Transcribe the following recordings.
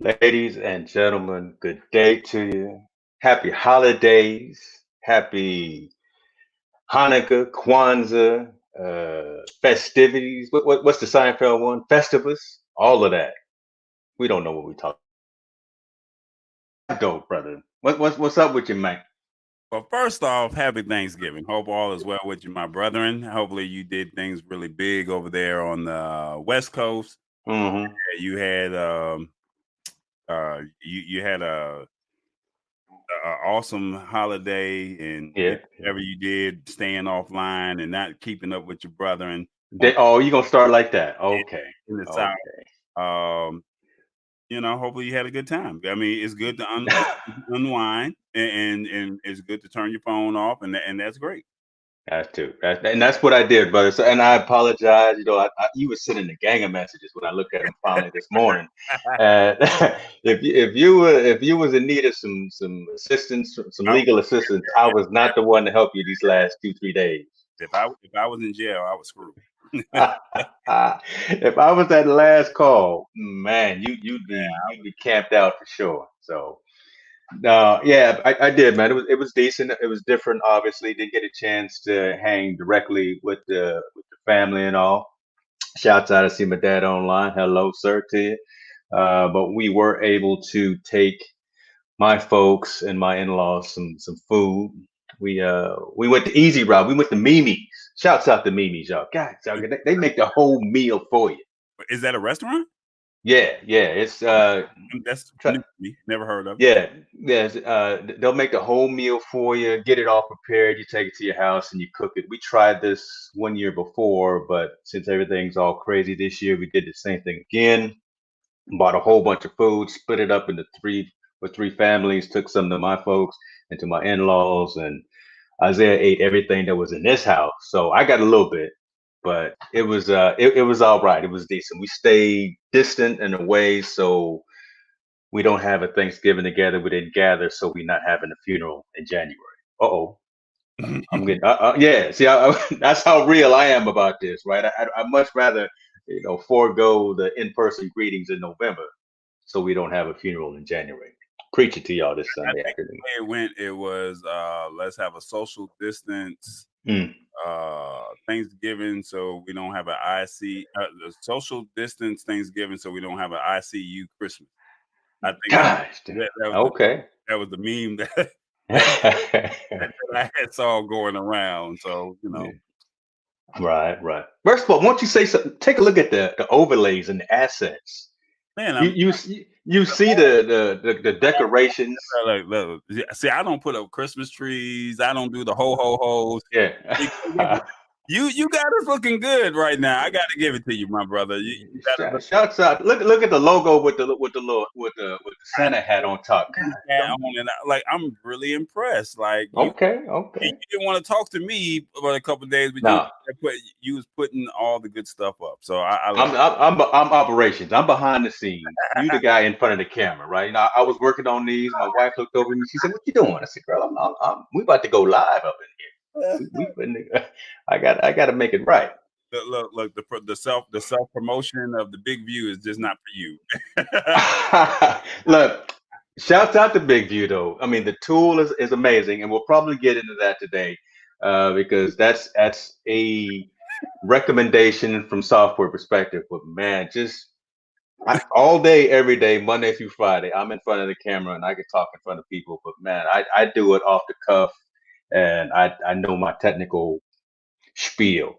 Ladies and gentlemen, good day to you. Happy holidays. Happy Hanukkah, Kwanzaa, festivities. What's the Seinfeld one? Festivus. All of that. We don't know what we talk. Dope, brother. What's up with you, man? Well, first off, happy Thanksgiving. Hope all is well with you, my brethren. Hopefully, you did things really big over there on the West Coast. Mm-hmm. You had you had a awesome holiday, and Yeah. whatever you did, staying offline and not keeping up with your brethren on Oh, you gonna start like that? in, Okay. in the South. Okay. Um, hopefully you had a good time. I mean, it's good to unwind, and it's good to turn your phone off, and that's great. And that's what I did, brother. So, and I apologize. You were sending a gang of messages when I looked at them finally this morning. And if you was in need of some assistance, some I, legal assistance, I was not the one to help you these last 2-3 days. if I was in jail, I was screwed. If I was that last call, man, you'd be camped out for sure. So. No, yeah, I did, man. It was decent. It was different. Obviously, didn't get a chance to hang directly with the family and all. Shouts out to see my dad online. Hello, sir, to you. But we were able to take my folks and my in-laws some food. We went the easy route. We went to Mimi's. Shouts out to Mimi's, y'all. God, they make the whole meal for you. Is that a restaurant? Yeah, yeah. It's That's try, new to me. Never heard of it. Yeah, yes. They'll make the whole meal for you, get it all prepared. You take it to your house and you cook it. We tried this one year before, but since everything's all crazy this year, we did the same thing again. Bought a whole bunch of food, split it up into three families. Took some to my folks and to my in-laws, and Isaiah ate everything that was in this house. So I got a little bit, but it was all right. It was decent. We stayed distant and away, so we don't have a Thanksgiving together. We didn't gather, so we're not having a funeral in January. Uh-oh. I'm getting, yeah. See, that's how real I am about this, right? I much rather, forego the in-person greetings in November, so we don't have a funeral in January. Preach it to y'all this I Sunday think afternoon. the way it went, it was let's have a social distance Mm. Thanksgiving, so we don't have an IC the social distance Thanksgiving, so we don't have an ICU Christmas. I think that Gosh, that was the okay. that was the meme that I had saw going around. So Right, right. First of all, won't you say something? Take a look at the overlays and the assets. man, You see the decorations. see, I don't put up Christmas trees. I don't do the ho ho hos. Yeah. You got us looking good right now. I got to give it to you, my brother. You got us Shouts out! Look at the logo with the Santa hat on top. looking God, hat on, and I'm really impressed. Like okay, you okay. didn't want to talk to me about a couple of days, but No, you was putting all the good stuff up. So I I'm like. I'm operations. I'm behind the scenes. You the guy in front of the camera, right? I was working on these. My wife looked over me. She said, "What you doing?" I said, "Girl, we about to go live up in here. I got to make it right." Look, the self promotion of the big view is just not for you. Look, shouts out to Big View though. I mean, the tool is amazing, and we'll probably get into that today, because that's a recommendation from software perspective. But man, just all day, every day, Monday through Friday, I'm in front of the camera and I can talk in front of people. But man, I do it off the cuff, and I know my technical spiel.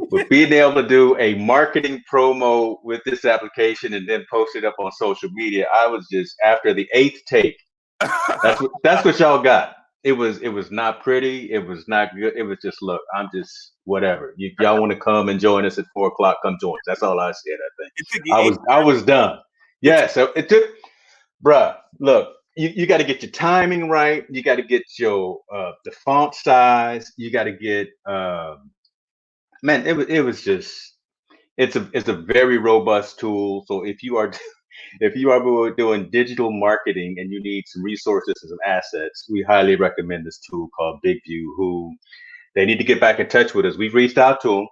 But being able to do a marketing promo with this application and then post it up on social media, I was just after the eighth take. That's what y'all got. It was not pretty. It was not good. It was just look. I'm just whatever. Y'all want to come and join us at 4 o'clock? Come join us. That's all I said. I think It took you I eight. was done. It took Yeah. So it took, bruh. Look, you got to get your timing right. You got to get your the font size. You got to get man. It was just it's a very robust tool. So if you are if you are doing digital marketing and you need some resources and some assets, we highly recommend this tool called BigView. Who they need to get back in touch with us. We've reached out to them.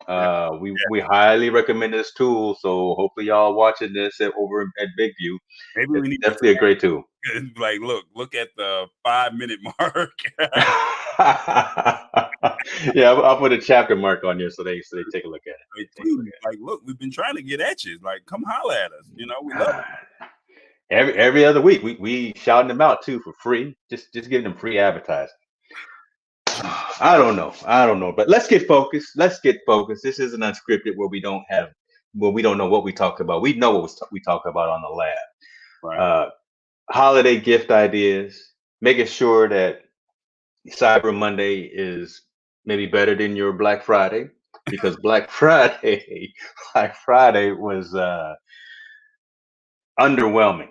We highly recommend this tool. So hopefully y'all watching this over at Big View. Maybe It's we need definitely a great tool. to like look at the 5-minute mark. Yeah, I'll put a chapter mark on there so they take a look at it. Take a look Like, look, we've been trying to get at you. Like, come holler at us. You know, we love it. at it. Every other week we shouting them out too for free. Just giving them free advertising. I don't know, but let's get focused. This is an unscripted where we don't know what we talk about. We know what we talk about on the lab. Right. Holiday gift ideas, making sure that Cyber Monday is maybe better than your Black Friday, because Black Friday was underwhelming,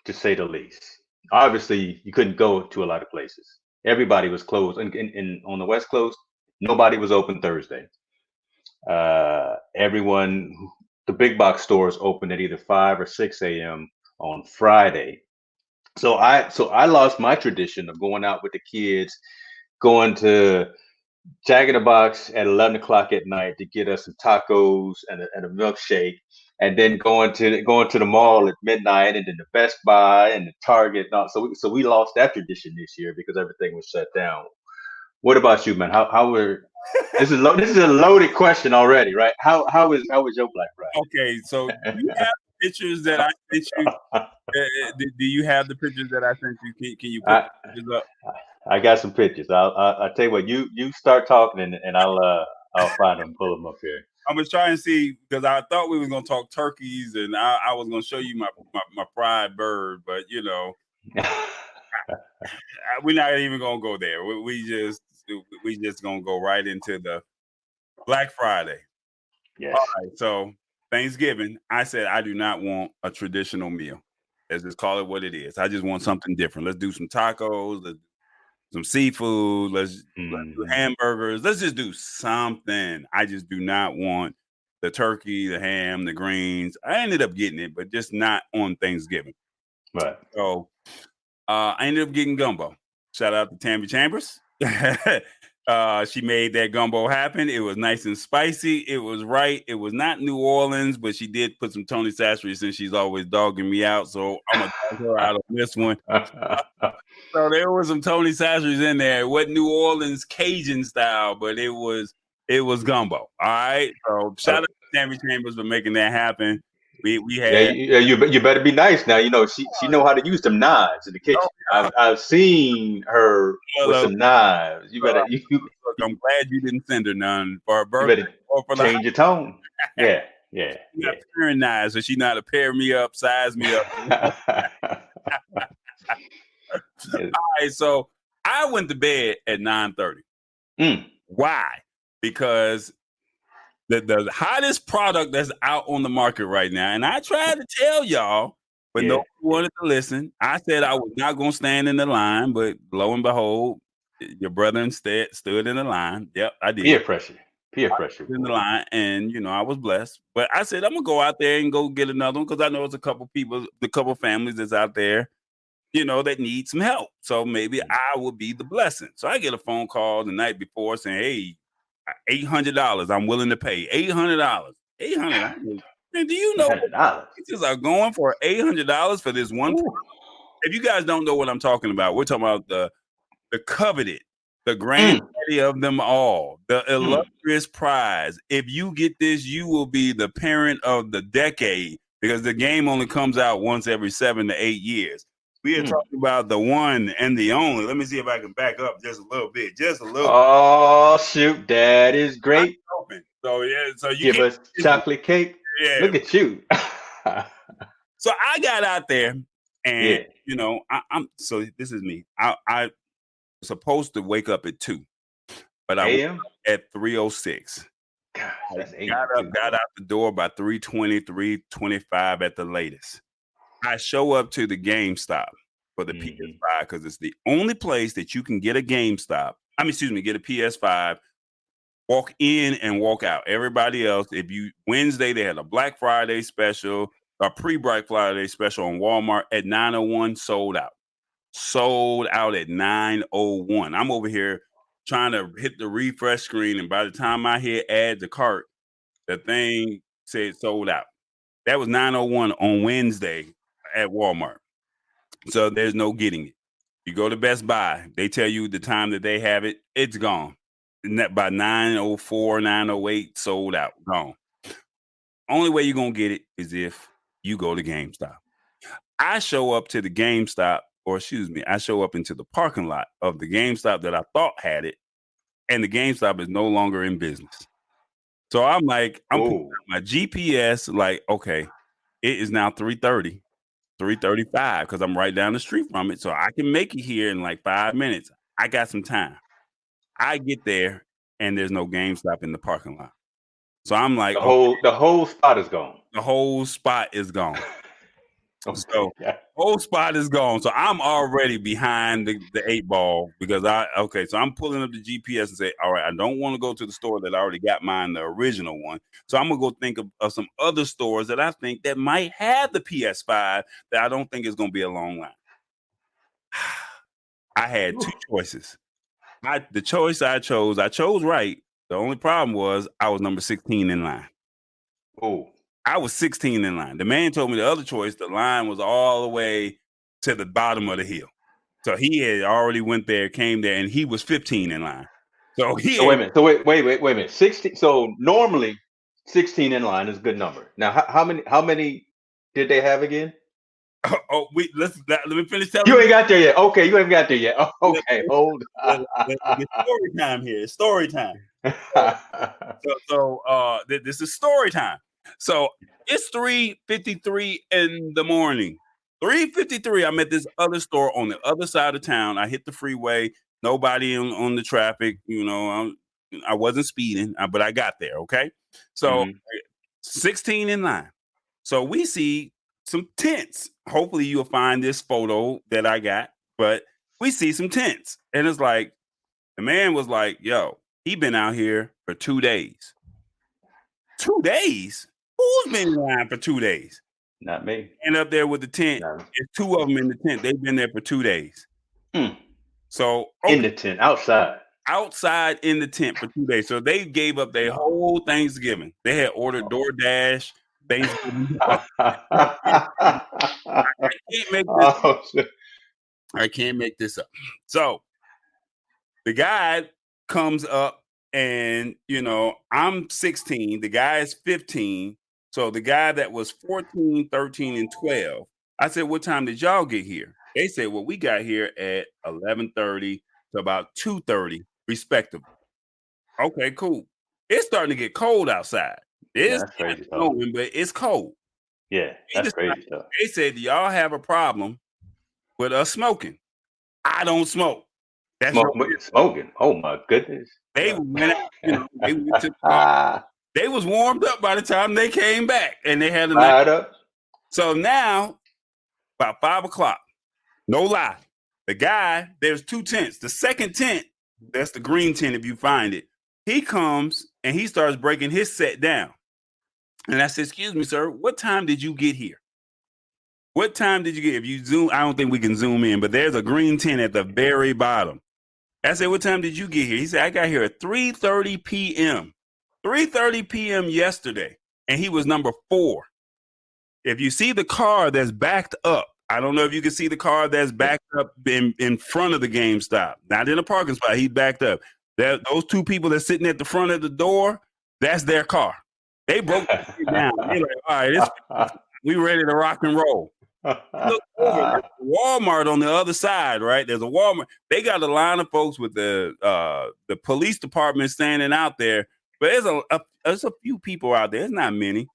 to say the least. Obviously, you couldn't go to a lot of places. Everybody was closed, and on the West Coast, nobody was open Thursday. Everyone, the big box stores opened at either 5 or 6 a.m. on Friday. So I lost my tradition of going out with the kids, going to Jack in the Box at 11 o'clock at night to get us some tacos and a milkshake, and then going to the mall at midnight, and then the Best Buy and the Target. And all. So we lost that tradition this year because everything was shut down. What about you, man? How were this is a loaded question already, right? How was your Black Okay, so do you have pictures that I sent you? Do you have the pictures that I sent you? Can you put Friday? pictures up? I got some pictures. I'll tell you what. You start talking, and I'll find them, pull them up here. I'm gonna try and see because I thought we were gonna talk turkeys, and I was gonna show you my fried bird, but you know, we're not even gonna go there. We just gonna go right into the Black Friday. Yes. All right, so Thanksgiving, I said I do not want a traditional meal. Let's just call it what it is. I just want something different. Let's do some tacos, some seafood. Let's do hamburgers. Let's just do something. I just do not want the turkey, the ham, the greens. I ended up getting it, but just not on Thanksgiving. Right. So I ended up getting gumbo. Shout out to Tammy Chambers. She made that gumbo happen. It was nice and spicy. It was right. It was not New Orleans, but she did put some Tony Sassery since she's always dogging me out. So I'm gonna dog her out on this one. So there was some Tony Sasseries in there. It wasn't New Orleans Cajun style, but it was gumbo. All right. So shout out to Tammy Chambers for making that happen. We had you better be nice now. You know she know how to use them knives in the kitchen. I've seen her with some knives. You better look, I'm glad you didn't send her none for her birthday or for change your tone. Yeah. Paring knives, so she know how to pair me up, size me up. All right, so I went to bed at 9:30. Why? Because the hottest product that's out on the market right now, and I tried to tell y'all, but nobody wanted to listen. I said I was not going to stand in the line, but lo and behold, your brother instead stood in the line. Yep, I did. Peer pressure in the line, and I was blessed. But I said I'm gonna go out there and go get another one because I know it's a couple families that's out there, that need some help. So maybe I will be the blessing. So I get a phone call the night before saying, "Hey, $800. I'm willing to pay $800. $800. Man, do you know pictures are going for $800 for this one? If you guys don't know what I'm talking about, we're talking about the coveted, the granddaddy of them all, the illustrious prize. If you get this, you will be the parent of the decade because the game only comes out once every 7 to 8 years. We are talking about the one and the only. Let me see if I can back up just a little bit. Oh, shoot. That is great. So, yeah. So you give us chocolate cake. Yeah. Look at you. So I got out there and, so this is me. I was supposed to wake up at 2, but I woke up at 3:06. Got out the door by 3:20, 3:25 at the latest. I show up to the GameStop for the PS5 because it's the only place that you can get a GameStop. Get a PS5, walk in and walk out. Everybody else, Wednesday, they had a Black Friday special, a pre-Black Friday special on Walmart at 9:01, sold out. Sold out at 9:01. I'm over here trying to hit the refresh screen, and by the time I hit add to cart, the thing said sold out. That was 9:01 on Wednesday at Walmart. So there's no getting it. You go to Best Buy, they tell you the time that they have it, it's gone. And that by 9:04, 9:08, sold out, gone. Only way you're going to get it is if you go to GameStop. I show up to the GameStop, or excuse me, I show up into the parking lot of the GameStop that I thought had it, and the GameStop is no longer in business. So I'm like, I'm putting out my GPS, like, okay, it is now 3:30, 3:35, because I'm right down the street from it. So I can make it here in like 5 minutes. I got some time. I get there, and there's no GameStop in the parking lot. So I'm like, the whole spot is gone. The whole spot is gone. Okay, So whole spot is gone. So I'm already behind the 8 ball because so I'm pulling up the GPS and say, all right, I don't want to go to the store that I already got mine, the original one. So I'm gonna go think of some other stores that I think that might have the PS5 that I don't think is gonna be a long line. I had 2 choices. The choice I chose right. The only problem was I was number 16 in line. Oh. I was 16 in line. The man told me the other choice, the line was all the way to the bottom of the hill. So he had already went there, came there, and he was 15 in line. So wait a minute. So wait a minute. 16. So normally 16 in line is a good number. Now, how many did they have again? Let me finish telling you. You ain't got there yet. Okay, you ain't got there yet. Okay, hold on. It's story time here. It's story time. This is story time. So it's 3:53 in the morning. 3:53. I'm at this other store on the other side of town. I hit the freeway. Nobody on the traffic. You know, I wasn't speeding, but I got there. Okay. So 16 in line. So we see some tents. Hopefully you'll find this photo that I got, but we see some tents. And it's like, the man was like, yo, he been out here for 2 days. 2 days? Who's been in line for 2 days? Not me. And up there with the tent, there's 2 of them in the tent. They've been there for 2 days. So in the tent, outside in the tent for 2 days. So they gave up their whole Thanksgiving. They had ordered DoorDash. Thanksgiving. I can't make this up. So the guy comes up, and I'm 16. The guy is 15. So the guy that was 14, 13, and 12. I said, what time did y'all get here? They said, well, we got here at 11:30 to about 2:30, respectively. Okay, cool. It's starting to get cold outside. It's not snowing, but it's cold. Yeah, that's crazy stuff. They said, do y'all have a problem with us smoking? I don't smoke. That's smoking. Oh my goodness. They went out, they went to they was warmed up by the time they came back, and they had a night up. So now, about 5 o'clock, no lie, the guy, there's 2 tents. The second tent, that's the green tent if you find it. He comes and he starts breaking his set down. And I said, excuse me, sir, what time did you get here? What time did you get? If you zoom, I don't think we can zoom in, but there's a green tent at the very bottom. I said, what time did you get here? He said, I got here at 3:30 p.m. 3:30 p.m. yesterday. And he was number 4. If you see the car that's backed up, I don't know if you can see the car that's backed up in front of the GameStop, not in a parking spot. He's backed up. Those 2 people that's sitting at the front of the door, that's their car. They broke it down. They're like, all right, we ready to rock and roll. Look over Walmart on the other side, right? There's a Walmart. They got a line of folks with the police department standing out there, but there's a few people out there. It's not many.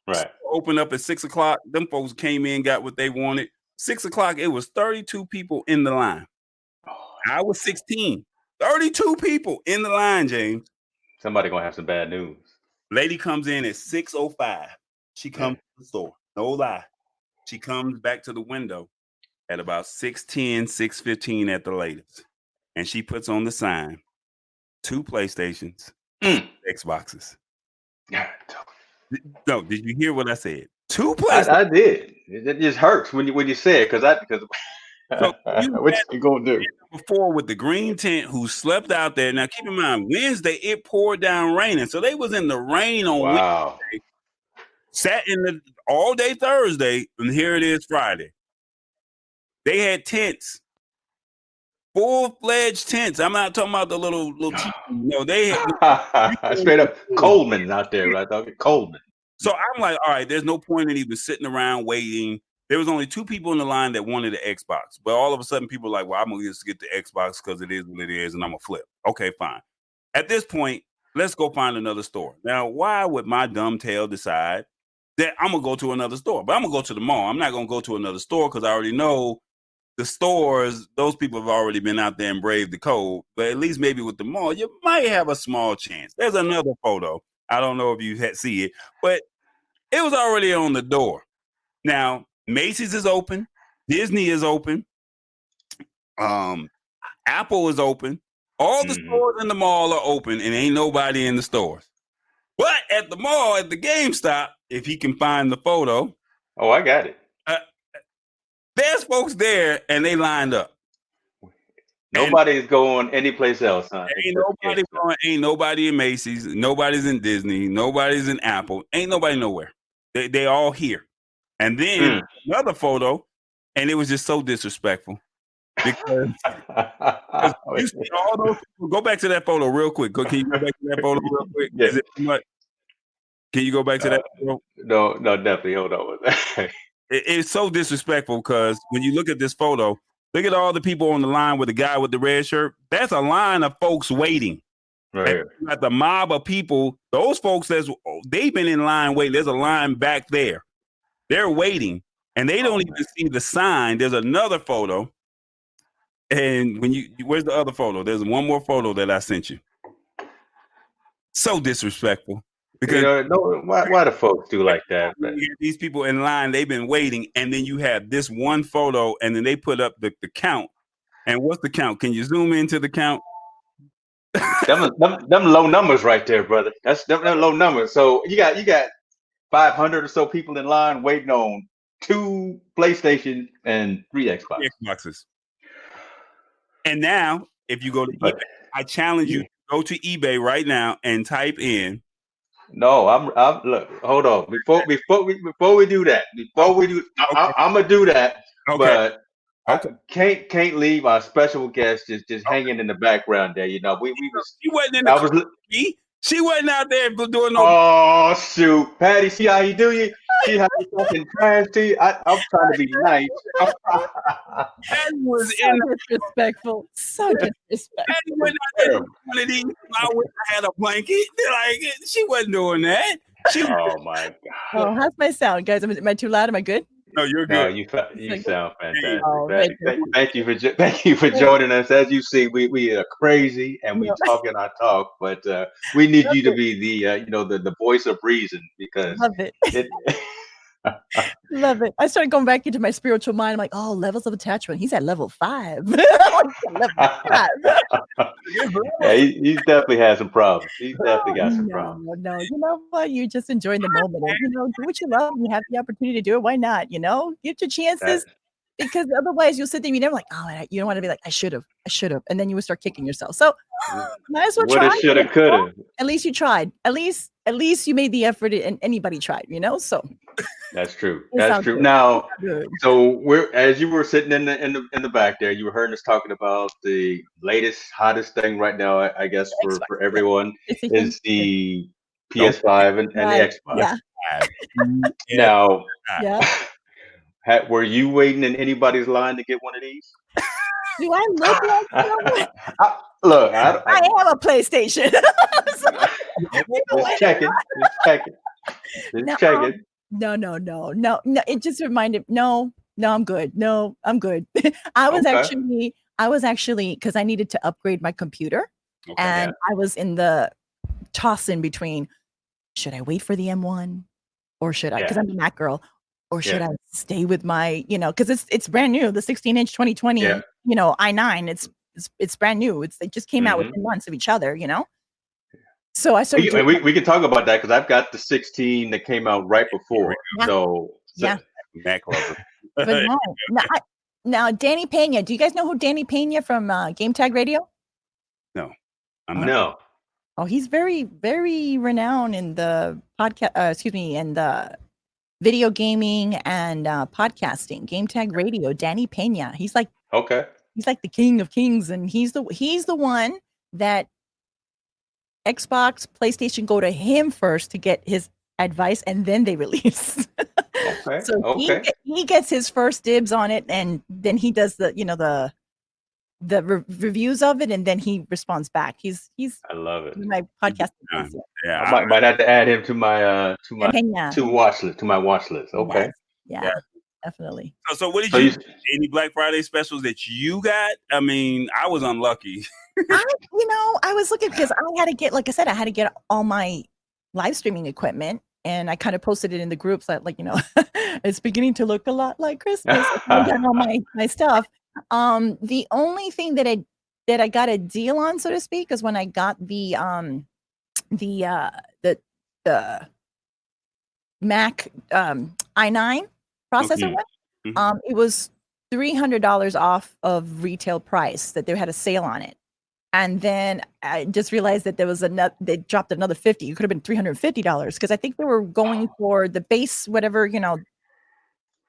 Right. Open up at 6 o'clock. Them folks came in, got what they wanted. 6 o'clock, it was 32 people in the line. I was 16. 32 people in the line, James. Somebody gonna have some bad news. Lady comes in at 6:05. She comes to the store. No lie. She comes back to the window at about 6:10, 6:15 at the latest. And she puts on the sign, 2 PlayStations, Xboxes. No, did you hear what I said? 2 PlayStations. I did. It just hurts when you say it because So you What had you gonna do? before with the green tent who slept out there. Now keep in mind, Wednesday it poured down raining, so they was in the rain on Wow. Wednesday, sat in the all day Thursday, and here it is Friday. They had tents, full-fledged tents. I'm not talking about the little teepee. No, they had Straight up Coleman out there, right? Coleman. So I'm like, all right, there's no point in even sitting around waiting. There was only 2 people in the line that wanted the Xbox, but all of a sudden people are like, well, I'm gonna just get the Xbox because it is what it is, and I'm gonna flip. Okay, fine. At this point, let's go find another store. Now, why would my dumb tail decide that I'm gonna go to another store? But I'm gonna go to the mall. I'm not gonna go to another store because I already know the stores, those people have already been out there and braved the cold. But at least maybe with the mall, you might have a small chance. There's another photo. I don't know if you see it, but it was already on the door. Now, Macy's is open, Disney is open, Apple is open. All the stores in the mall are open, and ain't nobody in the stores. But at the mall, at the GameStop, if he can find the photo, oh, I got it. There's folks there, and they lined up. Nobody's going anyplace else, huh? Ain't nobody in Macy's. Nobody's in Disney. Nobody's in Apple. Ain't nobody nowhere. They all here. And then another photo, and it was just so disrespectful because you see all those people. Go back to that photo real quick. Can you go back to that photo real quick? Yeah. Is it too much? Can you go back to that photo? No, definitely. Hold on with that. It's so disrespectful because when you look at this photo, look at all the people on the line with the guy with the red shirt. That's a line of folks waiting. Right. Got the mob of people. Those folks, they've been in line waiting. There's a line back there. They're waiting, and they don't even see the sign. There's another photo, and where's the other photo? There's one more photo that I sent you. So disrespectful. Because why do folks do like that? These people in line, they've been waiting, and then you have this one photo, and then they put up the count. And what's the count? Can you zoom into the count? them low numbers right there, brother. That's them low numbers. So you got 500 or so people in line waiting on 2 PlayStation and 3 Xboxes. And now, if you go to eBay, I challenge you to go to eBay right now and type in. No, I'm look. Hold on. Before we do that, I'm gonna do that. Okay. But I can't leave our special guest just hanging in the background there. You know, we was. She wasn't in the. She wasn't out there doing no. Oh shoot, Patty! See how you do you? See how you fucking trash to you? I'm trying to be nice. That was disrespectful. So disrespectful. Patty went out there one of these. I had a blanket. Like she wasn't doing that. Oh my god. Oh, how's my sound, guys? Am I too loud? Am I good? No, you're good. No, you sound fantastic. Oh, thank you for joining us. As you see, we are crazy and we talking our talk, but we need you to be the voice of reason because love it. Love it. I started going back into my spiritual mind. I'm like, oh, levels of attachment. He's at level 5. Yeah, he's definitely had some problems. He's definitely got some problems. No, you know what? You're just enjoying the moment. And, do what you love. You have the opportunity to do it. Why not? Give your chances. Because otherwise you'll sit there and you're never like, oh, you don't want to be like, I should have. And then you would start kicking yourself. So might as well try. Woulda, shoulda, coulda. At least you tried. At least you made the effort and anybody tried, so. That's true. That's true. Now, so as you were sitting in the back there, you were hearing us talking about the latest, hottest thing right now, I guess, for everyone is the PS5 and the Xbox. Yeah. Now, were you waiting in anybody's line to get one of these? Do I look like someone? Look, I have a PlayStation. Just checking. No. It just reminded. No, I'm good. No, I'm good. I was actually because I needed to upgrade my computer, and I was in the tossing between. Should I wait for the M1, or should I? Because I'm a Mac girl. Or should I stay with my, because it's brand new, the 16-inch 2020, i9. It's brand new. It just came out within months of each other, So I started. We can talk about that because I've got the 16 that came out right before. Mac lover. But Now, Danny Pena. Do you guys know who Danny Pena from Game Tag Radio? No, I'm not. No. Oh, he's very, very renowned in the podcast. In the video gaming and podcasting. Game Tag Radio. Danny Pena. He's like the king of kings, and he's the one that Xbox, PlayStation go to him first to get his advice, and then they release. Okay. So he gets his first dibs on it, and then he does the reviews of it, and then he responds back. He's I love it. My podcast. Yeah, I might have to add him to my watch list. Okay. Yeah, definitely. So what did you any Black Friday specials that you got? I mean, I was unlucky. I was looking because I had to get, like I said, I had to get all my live streaming equipment, and I kind of posted it in the groups that, it's beginning to look a lot like Christmas. I got all my stuff. The only thing that I got a deal on, so to speak, is when I got the Mac i9 processor one. Mm-hmm. It was $300 off of retail price, that they had a sale on it. And then I just realized that there was they dropped another $50. It could have been $350, because I think they were going for the base, whatever,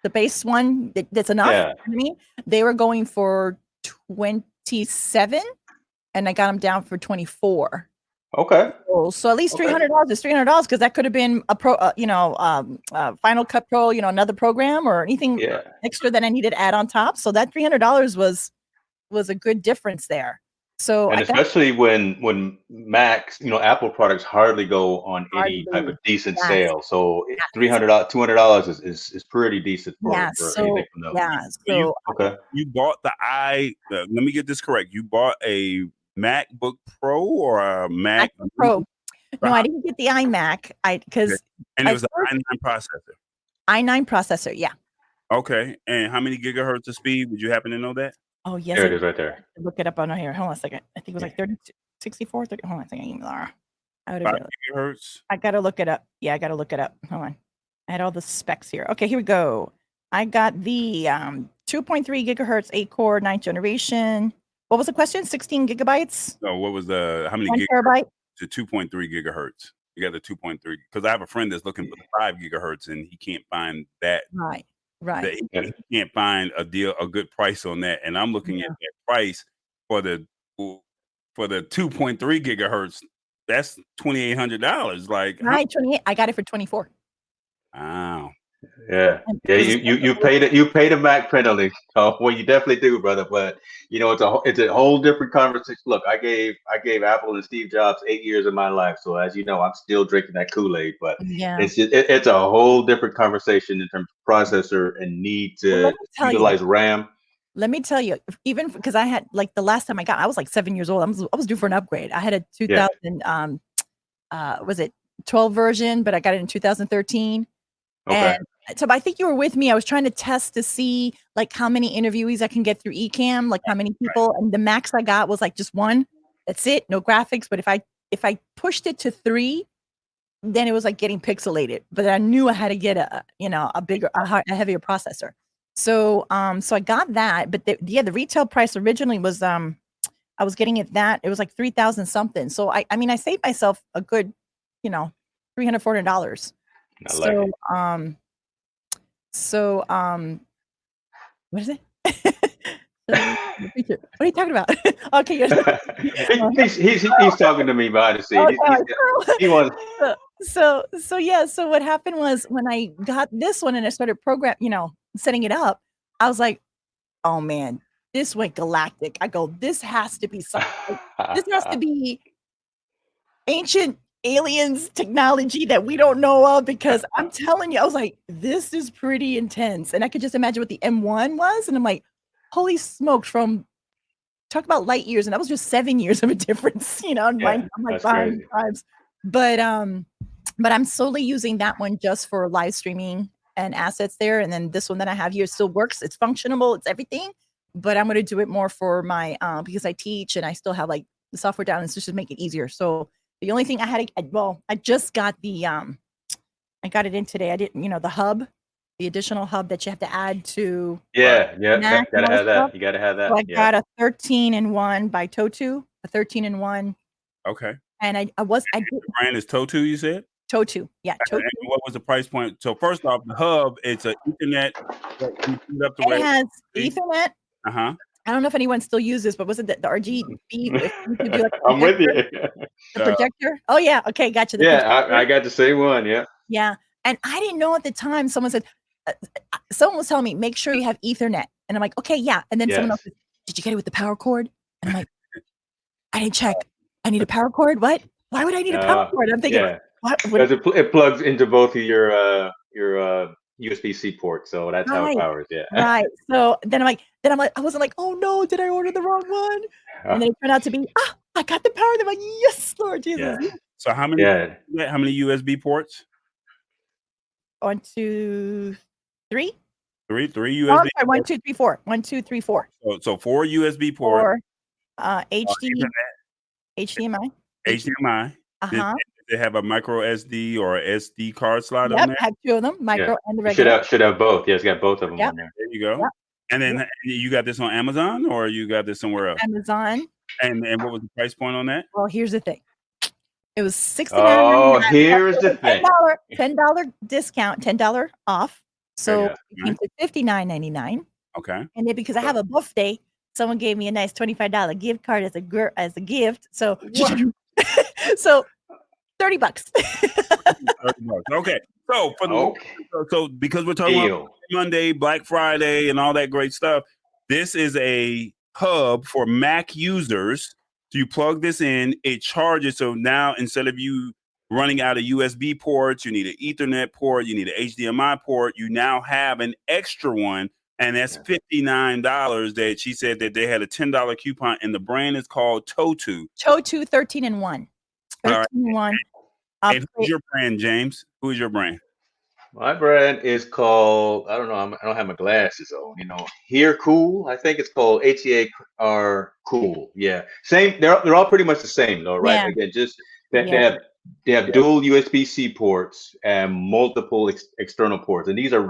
the base one that's enough. Yeah. I mean, they were going for 27, and I got them down for 24. Okay. So at least $300 is $300, because that could have been a pro, Final Cut Pro, another program or anything extra that I needed to add on top. So that $300 was a good difference there. So especially when Macs, Apple products hardly go on any type of decent sale. So $300, $200 is pretty decent for anything from those. Yeah. So you bought let me get this correct. You bought a MacBook Pro or a Mac Pro? No, I didn't get the iMac. And it was an i9 processor. i9 processor, yeah. Okay. And how many gigahertz of speed? Would you happen to know that? Oh, yes. There it is right there. Look it up on here. Hold on a second. I think it was like 64, 30. Hold on a second. 5 gigahertz. I got to look it up. Yeah, I got to look it up. Hold on. I had all the specs here. Okay, here we go. I got the 2.3 gigahertz, 8-core, 9th generation. What was the question? 16 gigabytes? No, what was how many 1 terabyte? To 2.3 gigahertz. You got the 2.3, because I have a friend that's looking for the 5 gigahertz, and he can't find that. Right. He can't find a good price on that, and I'm looking at that price for the 2.3 gigahertz. That's $2,800. Like, right, 28. I got it for 24. Wow. Yeah. You pay the Mac penalty. Well, you definitely do, brother. But it's a whole different conversation. Look, I gave Apple and Steve Jobs 8 years of my life, so as you know, I'm still drinking that Kool-Aid. But it's a whole different conversation in terms of processor and need to utilize RAM. Let me tell you, even because I had, like, the last time I was like 7 years old. I was due for an upgrade. I had a 2000 was it 12 version, but I got it in 2013. Okay. And so I think you were with me. I was trying to test to see, like, how many interviewees I can get through Ecamm, like how many people. And the max I got was like just one. That's it, no graphics. But if I pushed it to 3, then it was like getting pixelated. But I knew I had to get a heavier processor. So so I got that. But the retail price originally was I was getting it was like 3,000 something. So I mean I saved myself a good $300, $400. What is it? What are you talking about? Okay, he's talking to me behind the scenes. He wants. So what happened was, when I got this one and I started setting it up, I was like, oh man, this went galactic. I go, this has to be something. This has to be ancient aliens technology that we don't know of, because I'm telling you, I was like, this is pretty intense. And I could just imagine what the M1 was, and I'm like, holy smokes, talk about light years, and that was just 7 years of a difference, I'm like buying tribes. But I'm solely using that one just for live streaming and assets there, and then this one that I have here still works. It's functional, it's everything, but I'm going to do it more for my because I teach and I still have like the software down, and so just make it easier. So the only thing I just got I got it in today. I didn't, the hub the additional hub that you have to add to. Yeah, Mac gotta have stuff. that. You gotta have that. So I got a 13-in-1 by Totu, a 13-in-1. Okay. And I did the brand is Totu, you said? Totu, yeah. Totu. And what was the price point? So first off, the hub, it's an Ethernet. It has Ethernet. Uh-huh. I don't know if anyone still uses, but was it the RGB? If you could do I'm with you. The projector. Oh yeah. Okay, gotcha. I got the same one. Yeah. Yeah, and I didn't know at the time. Someone said, someone was telling me, make sure you have Ethernet, and I'm like, okay, yeah. And then someone else said, did you get it with the power cord? And I'm like, I didn't check. I need a power cord. What? Why would I need a power cord? I'm thinking, what? Because it plugs into both of your USB-C ports, so that's how it powers. Yeah. Right. So then I'm like, I wasn't like, oh no, did I order the wrong one? And then it turned out to be, I got the power. I'm like, yes, Lord Jesus. Yeah. So how many USB ports? 1, 2, 3. Three USB. Oh, sorry, 1, 2, 3, 4. 1, 2, 3, 4. So 4 USB ports. 4 HDMI. HDMI. Uh-huh. They have a micro SD or a SD card slot on there. Have 2 of them, micro and the regular. Should have both. Yeah, it's got both of them on there. There you go. Yep. And then you got this on Amazon, or you got this somewhere else? Amazon. And what was the price point on that? Well, here's the thing. It was $69. Oh, here's the thing. $10 discount, $10 off. So it came to $59.99. Okay. And then because I have a birthday, someone gave me a nice $25 gift card as a gift. So so $30. $30. Okay. So so because we're talking about Monday, Black Friday, and all that great stuff, this is a hub for Mac users. So you plug this in, it charges. So now instead of you running out of USB ports, you need an Ethernet port, you need an HDMI port, you now have an extra one, and that's $59 that she said that they had a $10 coupon, and the brand is called Totu. Totu 13-in-1. 13-in-1. And who's your brand, James? Who is your brand? My brand is called, I don't know, I don't have my glasses on, Here Cool. I think it's called HEAR Cool. Yeah. Same, they're all pretty much the same though, right? Yeah. Again, just they have dual USB-C ports and multiple external ports. And these are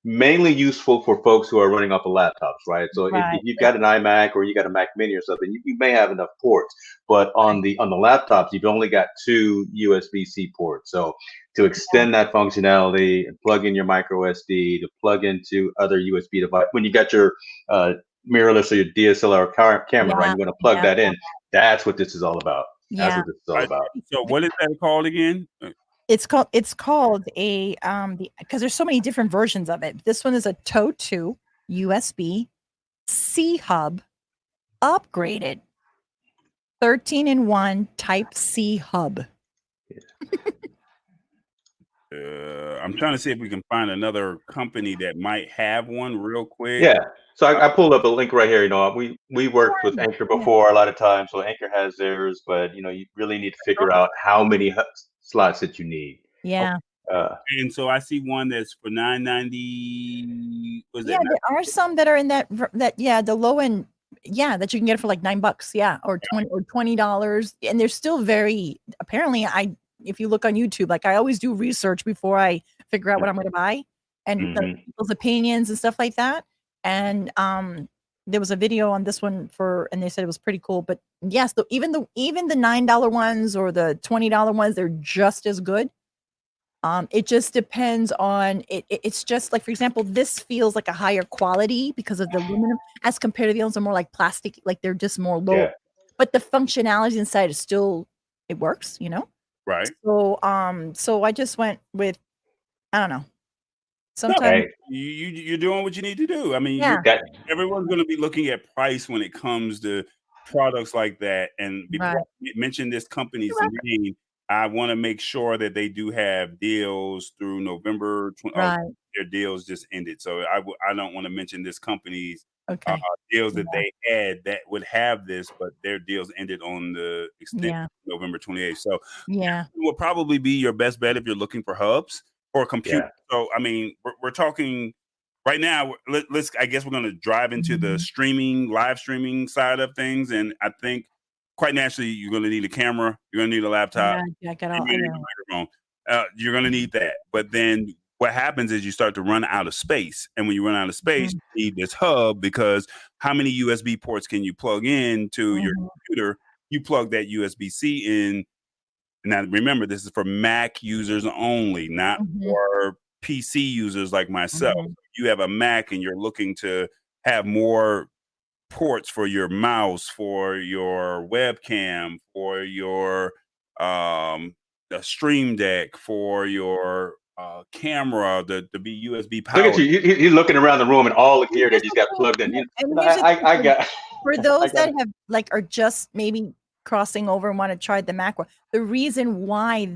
mainly useful for folks who are running off of laptops, right? So if you've got an iMac or you got a Mac Mini or something, you may have enough ports. But on the laptops, you've only got 2 USB-C ports. So to extend that functionality and plug in your micro SD, to plug into other USB device, when you got your mirrorless or your DSLR camera, right? You want to plug that in. That's what this is all about. That's what this is all about. So what is that called again? It's called a because there's so many different versions of it. This one is a Totu USB-C hub upgraded 13-in-1 Type-C hub. I'm trying to see if we can find another company that might have one real quick. Yeah. So I pulled up a link right here. We worked with Anchor before a lot of times, so Anchor has theirs, but you really need to figure out how many slots that you need. Yeah. And so I see one that's for $9.90. There are some that are in that the low end. Yeah, that you can get it for like $9. Yeah, or $20, and they're still very. Apparently, if you look on YouTube, like I always do research before I figure out what I'm going to buy and people's opinions and stuff like that. And there was a video on this one and they said it was pretty cool. But yes, even the $9 ones or the $20 ones, they're just as good. It just depends on it. It's just like, for example, this feels like a higher quality because of the aluminum as compared to the others are more like plastic, like they're just more low. Yeah. But the functionality inside is still, it works, Right. So so I just went with, I don't know. Sometimes you're doing what you need to do. I mean, everyone's going to be looking at price when it comes to products like that. And before I mention this company's name, I want to make sure that they do have deals through November. Their deals just ended, so I don't want to mention this company's deals that they had that would have this, but their deals ended on the extent November 28th. So it will probably be your best bet if you're looking for hubs or compute. So I mean, we're talking right now. Let's I guess we're going to drive into the live streaming side of things, and I think quite naturally you're going to need a camera, you're going to need a laptop, you're going to need a microphone. You're going to need that, but then what happens is you start to run out of space. And when you run out of space, you need this hub, because how many USB ports can you plug in to your computer? You plug that USB-C in. Now, remember, this is for Mac users only, not for PC users like myself. You have a Mac and you're looking to have more ports for your mouse, for your webcam, for your Stream Deck, for your camera to be USB powered. Look at you. He's looking around the room and all the gear that he's got plugged in. I got for those that have are just maybe crossing over and want to try the Mac. The reason why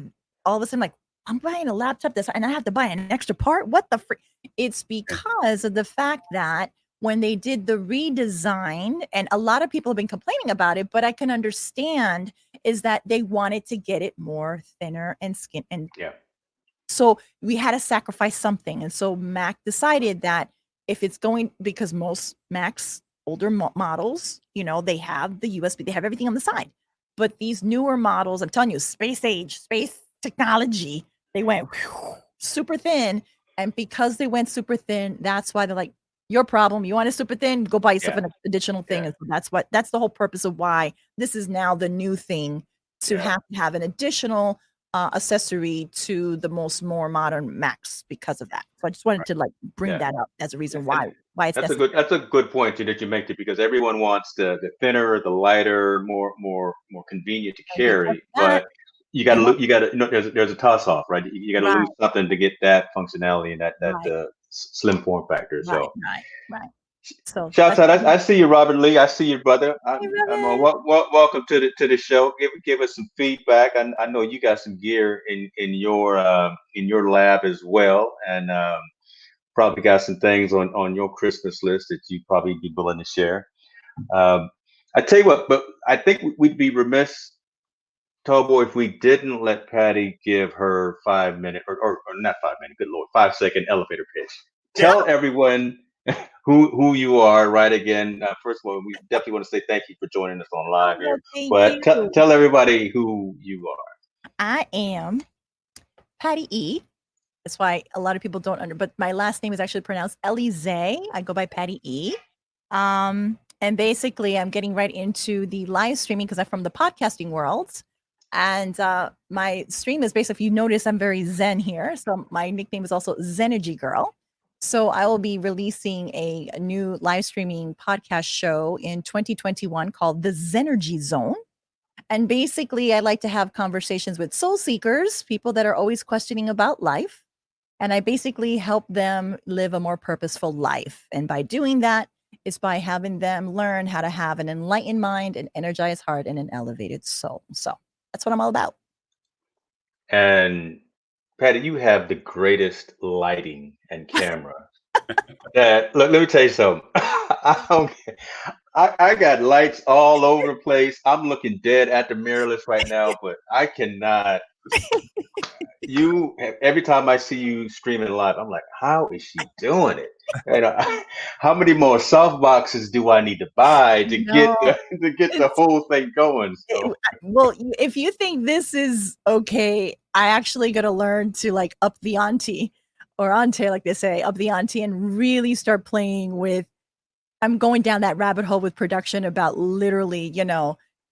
all of a sudden I'm buying a laptop and I have to buy an extra part. What the freak? It's because of the fact that when they did the redesign, and a lot of people have been complaining about it, but I can understand, is that they wanted to get it more thinner and skin. And so we had to sacrifice something. And so Mac decided that if it's going, because most Macs, older models, they have the USB, they have everything on the side. But these newer models, I'm telling you, space age, space technology, they went super thin. And because they went super thin, that's why they're like, your problem. You want it super thin? Go buy yourself an additional thing. And so that's the whole purpose of why this is now the new thing, to have an additional accessory to the more modern Macs because of that. So I just wanted to bring that up as a reason why it's necessary. That's a good point that you make, because everyone wants the thinner, the lighter, more convenient to carry, but you got to there's a toss off, right? You got to lose something to get that functionality and that slim form factor. Right. So shouts out! I see you, Robert Lee. I see you, brother. Welcome to the show. Give us some feedback. I know you got some gear in your lab as well, and probably got some things on your Christmas list that you'd probably be willing to share. I tell you what, but I think we'd be remiss, Tallboy, if we didn't let Patty give her 5 minute or not 5 minute, good Lord, 5 second elevator pitch. Tell everyone who you are, right? Again, first of all, we definitely want to say thank you for joining us on live here. But tell everybody who you are. I am Patty E. That's why a lot of people don't but my last name is actually pronounced Elize. I go by Patty E. And basically, I'm getting right into the live streaming because I'm from the podcasting world. And my stream is basically, if you notice, I'm very zen here. So my nickname is also Zenergy Girl. So I will be releasing a new live streaming podcast show in 2021 called The Zenergy Zone. And basically, I like to have conversations with soul seekers, people that are always questioning about life. And I basically help them live a more purposeful life. And by doing that, it's by having them learn how to have an enlightened mind, an energized heart, and an elevated soul. So that's what I'm all about. And Patty, you have the greatest lighting and camera. Let me tell you something. I got lights all over the place. I'm looking dead at the mirrorless right now, but I cannot. Every time I see you streaming live, I'm like, how is she doing it? How many more soft boxes do I need to buy to get the whole thing going? So. Well, if you think this is okay, I actually got to learn to up the ante, or ante, like they say, up the ante, and really start playing with. I'm going down that rabbit hole with production about literally,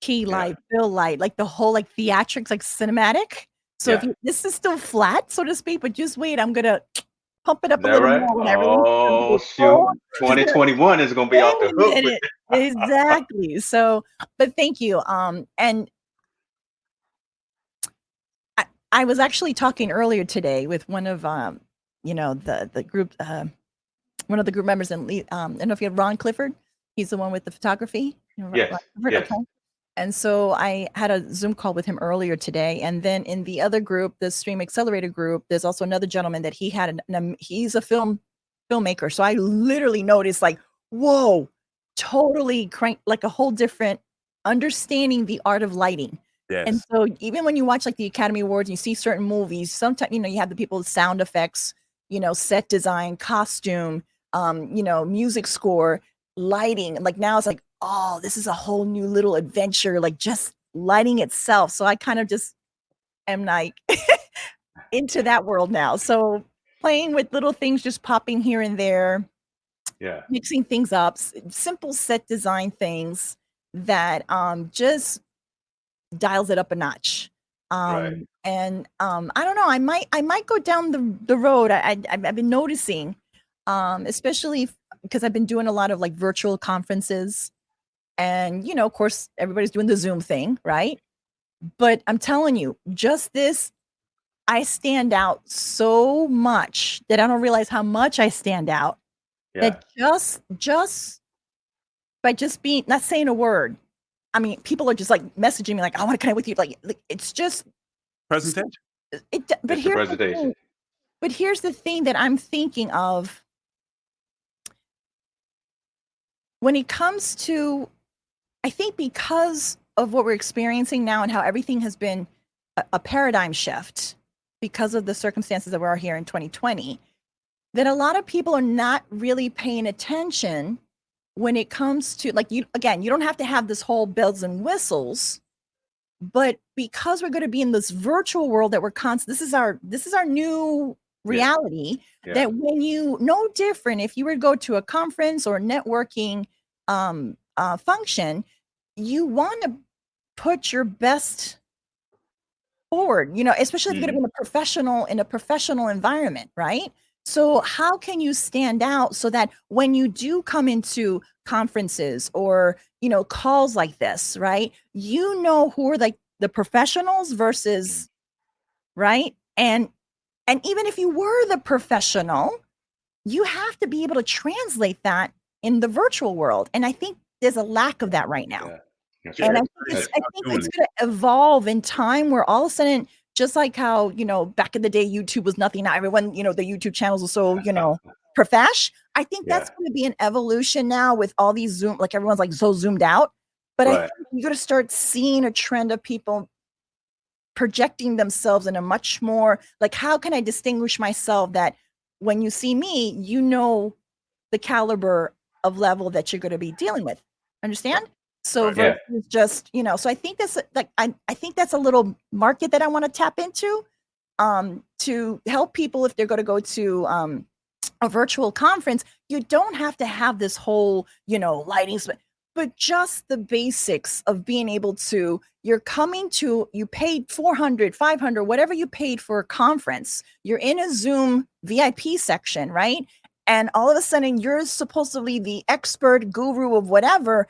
key light, fill light, like the whole theatrics, like cinematic. So if this is still flat, so to speak, but just wait, I'm gonna pump it up a little more when I release. Oh shoot! 2021 is gonna be off the hook. Exactly. So, but thank you. And I was actually talking earlier today with one of the group, one of the group members, and I don't know if you have Ron Clifford. He's the one with the photography. Yes. Okay. And so I had a Zoom call with him earlier today. And then in the other group, the Stream Accelerator group, there's also another gentleman that he had, he's a filmmaker. So I literally noticed whoa, totally crank, a whole different understanding the art of lighting. Yes. And so even when you watch the Academy Awards and you see certain movies, sometimes, you have the people with sound effects, set design, costume, music score, lighting. Now it's oh, this is a whole new little adventure, just lighting itself. So I kind of just am into that world now. So playing with little things, just popping here and there, mixing things up, simple set design things that just dials it up a notch. And I don't know, I might go down the road. I've been noticing, especially because I've been doing a lot of like virtual conferences, and you know, of course, everybody's doing the Zoom thing, right? But I'm telling you, just this, I stand out so much that I don't realize how much I stand out. That just by just being, not saying a word. I mean, people are just like messaging me like, I want to connect with you. Like it's just presentation. But here's the thing that I'm thinking of when it comes to, I think because of what we're experiencing now and how everything has been a paradigm shift because of the circumstances that we're here in 2020, that a lot of people are not really paying attention when it comes to, like, you don't have to have this whole bells and whistles, but because we're going to be in this virtual world that we're this is our new reality, that when you, no different if you were to go to a conference or networking function, you want to put your best forward, you know, especially if you're going to be in a professional environment, right? So how can you stand out so that when you do come into conferences or, you know, calls like this, right, you know who are like the professionals versus, right? And even if you were the professional, you have to be able to translate that in the virtual world. And I think there's a lack of that right now. And I think it's going to evolve in time where all of a sudden, just like how, you know, back in the day, YouTube was nothing. Now everyone, you know, the YouTube channels are so, you know, profesh. I think that's going to be an evolution now with all these Zoom, like everyone's like so zoomed out. But I think you're going to start seeing a trend of people projecting themselves in a much more, like, how can I distinguish myself that when you see me, you know, the caliber of level that you're going to be dealing with. Understand? So versus just, you know, so I think that's like, I think that's a little market that I want to tap into, to help people if they're going to go to a virtual conference. You don't have to have this whole, you know, lighting, but just the basics of being able to, you're coming to, you paid $400, $500, whatever you paid for a conference. You're in a Zoom VIP section, right? And all of a sudden you're supposedly the expert guru of whatever.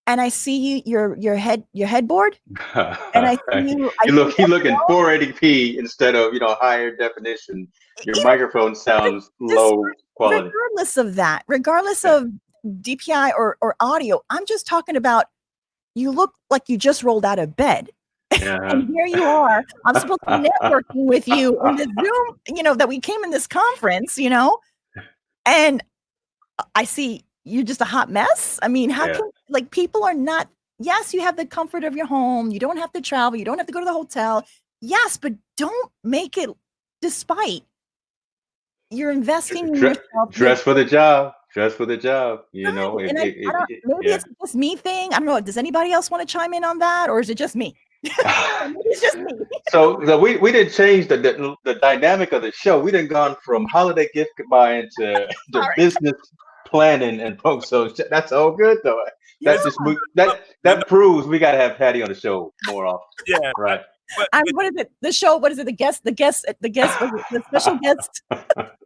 And I see your headboard, and I see you. You look in 480p instead of, you know, higher definition. Your microphone sounds low quality. Regardless of that, regardless of DPI or audio, I'm just talking about, you look like you just rolled out of bed. And here you are. I'm supposed to be networking with you in the Zoom, you know, that we came in this conference, you know, and I see you're just a hot mess. I mean, how can, like, people are not, yes, you have the comfort of your home. You don't have to travel. You don't have to go to the hotel. Yes, but don't make it, despite you're investing in yourself. Dress for the job. Dress for the job. You know, maybe it's just me thing. I don't know. Does anybody else want to chime in on that, or is it just me? It's just me. So we didn't change the dynamic of the show. We didn't gone from holiday gift buying to the business planning and folks. So that's all good though. That just that proves we got to have Patty on the show more often. Yeah, right. What is it? The show? What is it? The special guest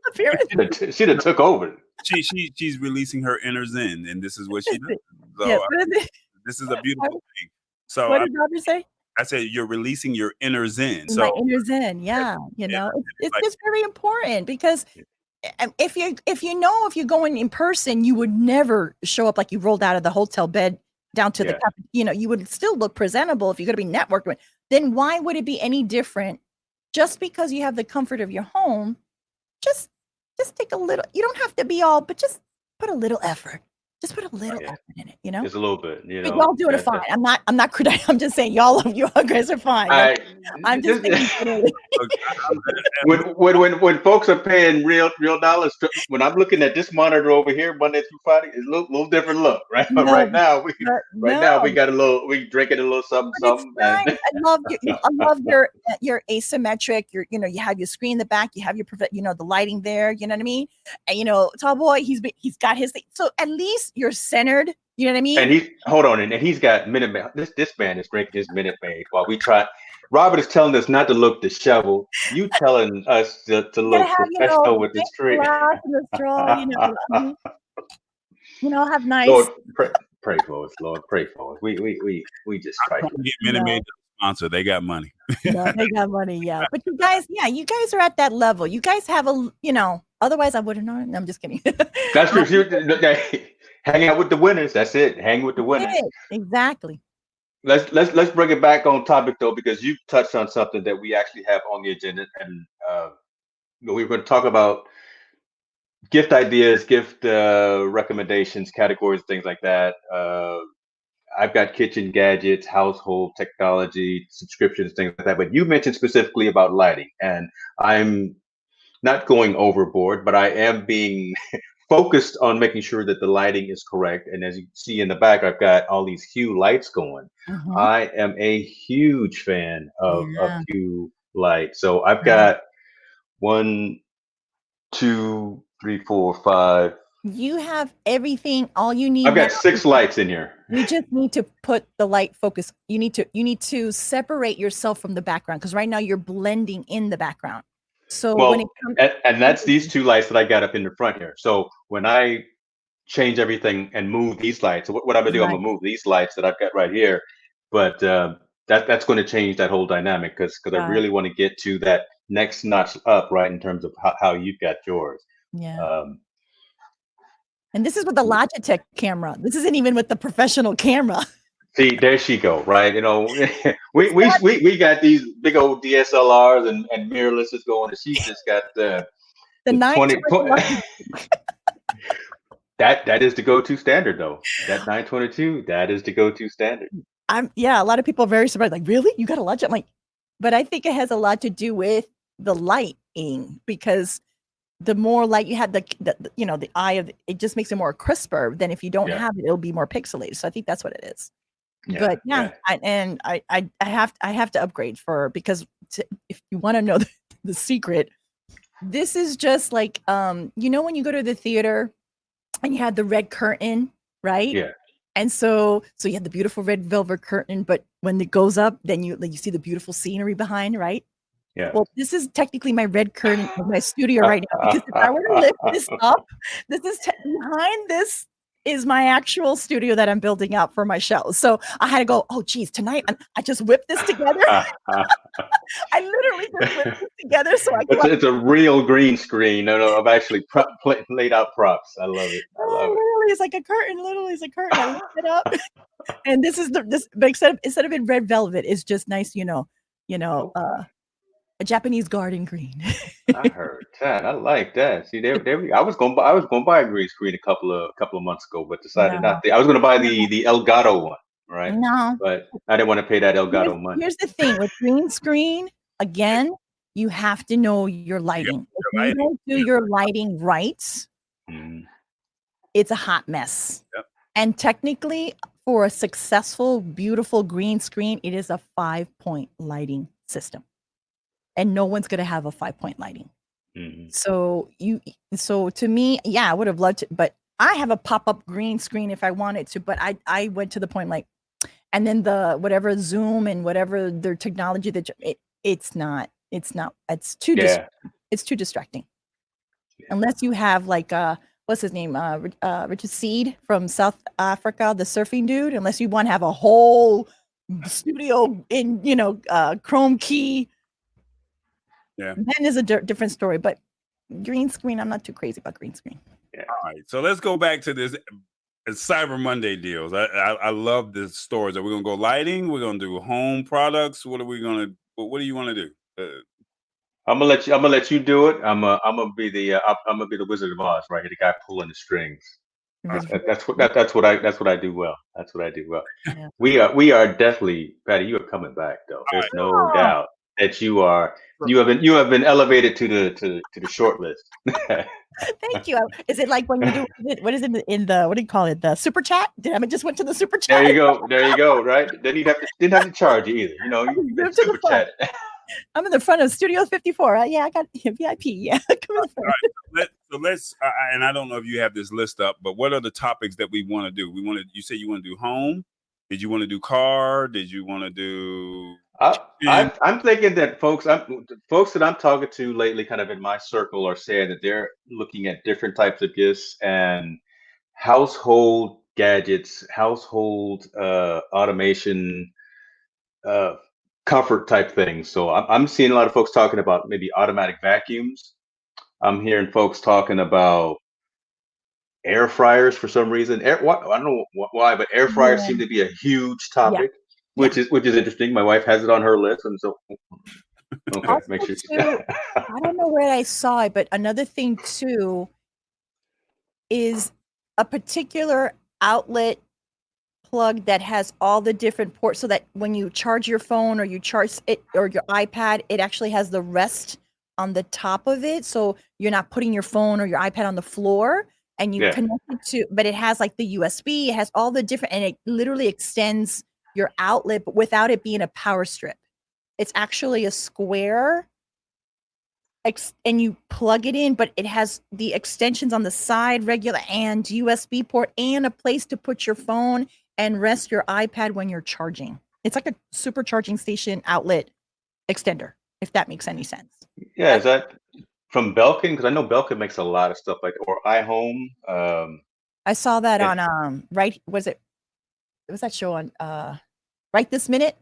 appearance. She done took over. She's releasing her inner zen, and this is what she does. So this is a beautiful thing. So what did Roger say? I said you're releasing your inner zen. So my inner zen, you know, it's just very important, because if you're going in person, you would never show up like you rolled out of the hotel bed down to the cup. You know, you would still look presentable if you're going to be networked with. Then why would it be any different just because you have the comfort of your home? Just take a little. You don't have to be all, but just put a little effort. Just put a little effort in it, you know. Just a little bit, you But know. y'all doing it fine. I'm not I'm just saying y'all guys are fine. I'm just saying when folks are paying real dollars, when I'm looking at this monitor over here Monday through Friday, it's a little different look, right? But no, right now we got we drinking a little something but it's something. nice. And I love your asymmetric. You have your screen in the back. You have your the lighting there. You know what I mean? And Tall Boy, he's got his thing. So at least you're centered. You know what I mean? And he's got Minute Maid. This man is drinking his Minute Maid while we try. Robert is telling us not to look disheveled. You telling us to look professional with this drink. Glass and the straw, have nice. Lord, pray for us, Lord. Pray for us. We just try to get Minute Maid to sponsor. They got money. No, they got money, yeah. But you guys are at that level. You guys have otherwise I wouldn't know. No, I'm just kidding. That's true. Hang out with the winners. That's it. Hang with the winners. Exactly. Let's bring it back on topic though, because you touched on something that we actually have on the agenda, and we were going to talk about gift ideas, gift recommendations, categories, things like that. I've got kitchen gadgets, household technology, subscriptions, things like that. But you mentioned specifically about lighting, and I'm not going overboard, but I am being focused on making sure that the lighting is correct. And as you see in the back, I've got all these Hue lights going. I am a huge fan of Hue light. So I've got 1, 2, 3, 4, 5. You have everything. All you need. I've got 6 lights in here. You just need to put the light focus. You need to separate yourself from the background, because right now you're blending in the background. So when it comes, and that's these 2 lights that I got up in the front here. So when I change everything and move these lights, what I'm gonna do, I'm gonna move these lights that I've got right here. But that's going to change that whole dynamic, because I really want to get to that next notch up, right, in terms of how you've got yours. Yeah. And this is with the Logitech camera. This isn't even with the professional camera. See, there she go, right? We got these big old DSLRs and mirrorlesses going, and she's just got the 20. That is the go-to standard, though. That 922, that is the go-to standard. A lot of people are very surprised. Like, really? You got a Logitech? I'm like, but I think it has a lot to do with the lighting, because the more light you have, the eye of it just makes it more crisper than if you don't have it, it'll be more pixelated. So I think that's what it is. But I have to upgrade because if you want to know the secret, this is just like when you go to the theater and you had the red curtain, right? Yeah. And so you have the beautiful red velvet curtain, but when it goes up, then you see the beautiful scenery behind, right? Yeah. Well, this is technically my red curtain of my studio right now, because if I were to lift this up, this is behind this is my actual studio that I'm building out for my show. So I had to go, oh geez, tonight I just whipped this together. I literally just whipped this together. So it's a real green screen. No, I've actually laid out props. I love it. Literally, it's like a curtain. Literally, it's a curtain. I lift it up. And this is but instead of in red velvet, it's just nice, a Japanese garden green. I heard that. I like that. See, I was going to buy a green screen a couple of months ago, but decided not to. I was going to buy the Elgato one, right? No, but I didn't want to pay that Elgato money. Here's the thing with green screen. Again, you have to know your lighting. If you don't do your lighting right, it's a hot mess. Yep. And technically, for a successful, beautiful green screen, it is a 5-point lighting system. And no one's going to have a 5-point lighting. So to me, I would have loved to, but I have a pop-up green screen if I wanted to, but I went to the point and then the whatever Zoom and whatever their technology it's too distracting. Unless you have what's his name? Richard Seed from South Africa, the surfing dude, unless you want to have a whole studio in, chrome key. Yeah. Then is a different story, but green screen, I'm not too crazy about green screen. Yeah. All right. So let's go back to this Cyber Monday deals. I love the stores. Are we going to go lighting? We're going to do home products. What do you want to do? I'm gonna let you do it. I'm gonna be the Wizard of Oz right here, the guy pulling the strings. That's what I do well. That's what I do well. Yeah. We are definitely, Patty. You are coming back though. There's no doubt that you have been elevated to the short list. Thank you. Is it like when you do what is it in the what do you call it, the super chat? I just went to the super chat. There you go. Right. Then didn't have to charge you either. You know, you been super chatted. I'm in the front of Studio 54. Yeah, I got VIP. Yeah, come in the front. Right, so let's and I don't know if you have this list up, but what are the topics that we want to do? You say you want to do home. Did you want to do car? Did you want to do? I'm thinking that folks that I'm talking to lately, kind of in my circle, are saying that they're looking at different types of gifts and household gadgets, household automation, comfort type things. So I'm seeing a lot of folks talking about maybe automatic vacuums. I'm hearing folks talking about air fryers for some reason. I don't know why, but air fryers seem to be a huge topic, which is interesting. My wife has it on her list, and so okay, also make sure. I don't know where I saw it, but another thing too is a particular outlet plug that has all the different ports, so that when you charge your phone or you charge it or your iPad, it actually has the rest on the top of it, so you're not putting your phone or your iPad on the floor. And you connect it to, but it has like the USB, it has all the different, and it literally extends your outlet, but without it being a power strip. It's actually a square, and you plug it in, but it has the extensions on the side, regular and USB port, and a place to put your phone and rest your iPad when you're charging. It's like a supercharging station outlet extender, if that makes any sense. Yeah, is that from Belkin? Because I know Belkin makes a lot of stuff like, or iHome. I saw that on was that show on Right This Minute?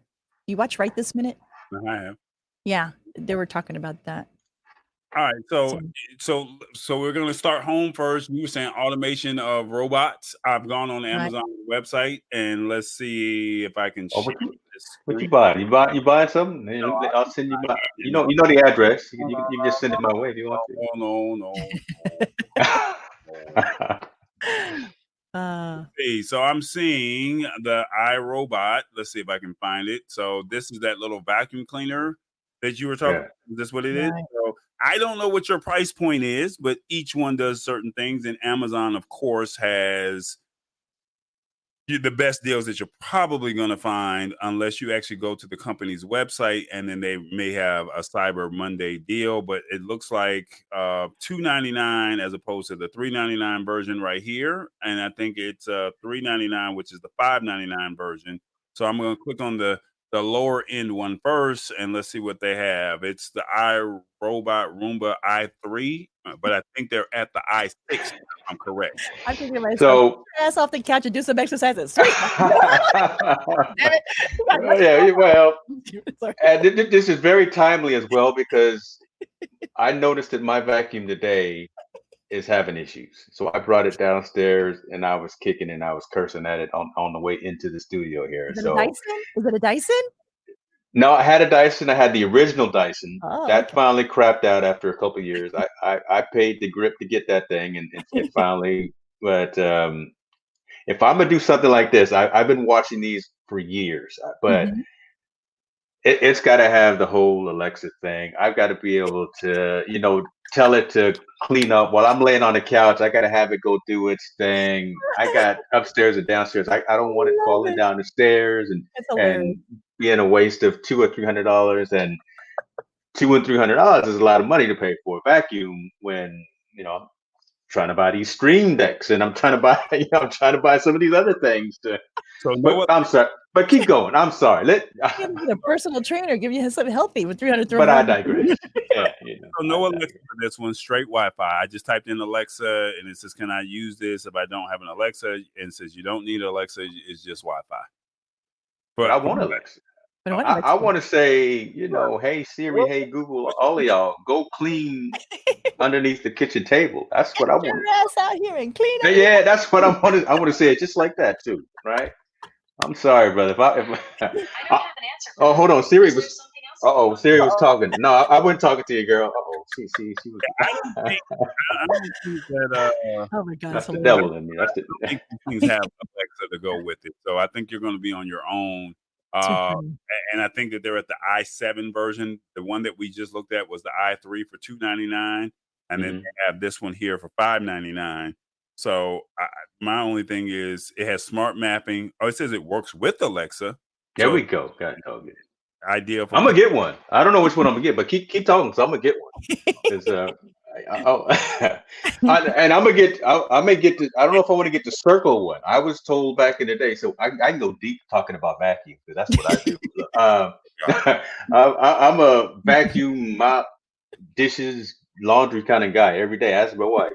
You watch Right This Minute? I have. Yeah, they were talking about that. All right, so we're gonna start home first. You were saying automation of robots. I've gone on the Amazon website, and let's see if I can share this. What you buying? You buying something? No, I'll send you my. You know the address. You can just send it my way if you want to. No. Hey, so I'm seeing the iRobot. Let's see if I can find it. So this is that little vacuum cleaner that you were talking about. Is this what it is? So I don't know what your price point is, but each one does certain things. And Amazon, of course, has the best deals that you're probably going to find, unless you actually go to the company's website, and then they may have a Cyber Monday deal. But it looks like $2.99 as opposed to the $3.99 version right here, and I think it's $3.99, which is the $5.99 version. So I'm going to click on the lower end one first, and let's see what they have. It's the iRobot Roomba i3, but I think they're at the i6. If I'm correct. I'm thinking myself, ass off the couch and do some exercises. Sweet. Yeah, well, and this is very timely as well, because I noticed that my vacuum today is having issues. So I brought it downstairs, and I was kicking and I was cursing at it on the way into the studio here. Is it a Dyson? Is it a Dyson? No, I had a Dyson. I had the original Dyson. That finally crapped out after a couple of years. I paid the grip to get that thing, and it finally. But if I'm gonna do something like this, I've been watching these for years, but it's got to have the whole Alexa thing. I've got to be able to, tell it to clean up while I'm laying on the couch. I got to have it go do its thing. I got upstairs and downstairs. I don't want it falling down the stairs and being a waste of $200 or $300. And $200 and $300 is a lot of money to pay for a vacuum when I'm trying to buy these Stream Decks, and I'm trying to buy some of these other things to. I'm sorry, but keep going. I'm sorry. A personal trainer give you something healthy with $300. But I digress. So no Alexa for this one, straight Wi-Fi. I just typed in Alexa, and it says, "Can I use this if I don't have an Alexa?" And it says, "You don't need Alexa. It's just Wi-Fi." But I want Alexa. I want to say, hey Siri, hey Google, all of y'all, go clean underneath the kitchen table. That's what I want. Your ass out here and clean up. Yeah, that's what I want. I want to say it just like that too, right? I'm sorry, brother. I don't have an answer. Oh, hold on, Siri was. Siri was talking. No, I wasn't talking to you, girl. She was. I don't think that. Oh my God, That's the hilarious. devil in me. That's the. I don't think these things have Alexa to go with it. So I think you're going to be on your own. Too funny. And I think that they're at the i7 version. The one that we just looked at was the i3 for $299, and then they have this one here for $599. So my only thing is it has smart mapping. Oh, it says it works with Alexa. There we go. Got it. Okay. Ideal for. I'm gonna get one. I don't know which one I'm gonna get, but keep talking, so I'm gonna get one. Because and I'm gonna get. I may get the. I don't know if I want to get the circle one. I was told back in the day, so I can go deep talking about vacuum because that's what I do. I'm a vacuum, mop, dishes, laundry kind of guy every day. Ask my wife.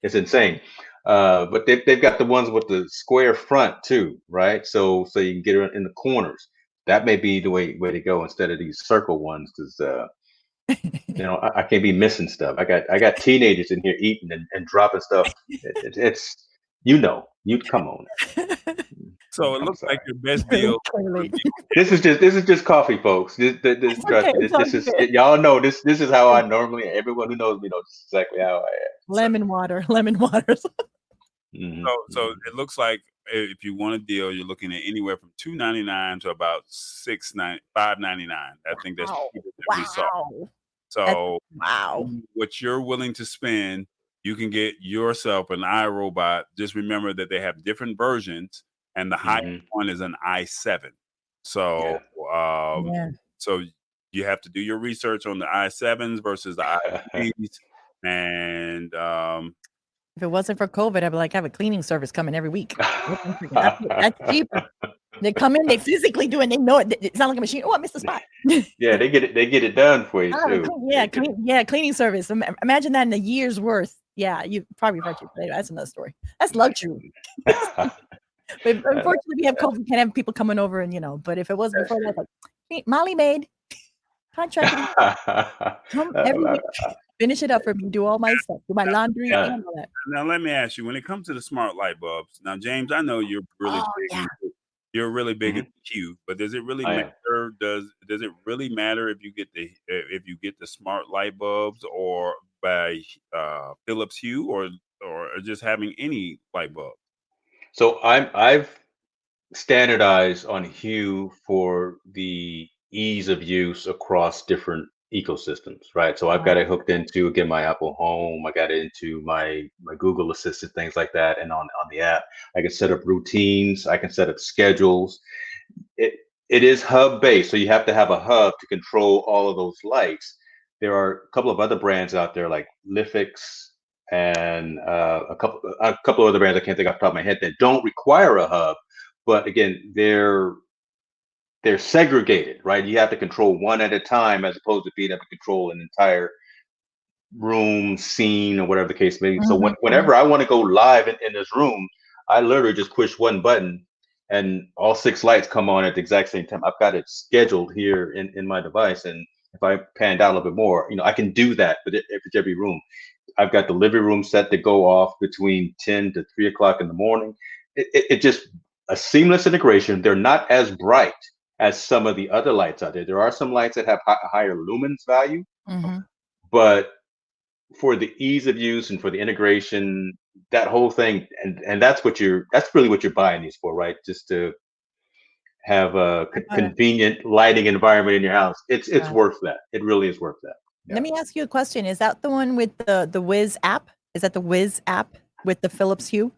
It's insane. But they've got the ones with the square front too, right? So you can get it in the corners. That may be the way to go instead of these circle ones, because I can't be missing stuff. I got teenagers in here eating and dropping stuff. It's you come on. So it looks like your best deal. This is just coffee, folks. This is y'all know this is how I normally. Everyone who knows me knows exactly how I am. Lemon water. So it looks like if you want a deal, you're looking at anywhere from $299 to about $599. I think that's what we saw. So what you're willing to spend, you can get yourself an iRobot. Just remember that they have different versions, and the highest one is an i7. So so you have to do your research on the i7s versus the i3s, and if it wasn't for COVID, I'd be like, I have a cleaning service coming every week. That's cheaper. They come in, they physically do it, and they know it. It's not like a machine. Oh, I missed the spot. Yeah, they get it done for you too. Cleaning service. Imagine that in a year's worth. Yeah, you probably purchased it. That's another story. That's luxury. But unfortunately, we have COVID. Can't have people coming over, and but if it was before that, like Molly maid contract. Come every week. Finish it up for me. Do all my stuff. Do my laundry and all that. Now, let me ask you: when it comes to the smart light bulbs, now, James, I know you're really big. You're really big into Hue, but does it really matter? Does it really matter if you get the smart light bulbs or by Philips Hue or just having any light bulb? So I've standardized on Hue for the ease of use across different ecosystems, right? So I've got it hooked into, again, my Apple Home. I got it into my Google Assistant, things like that. And on the app, I can set up routines. I can set up schedules. It is hub based. So you have to have a hub to control all of those lights. There are a couple of other brands out there like Hicks and a couple of other brands I can't think off the top of my head that don't require a hub. But again, they're segregated, right? You have to control one at a time as opposed to being able to control an entire room, scene, or whatever the case may be. So whenever I want to go live in this room, I literally just push one button and all 6 lights come on at the exact same time. I've got it scheduled here in my device. And if I pan down a little bit more, I can do that with every room. I've got the living room set to go off between 10 to 3 o'clock in the morning. It just a seamless integration. They're not as bright as some of the other lights out there. There are some lights that have higher lumens value, but for the ease of use and for the integration, that whole thing, and that's really what you're buying these for, right? Just to have a convenient lighting environment in your house. It's worth that. It really is worth that. Yeah. Let me ask you a question. Is that the one with the Wiz app? Is that the Wiz app with the Philips Hue?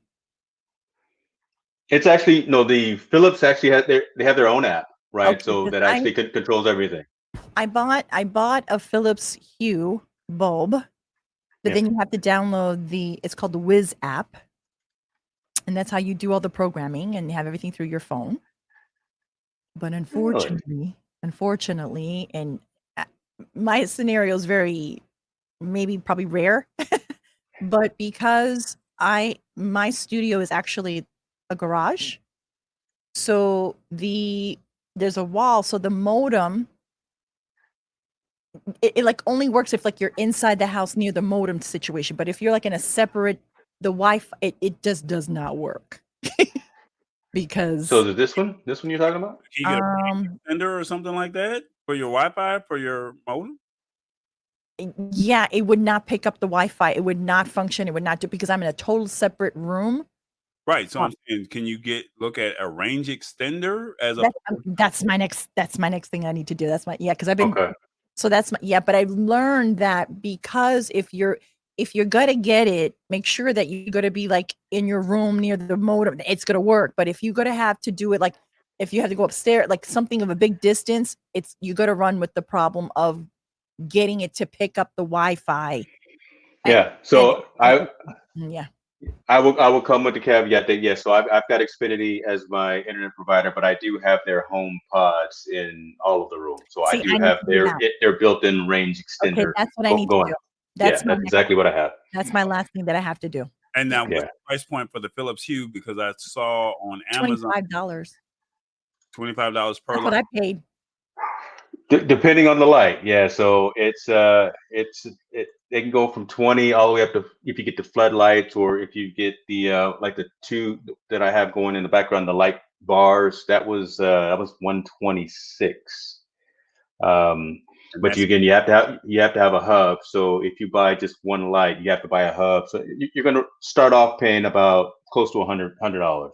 It's actually the Philips actually they have their own app. Right, okay, so that actually controls everything. I bought a Philips Hue bulb, but then you have to download it's called the Wiz app, and that's how you do all the programming and have everything through your phone. But unfortunately, and my scenario is probably rare, but because my studio is actually a garage, so there's a wall, so the modem it like only works if like you're inside the house near the modem situation. But if you're like in a separate, the Wi-Fi, it just does not work. Because so is this one you're talking about? Can you get a extender or something like that for your Wi-Fi for your modem? Yeah, it would not pick up the Wi-Fi. It would not function. It would not do because I'm in a total separate room. Right. So I'm saying, can you look at a range extender as a? That's my next thing I need to do. That's my because I've been. Okay. So that's but I've learned that because if you're gonna get it, make sure that you're gonna be like in your room near the modem. It's gonna work. But if you're gonna have to do it like if you have to go upstairs, like something of a big distance, you got to run with the problem of getting it to pick up the Wi-Fi. Yeah. So yeah. I will come with the caveat that yes. So I've got Xfinity as my internet provider, but I do have their home pods in all of the rooms. So I do have their built-in range extender. Okay, that's what I need to do. That's exactly what I have. That's my last thing that I have to do. And now, what's the price point for the Philips Hue? Because I saw on Amazon $25. $25 per light. That's what I paid. Depending on the light, yeah. So they can go from 20 all the way up to if you get the floodlights, or if you get the like the two that I have going in the background, the light bars. That was 126. But you have to have a hub. So if you buy just one light, you have to buy a hub. So you're going to start off paying about close to $100.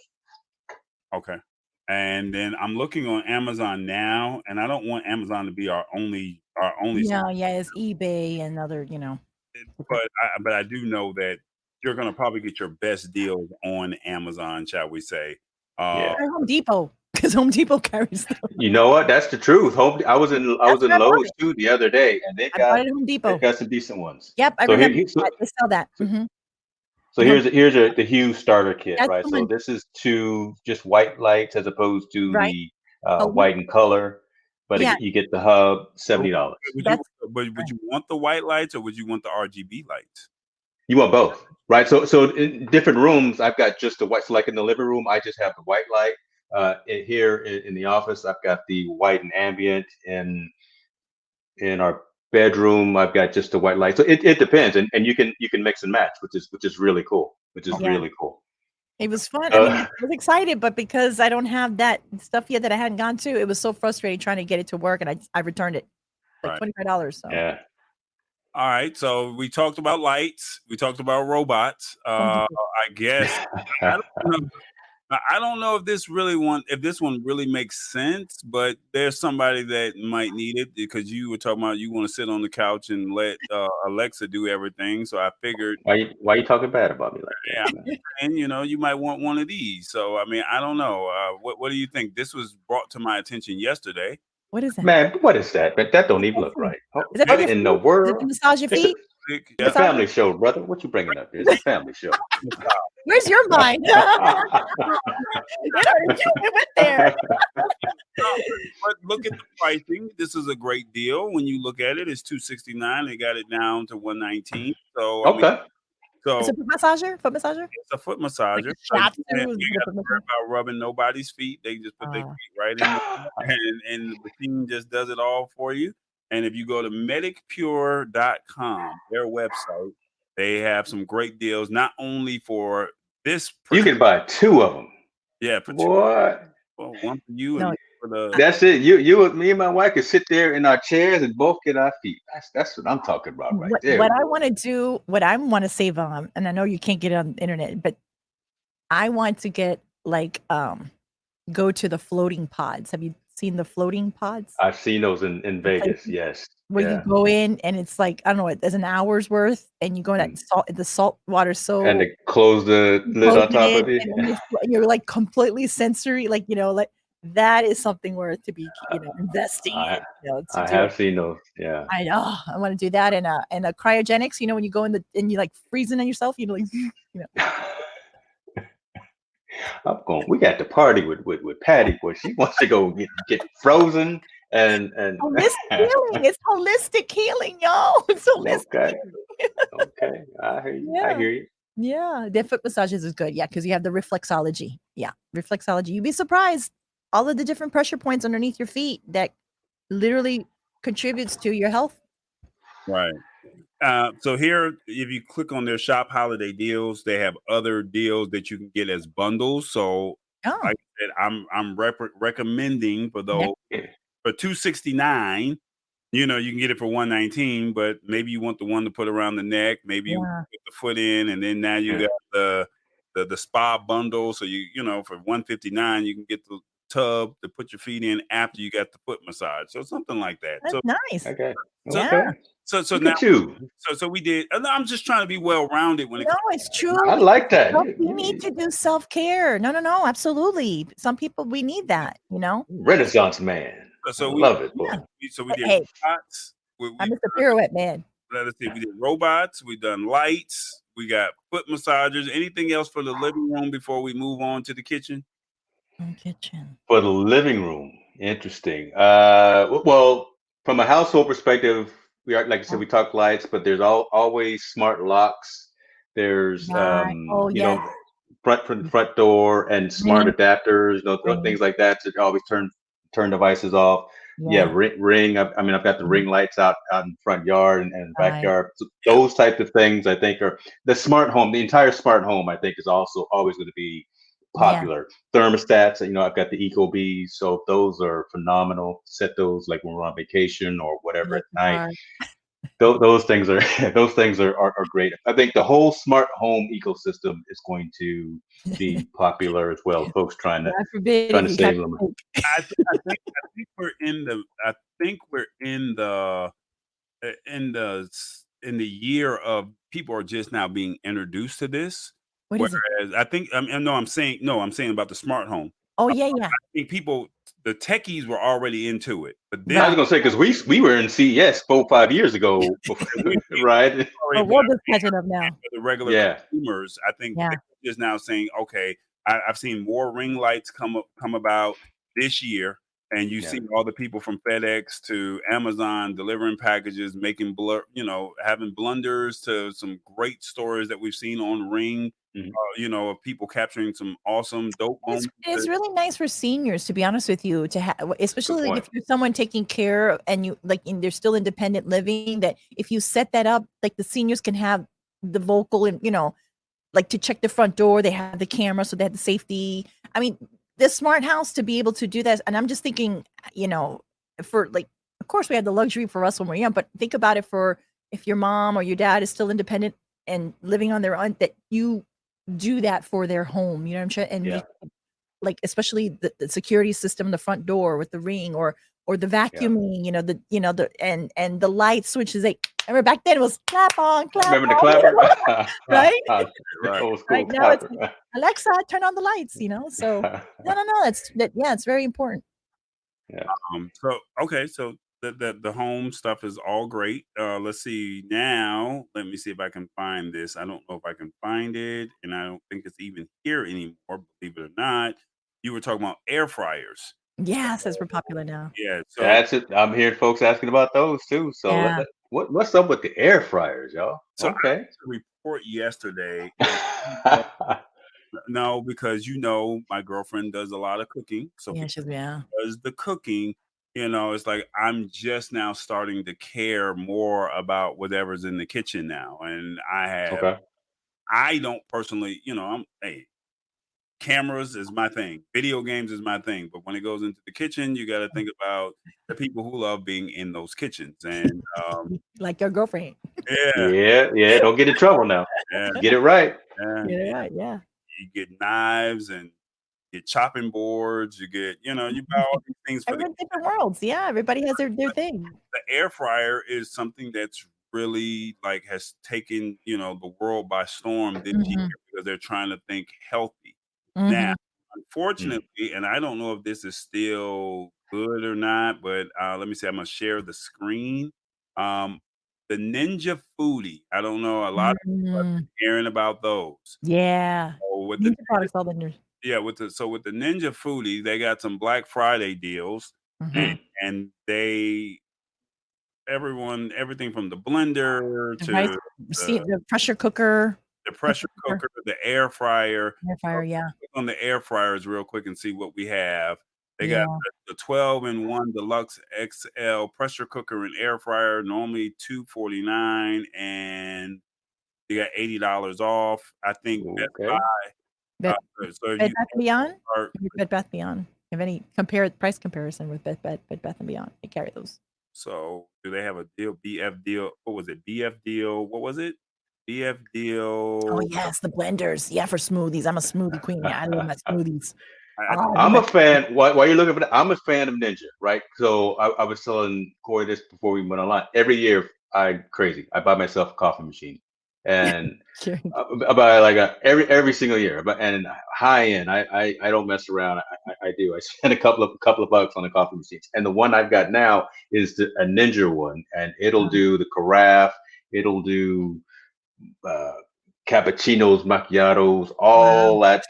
Okay. And then I'm looking on Amazon now, and I don't want Amazon to be our only. No, it's eBay and other, But I do know that you're going to probably get your best deals on Amazon, shall we say? Home Depot, because Home Depot carries them. You know what? That's the truth. I was in Lowe's too the other day, and they got Home Depot. They got some decent ones. Yep, I remember they sell that. So here's the Hue starter kit, right? So this is two just white lights as opposed to the white and color, but you get the hub, $70. Would you want the white lights or would you want the RGB lights? You want both, right? So in different rooms, I've got just the white. So like in the living room, I just have the white light. Here in the office, I've got the white and ambient. In our bedroom, I've got just the white light. So it depends, and you can mix and match, which is really cool. Really cool. It was fun. I mean, I was excited, but because I don't have that stuff yet that I hadn't gone to, it was so frustrating trying to get it to work, and I returned it, like $25. So yeah. All right. So we talked about lights. We talked about robots. I guess I don't know if this one really makes sense, but there's somebody that might need it because you were talking about you want to sit on the couch and let Alexa do everything. So I figured, why you talking bad about me like that? Yeah, and you might want one of these. So I mean, I don't know. What do you think? This was brought to my attention yesterday. What is that? Man, what is that? But that don't even look right. What in the world? Massage your feet? It's a family show, brother. What you bringing up here? It's a family show. Where's your mind? You went there. But look at the pricing. This is a great deal. When you look at it, it's $269. They got it down to $119. So okay. It's a foot massager? Foot massager? It's a foot massager. Like you got to worry about rubbing nobody's feet. They just put their feet right in there, and the machine just does it all for you. And if you go to medicpure.com, their website, they have some great deals, not only for this. You can buy two of them. Yeah. For what? Well, one for you and for the. That's it. Me and my wife could sit there in our chairs and both get our feet. That's what I'm talking about there. What I want to do, what I want to save on, and I know you can't get it on the internet, but I want to get go to the floating pods. Have you seen the floating pods? I've seen those in Vegas. Yes. Where you go in and it's like, I don't know, there's an hour's worth and you go in the salt water. So and they close the lid on top of it. And you're like completely sensory, like that is something worth to be investing in. I have seen those. Yeah. I know. I want to do that and a cryogenics. When you go in and you like freezing on yourself, We got to party with Patty, boy. She wants to go get frozen and holistic healing. It's holistic healing, y'all. It's holistic. Okay. I hear you. I hear you. Yeah, the foot massages is good. Yeah, because you have the reflexology. Yeah, reflexology. You'd be surprised all of the different pressure points underneath your feet that literally contributes to your health. Right. So here, if you click on their shop holiday deals, they have other deals that you can get as bundles. So like I said, I'm recommending for those for $269, you can get it for $119, but maybe you want the one to put around the neck. Maybe you put the foot in, and then now you got the spa bundle. So for $159, you can get the tub to put your feet in after you got the foot massage. So something like that. That's So nice. Okay. so, Yeah. so Look now at you. so we did. I'm just trying to be well rounded when it comes. It's true. I like that. We need to do self-care. No, absolutely. Some people, we need that, Renaissance man. So I we love it. So we did Hey, robots. I'm Mr. Pirouette man. Let's see. We did robots. We done lights. We got foot massagers. Anything else for the living room before we move on to the kitchen? Kitchen. For the living room, interesting. Well, from a household perspective, like I said, we talk lights, but there's always smart locks. There's front door and smart adapters, things like that to always turn devices off. Ring. I've got the ring lights out in the front yard and backyard. So those types of things I think are the smart home. The entire smart home I think is also always going to be popular. Thermostats, I've got the Ecobees, so those are phenomenal. Set those like when we're on vacation or whatever at night. Those things are great. I think the whole smart home ecosystem is going to be popular as well. Folks trying to save them. I think we're in the year of people are just now being introduced to this. Whereas I think I'm saying about the smart home. Oh yeah. I think the techies were already into it, but then I was gonna say because we were in CES 4-5 years ago, right? The world is catching up now. The regular consumers, I think they're just now saying, okay, I've seen more ring lights come about this year. And you see all the people from FedEx to Amazon delivering packages, making having blunders to some great stories that we've seen on Ring. Of people capturing some awesome dope moments. It's really nice for seniors, to be honest with you, to have, especially like if you're someone taking care and you they're still independent living. That if you set that up, like the seniors can have the vocal and like to check the front door, they have the camera, so they have the safety. I mean, the smart house to be able to do that. And I'm just thinking, for like, of course we have the luxury for us when we're young, but think about it for if your mom or your dad is still independent and living on their own, that you do that for their home, you know what I'm saying? And like, especially the security system, the front door with the ring or the vacuuming, and the light switches. Remember back then it was clap on. Remember the clapper? Right? Right now it's like, Alexa, turn on the lights, so no, it's very important. So the home stuff is all great. Let's see now. Let me see if I can find this. I don't know if I can find it, and I don't think it's even here anymore, believe it or not. You were talking about air fryers. Yes, that's popular now. Yeah, so that's it. I'm hearing folks asking about those too. So what's up with the air fryers, y'all? So I had a report yesterday. No, because my girlfriend does a lot of cooking. So does the cooking. It's like I'm just now starting to care more about whatever's in the kitchen now. And I don't personally, cameras is my thing. Video games is my thing. But when it goes into the kitchen, you got to think about the people who love being in those kitchens. And like your girlfriend. Yeah. Don't get in trouble now. Get it right. Yeah. You get knives and get chopping boards, you get, you buy all these things for the different worlds. Yeah, everybody has their thing. The air fryer is something that's really has taken, the world by storm this year because they're trying to think healthy. Now, unfortunately, and I don't know if this is still good or not, but let me see, I'm gonna share the screen. The Ninja Foodie. I don't know. A lot of people have been hearing about those. Yeah. So with Ninja products all the news. Yeah, with the Ninja Foodie, they got some Black Friday deals, and everything from the blender to the pressure cooker, the air fryer. Yeah. Click on the air fryers real quick and see what we have. They got the 12-in-1 Deluxe XL pressure cooker and air fryer, normally $249, and they got $80 off. I think Best Buy. Bed Bath & Beyond? Bed Bath & Beyond. Have any price comparison with Bed Bath & Beyond? They carry those. So do they have a deal? BF deal. What was it? BF deal. What was it? BF deal. Oh yes, the blenders. Yeah, for smoothies. I'm a smoothie queen. Yeah, I love my smoothies. I'm a fan. While you're looking for that, I'm a fan of Ninja, right? So I was telling Corey this before we went online. Every year, I buy myself a coffee machine, and I buy like every single year. But and high end, I don't mess around. I do. I spend a couple of bucks on the coffee machines, and the one I've got now is a Ninja one, and it'll do the carafe. It'll do cappuccinos, macchiatos, all that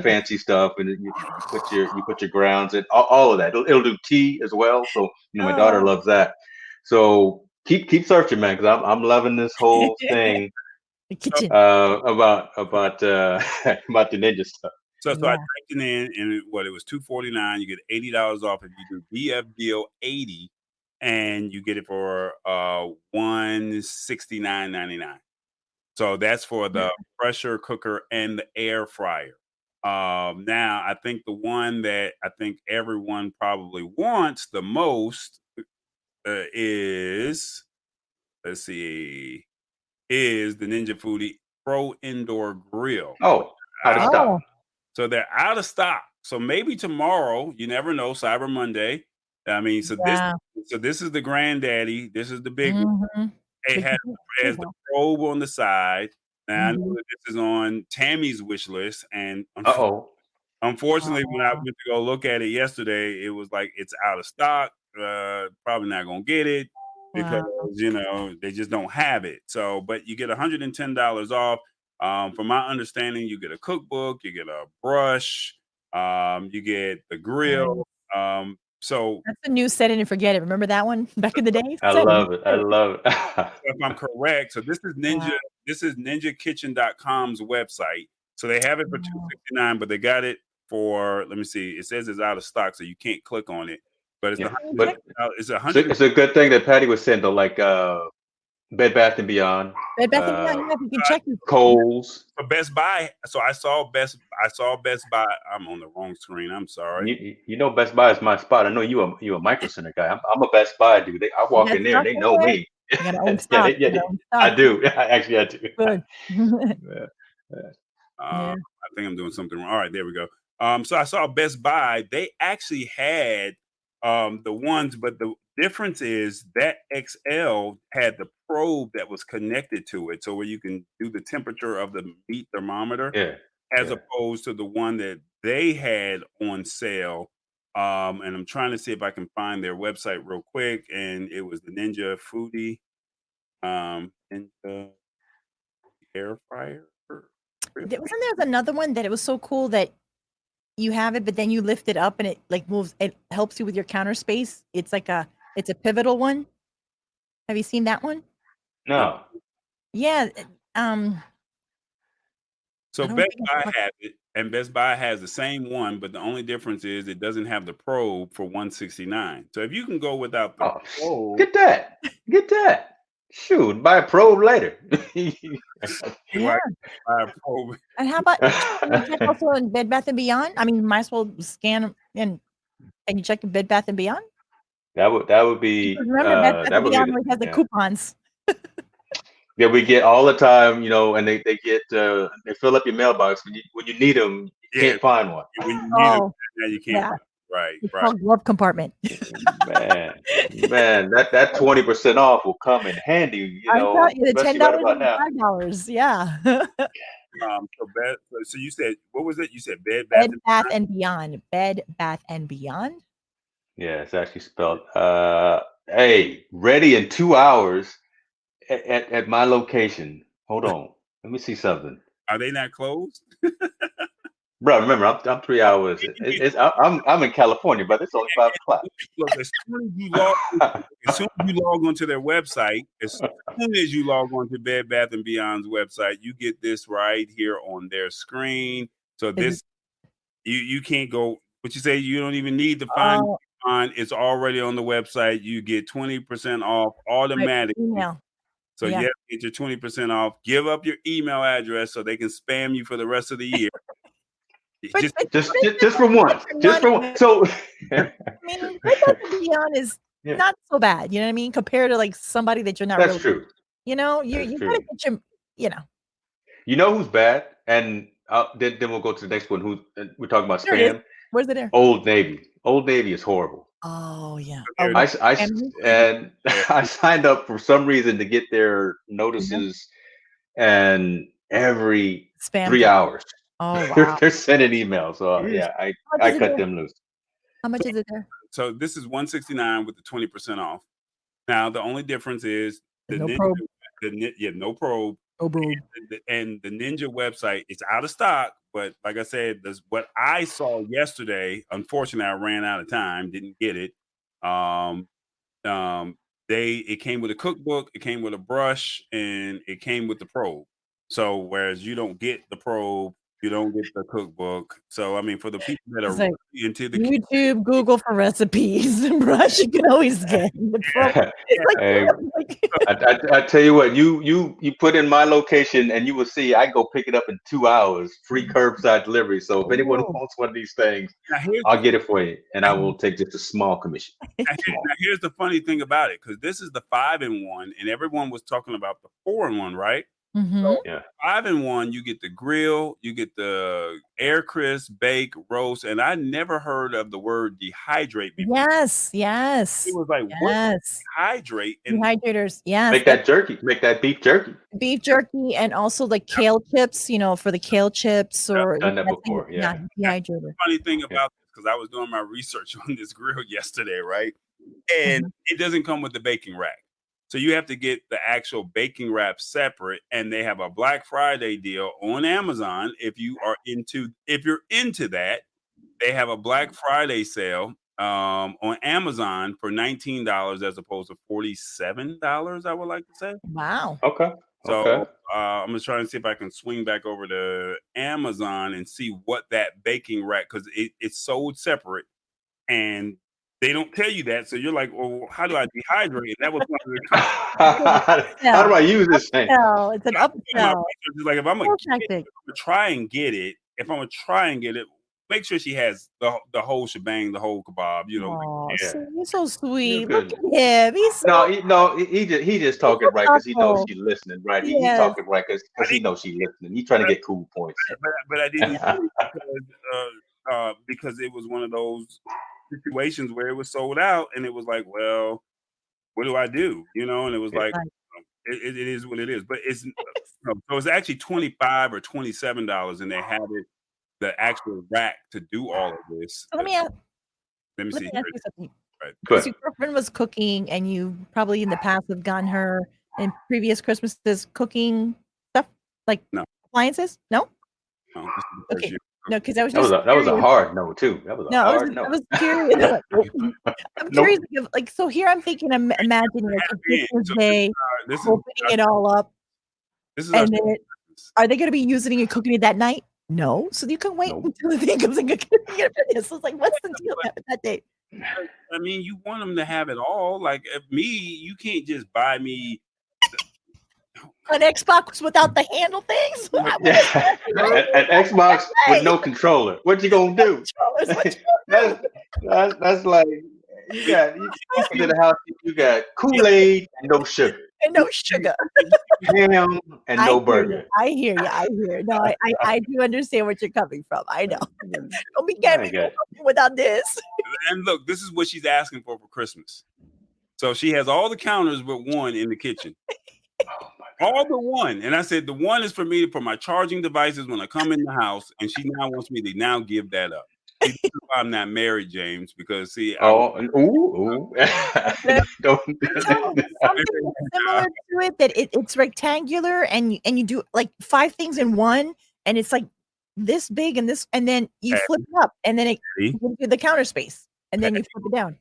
fancy stuff, and you put your grounds in, all of that. It'll do tea as well. So my daughter loves that. So keep searching, man, because I'm loving this whole thing about about the Ninja stuff. So I typed it in, and it was $249. You get $80 off if you do BF deal 80, and you get it for $169.99. So that's for the pressure cooker and the air fryer. Now, I think the one that I think everyone probably wants the most is the Ninja Foodie Pro Indoor Grill. Oh, out of stock. So they're out of stock. So maybe tomorrow, you never know, Cyber Monday. I mean, this is the granddaddy. This is the big one. It has the probe on the side. Now I know that this is on Tammy's wish list, and unfortunately, when I went to go look at it yesterday, it was like it's out of stock. Probably not gonna get it because they just don't have it. So, but you get $110 off. From my understanding, you get a cookbook, you get a brush, you get the grill. So that's the new set it and forget it. Remember that one back in the day? I love it. If I'm correct, so this is Ninja. This is NinjaKitchen.com's website. So they have it for $269, but they got it for. Let me see. It says it's out of stock, so you can't click on it. But it's it's $100. It's a good thing that Patty was saying though, like Bed Bath and Beyond. Bed Bath and Beyond. You can check it. Kohl's. For Best Buy. So I saw Best Buy. I'm on the wrong screen. I'm sorry. You know Best Buy is my spot. I know you a Micro Center guy. I'm a Best Buy dude. I walk in there and they know me. I do. Actually, I do. Good. I think I'm doing something wrong. All right, there we go. So I saw Best Buy. They actually had the ones, but the difference is that XL had the probe that was connected to it, so where you can do the temperature of the meat thermometer, as opposed to the one that they had on sale. And I'm trying to see if I can find their website real quick, and it was the Ninja Foodie, and the air fryer. Wasn't there another one that it was so cool that you have it, but then you lift it up and it like moves. It helps you with your counter space. It's like it's a pivotal one. Have you seen that one? No. Yeah. So Best Buy has it, and Best Buy has the same one, but the only difference is it doesn't have the probe for $169. So if you can go without the probe, get that. Shoot, buy a probe later. Buy a probe. And how about also in Bed Bath and Beyond? I mean, you might as well scan and you check Bed Bath and Beyond. That would be. Remember, Bed Bath and Beyond always has the coupons. Yeah, we get all the time, and they get they fill up your mailbox when you need them. You can't find one. When you need them, you can't. Right. It's called glove compartment. man, that 20% off will come in handy. I thought you the $10 and $5. Yeah. So you said, what was it? You said Bed Bath and Beyond. Bed Bath and Beyond. Yeah, it's actually spelled. Hey, ready in 2 hours at my location. Hold on, let me see something. Are they not closed? Bro, remember, I'm 3 hours. I'm in California, but it's only 5 o'clock. Look, as soon as you log onto their website, as soon as you log onto Bed Bath and Beyond's website, you get this right here on their screen. So this, you can't go. But you say you don't even need to find it's already on the website. You get 20% off automatically. So you have to get your 20% off. Give up your email address so they can spam you for the rest of the year. Just for once. Just for once. So I mean, Bed Bath and Beyond is not so bad. You know what I mean? Compared to like somebody that you're not That's really, true. you know, you gotta get your, You know who's bad? And then we'll go to the next one. We're talking about there it is. spam? Where's it there? Old Navy. Old Navy is horrible. Oh yeah. And I signed up for some reason to get their notices, and every spam 3 hours Oh wow. they're sending emails. So yeah, I cut them loose. How much is it there? So this is $169 with the 20% off. Now the only difference is no probe. No probe. No probe. And the Ninja website is out of stock. But like I said, what I saw yesterday. Unfortunately, I ran out of time. Didn't get it. It came with a cookbook, it came with a brush, and it came with the probe. So whereas you don't get the probe, you don't get the cookbook. So I mean, for the people that are into the YouTube, Google for recipes, and brush, you can always get the probe. I tell you what, you put in my location and you will see I go pick it up in 2 hours, free curbside delivery. So if anyone wants one of these things, I'll get it for you, and I will take just a small commission. Now here's the funny thing about it, because this is the 5-in-1, and everyone was talking about the 4-in-1, right? So 5-in-1, you get the grill, you get the air crisp, bake, roast, and I never heard of the word dehydrate before. Yes. It was like, what? Dehydrate? And dehydrators, yes. Make that jerky, make that beef jerky. Beef jerky, and also like kale chips, for the kale chips, or I've done that before. Dehydrator. Funny thing about this, because I was doing my research on this grill yesterday, right? And it doesn't come with the baking rack. So you have to get the actual baking wrap separate, and they have a Black Friday deal on Amazon. If you're into that, they have a Black Friday sale on Amazon for $19 as opposed to $47, I would like to say. Wow. Okay. So I'm gonna try and see if I can swing back over to Amazon and see what that baking rack, because it's sold separate, and they don't tell you that. So you're like, well, how do I dehydrate? That was one of the how do I use this thing? It's an upsell. It's like, if I'm gonna try and get it, make sure she has the whole shebang, the whole kebab. He's so sweet. Look at him. He's so he just talking right because he knows she's listening, right? He's talking right because he knows she's listening. He's trying to get cool points. But I didn't because it was one of those situations where it was sold out, and it was like, well, what do I do? And it was like, it is what it is. But it's so it's actually $25 or $27, and they have it, the actual rack, to do all of this. So let me ask you something. Right. Because your girlfriend was cooking, and you probably in the past have gotten her in previous Christmases cooking stuff like appliances. No. Okay. No, because I was just that was a hard no too. That was a hard no. I was curious. I'm curious. Like, so here I'm thinking, I'm imagining like Christmas Day, opening it all up, and then are they going to be using it and cooking it that night? No, so you can wait until the thing comes and get it. So it's like, what's the deal with that day? I mean, you want them to have it all. Like me, you can't just buy me an Xbox without the handle things. An Xbox with no controller. What you gonna do? That's like you come to the house. You got Kool-Aid and no sugar. Ham and no burger. I hear you. No, I do understand where you're coming from. I know. Don't be getting me without this. And look, this is what she's asking for Christmas. So she has all the counters but one in the kitchen. All but one. And I said, the one is for me, for my charging devices when I come in the house, and she now wants me to now give that up. See, this is why I'm not married, James, because see, something similar to it, that it's rectangular, and you do like 5 things in one, and it's like this big and this, and then you flip it up, and then it gives you the counter space, and then you flip it down.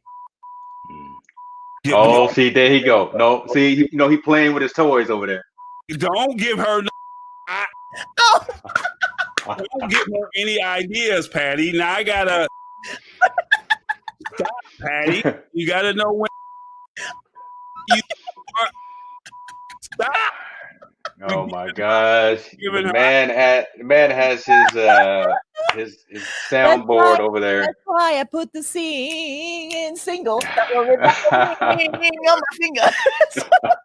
Oh, see, there he go. No, see, he playing with his toys over there. Don't give her don't give her any ideas, Patty. Now I gotta stop, Patty. You gotta know when you stop. Oh my gosh. The man has his his soundboard over there. That's why I put the singing single that will remember me on my finger. So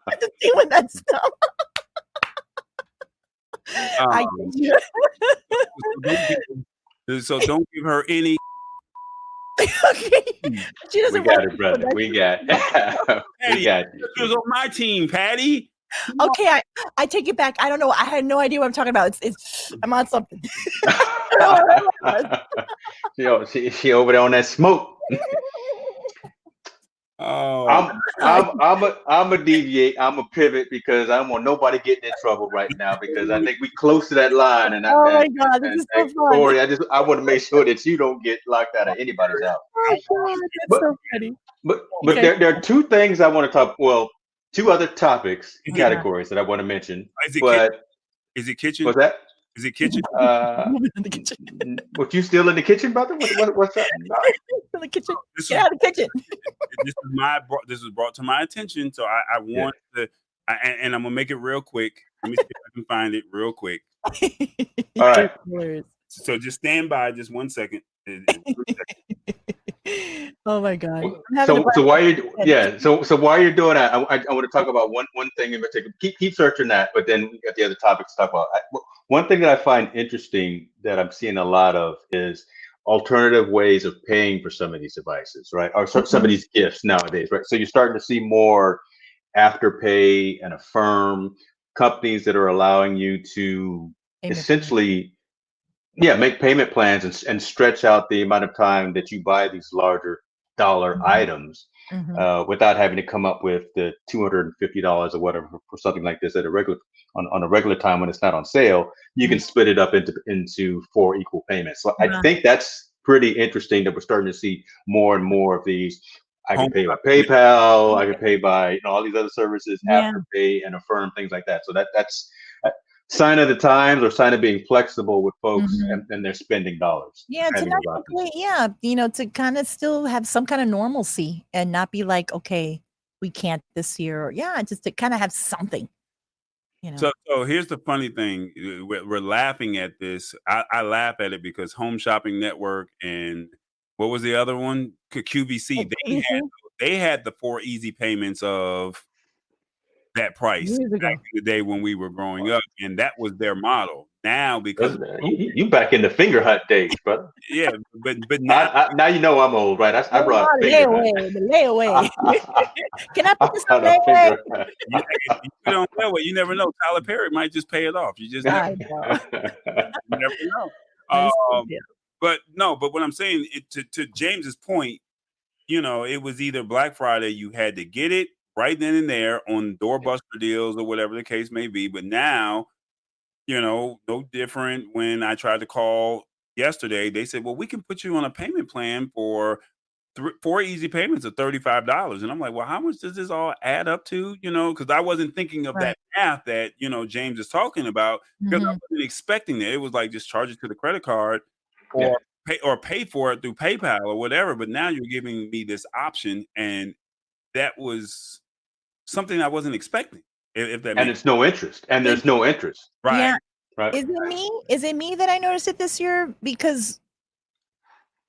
I just doing that stuff. I so don't give her any. Okay. She doesn't we got it, brother. We got we got you. She was on my team, Patty. Okay, I take it back. I don't know. I had no idea what I'm talking about. It's I'm on something. she over there on that smoke. Oh, I'm a deviate. I'm a pivot because I don't want nobody getting in trouble right now because I think we close to that line. And oh my God, this is so fun. Corey, I want to make sure that you don't get locked out of anybody's house. Oh God, that's so funny. But okay. there are two things I want to talk. Well, two other topics categories that I want to mention. Is it kitchen? What's that? Is it kitchen? In the kitchen. What, you still in the kitchen, brother? What's that? In the kitchen. Get out of the kitchen. This was brought to my attention, so I want to, and I'm gonna make it real quick. Let me see if I can find it real quick. All right. So just stand by, just 1 second. Oh my God. So while you're doing that, I want to talk about one thing in particular. Keep searching that, but then we got the other topics to talk about. One thing that I find interesting that I'm seeing a lot of is alternative ways of paying for some of these devices, right? Or some of these gifts nowadays, right? So you're starting to see more Afterpay and Affirm companies that are allowing you to essentially make payment plans and stretch out the amount of time that you buy these larger dollar items without having to come up with the $250 or whatever for something like this at a regular on a regular time when it's not on sale. You can split it up into 4 equal payments. So I think that's pretty interesting that we're starting to see more and more of these. I can pay by PayPal. I can pay by all these other services, Afterpay and Affirm, things like that. So that's sign of the times or sign of being flexible with folks and their spending dollars. Yeah, to kind of still have some kind of normalcy and not be like, okay, we can't this year. Or, just to kind of have something. So here's the funny thing. We're laughing at this. I laugh at it because Home Shopping Network and what was the other one? QVC. They had the 4 easy payments of that price back in the day when we were growing up, and that was their model. Now, because you back in the finger hut days, brother. Yeah, but now now you know I'm old, right? I brought the layaway. Can I put this on layaway? You don't know it. You never know. Tyler Perry might just pay it off. You just never know. But what I'm saying, to James's point, it was either Black Friday, you had to get it right then and there on doorbuster deals or whatever the case may be. But now, no different. When I tried to call yesterday, they said, well, we can put you on a payment plan for 4 easy payments of $35. And I'm like, well, how much does this all add up to? Because I wasn't thinking of that math that, James is talking about, because I wasn't expecting that. It was like, just charge it to the credit card or pay for it through PayPal or whatever. But now you're giving me this option, and that was something I wasn't expecting. If that and it's no interest, and there's no interest, right? Yeah. Right. Is it me that I noticed it this year? Because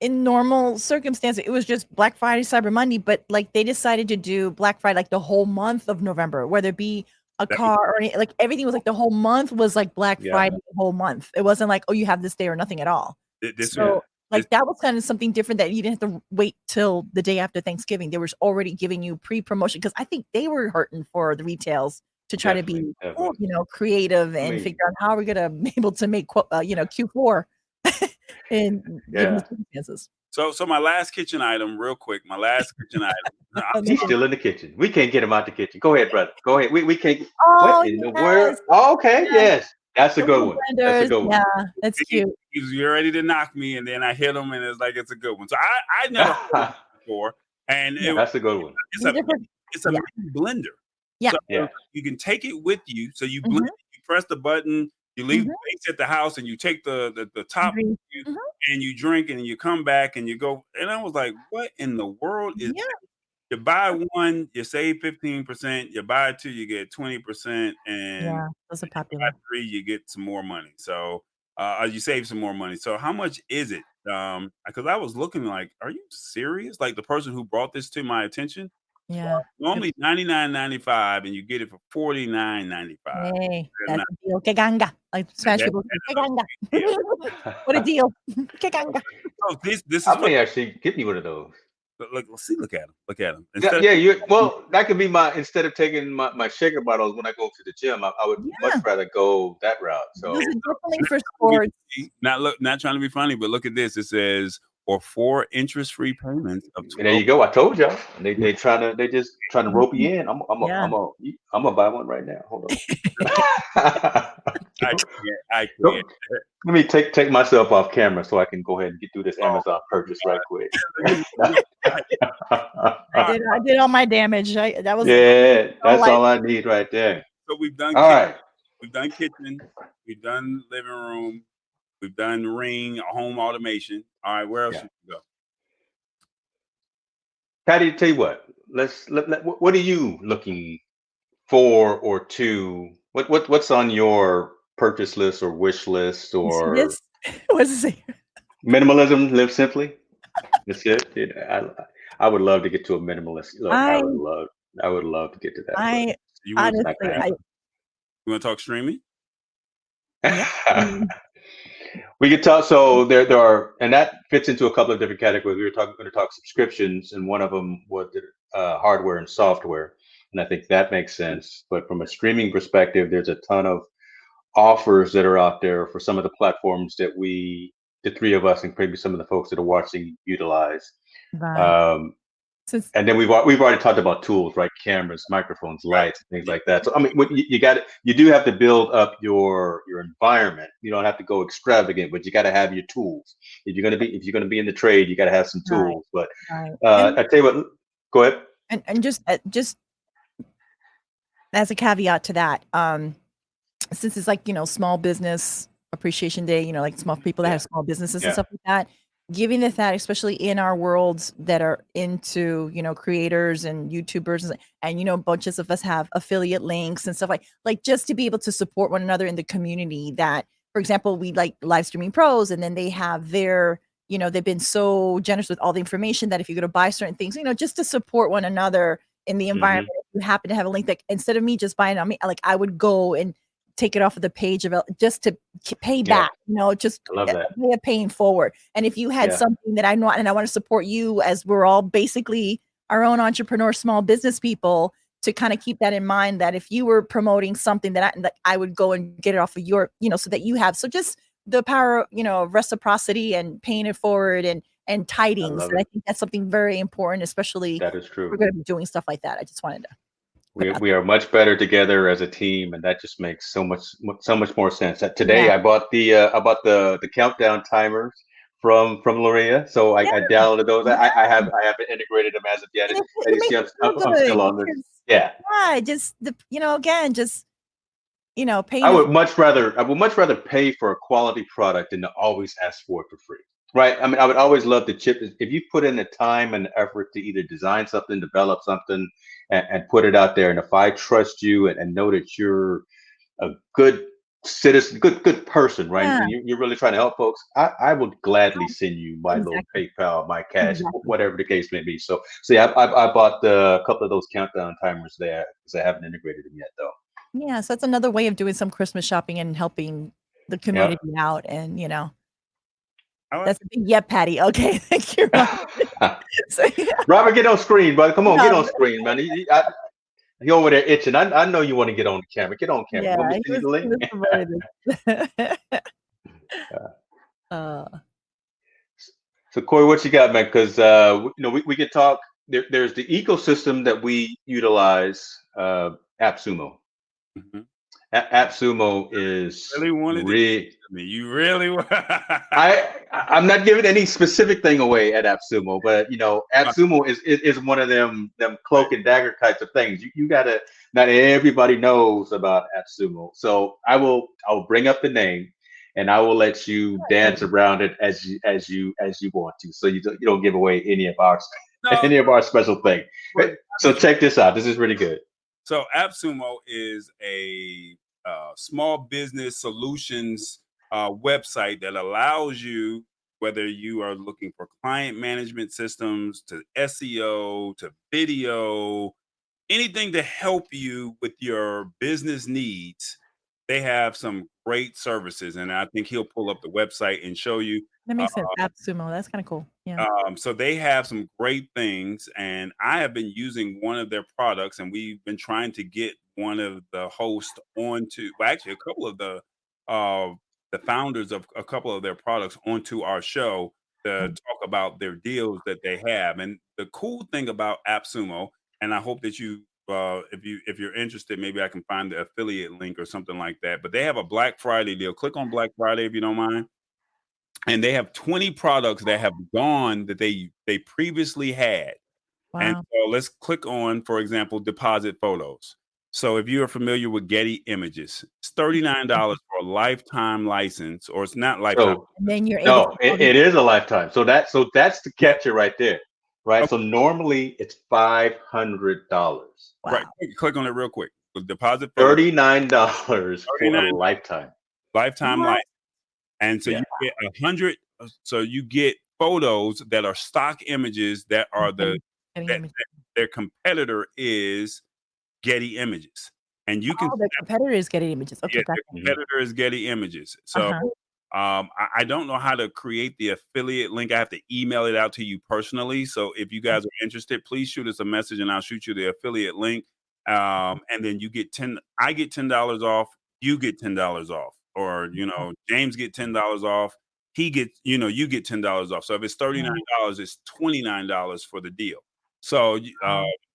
in normal circumstances, it was just Black Friday, Cyber Monday, but like they decided to do Black Friday like the whole month of November, whether it be a car or like everything was like the whole month was like Black Friday the whole month. It wasn't like, oh, you have this day or nothing at all. That was kind of something different that you didn't have to wait till the day after Thanksgiving. They were already giving you pre-promotion because I think they were hurting for the retails to try to be, creative and figure out how we're gonna be able to make Q4 in given the circumstances. So my last kitchen item, real quick. My last kitchen item. He's still in the kitchen. We can't get him out the kitchen. Go ahead, brother. Go ahead. We can't. Oh, what in the world? Oh, okay. Yes. That's a good one. That's a good one. Yeah, that's cute. He was ready to knock me, and then I hit him, and it's like it's a good one. So I never heard it before, and that's a good one. It's a mini blender. Yeah. So you can take it with you. So you blend, you press the button, you leave the base at the house, and you take the top with you, and you drink, and you come back, and you go. And I was like, what in the world is that? You buy one, you save 15%. You buy 2, you get 20%, and those are popular. Buy 3, you get some more money. So You save some more money. So how much is it? Because I was looking like, are you serious? Like the person who brought this to my attention. Yeah. Normally $99.95 and you get it for $49.95. Hey, that's a deal. Que ganga. Like Spanish people say, que ganga. What a deal. Que ganga. Oh, this is I may actually get me one of those. Look at him. Look at him. That could be instead of taking my shaker bottles when I go to the gym, I would much rather go that route. So this is definitely for sports. Not trying to be funny, but look at this. It says for 4 interest-free payments of 12. And there you go. I told y'all. They just trying to rope you in. I'm gonna buy one right now. Hold on. I can't. Let me take myself off camera so I can go ahead and get through this Amazon purchase right quick. I did all my damage. That's all I need right there. So we've done we've done kitchen, we've done living room, we've done ring, home automation. All right, where else should we go? Patty, tell you what. What are you looking for or to? What's on your purchase list or wish list or what's it? Minimalism, live simply. That's it. I would love to get to a minimalist. Look, I would love to get to that. You want to talk streaming? Yeah. We could talk. So there are, and that fits into a couple of different categories. We were going to talk subscriptions, and one of them was hardware and software, and I think that makes sense. But from a streaming perspective, there's a ton of offers that are out there for some of the platforms that the three of us, and maybe some of the folks that are watching, utilize. Right. And then we've already talked about tools, right? Cameras, microphones, lights, things like that. So I mean, you do have to build up your environment. You don't have to go extravagant, but you got to have your tools. If you're gonna be in the trade, you got to have some tools. Right. But I tell you what, go ahead. And just as a caveat to that, since it's like Small Business Appreciation Day, like small people that have small businesses and stuff like that. Giving the thought, especially in our worlds that are into, creators and YouTubers and bunches of us have affiliate links and stuff like just to be able to support one another in the community that, for example, we like Live Streaming Pros, and then they have their, they've been so generous with all the information that if you go to buy certain things, just to support one another in the environment, if you happen to have a link that instead of me just buying on me, like I would go and take it off of the page of just to pay back, just paying forward. And if you had something that I know and I want to support you, as we're all basically our own entrepreneur, small business people, to kind of keep that in mind, that if you were promoting something that I would go and get it off of your, so that you have, so just the power, of reciprocity and paying it forward and tidings. And I think that's something very important, especially that is true. We're going to be doing stuff like that. I just wanted to. We are much better together as a team, and that just makes so much more sense. Today I bought the countdown timers from Loria, so I downloaded those. I haven't integrated them as of yet. I'm still on this. Yeah, just again, just paying. I would much rather pay for a quality product than to always ask for it for free. Right. I mean, I would always love to chip if you put in the time and effort to either design something, develop something, and put it out there. And if I trust you and know that you're a good citizen, good person, right? And you're really trying to help folks, I would gladly send you my little PayPal, my cash, whatever the case may be. So yeah, I bought a couple of those countdown timers there because I haven't integrated them yet, though. Yeah, so that's another way of doing some Christmas shopping and helping the community out, and that's a big Patty. Okay, thank you, Robert. Robert, get on screen, brother. Come on, get on screen, man. He over there itching. I know you want to get on the camera. Get on camera. So Corey, what you got, man? Because we could talk. There's the ecosystem that we utilize. AppSumo. Mm-hmm. AppSumo is you really want. I'm not giving any specific thing away at AppSumo, but AppSumo is one of them cloak and dagger types of things. You gotta, not everybody knows about AppSumo, so I'll bring up the name and I will let you dance around it as you want to, so you don't give away any of our special thing. So check this out. This is really good. So AppSumo is a small business solutions website that allows you, whether you are looking for client management systems, to SEO, to video, anything to help you with your business needs. They have some great services, and I think he'll pull up the website and show you. That makes sense. AppSumo. That's kind of cool. Yeah. So they have some great things, and I have been using one of their products, and we've been trying to get one of the hosts onto, well, actually, a couple of the founders of a couple of their products onto our show to talk about their deals that they have. And the cool thing about AppSumo, and I hope that you, if you're interested, maybe I can find the affiliate link or something like that. But they have a Black Friday deal. Click on Black Friday if you don't mind. And they have 20 products that have gone that they previously had. Wow. And so let's click on, for example, deposit photos. So if you are familiar with Getty Images, it's $39 for a lifetime license, or it's not lifetime. So, And then you're no, it is a lifetime. So that's the catcher right there, right? Okay. So normally it's $500. Wow. Right. Click on it real quick. With deposit photos, $39 for a lifetime. Lifetime license. And so you get 100. So you get photos that are stock images that are their competitor is Getty Images, and you can. The competitor is Getty Images. Okay, the competitor is Getty Images. So I don't know how to create the affiliate link. I have to email it out to you personally. So if you guys are interested, please shoot us a message, and I'll shoot you the affiliate link. And then you get I get $10 off. You get $10 off. Or, James get $10 off. He gets, you get $10 off. So if it's $39, it's $29 for the deal. So,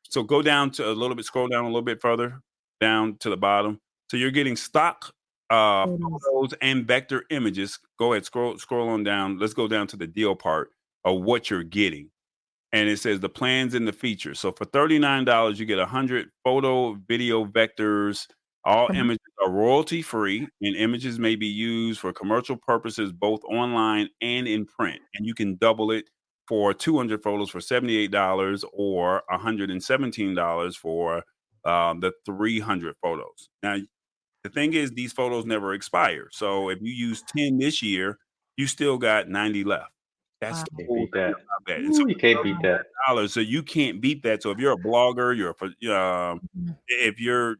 so go down to scroll down a little bit further down to the bottom. So you're getting stock photos and vector images. Go ahead, scroll on down. Let's go down to the deal part of what you're getting. And it says the plans and the features. So for $39, you get 100 photo, video vectors. All images are royalty free, and images may be used for commercial purposes, both online and in print. And you can double it for 200 photos for $78 or $117 for the 300 photos. Now, the thing is, these photos never expire. So if you use 10 this year, you still got 90 left. That's the whole thing about that. And so you can't beat that. So you can't beat that. So if you're a blogger, if you're,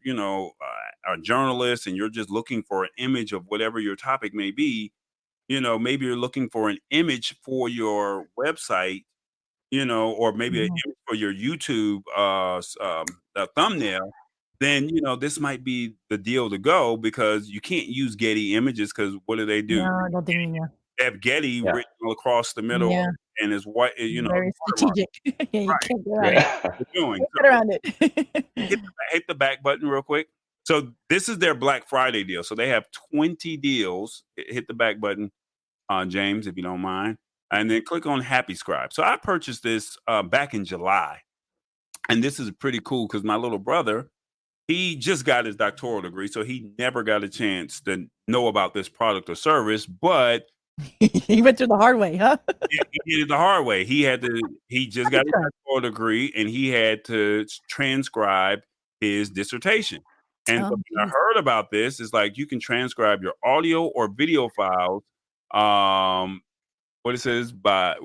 a journalist and you're just looking for an image of whatever your topic may be, maybe you're looking for an image for your website, or maybe an image for your YouTube thumbnail, then, this might be the deal to go, because you can't use Getty Images, because what do? No, I don't think they have Getty written across the middle, and it's white, very strategic. You can't get around it. Get around it. hit the back button real quick. So this is their Black Friday deal. So they have 20 deals. Hit the back button, James, if you don't mind, and then click on Happy Scribe. So I purchased this back in July, and this is pretty cool because my little brother, he just got his doctoral degree, so he never got a chance to know about this product or service, but he went through the hard way, huh? He did it the hard way. He just got his doctoral degree, and he had to transcribe his dissertation. And so when I heard about this, it's like you can transcribe your audio or video files. What it says by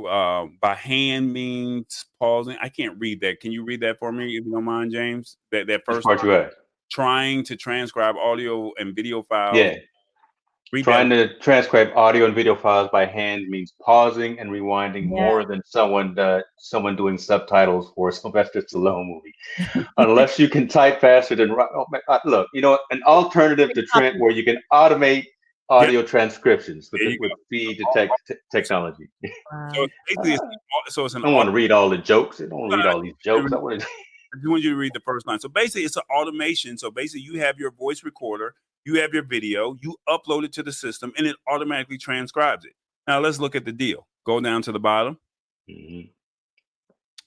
hand means pausing. I can't read that. Can you read that for me, if you don't mind, James? That first part you had. Trying to transcribe audio and video files. Yeah. Trying to transcribe audio and video files by hand means pausing and rewinding more than someone doing subtitles for a Sylvester Stallone movie. Unless you can type faster than look, an alternative to Trent where you can automate audio transcriptions with feed to text technology. So basically, it's an. I don't want to read all the jokes. I don't want to read all these jokes. I just want you to read the first line. So basically, it's an automation. So basically, you have your voice recorder, you have your video, you upload it to the system, and it automatically transcribes it. Now, let's look at the deal. Go down to the bottom.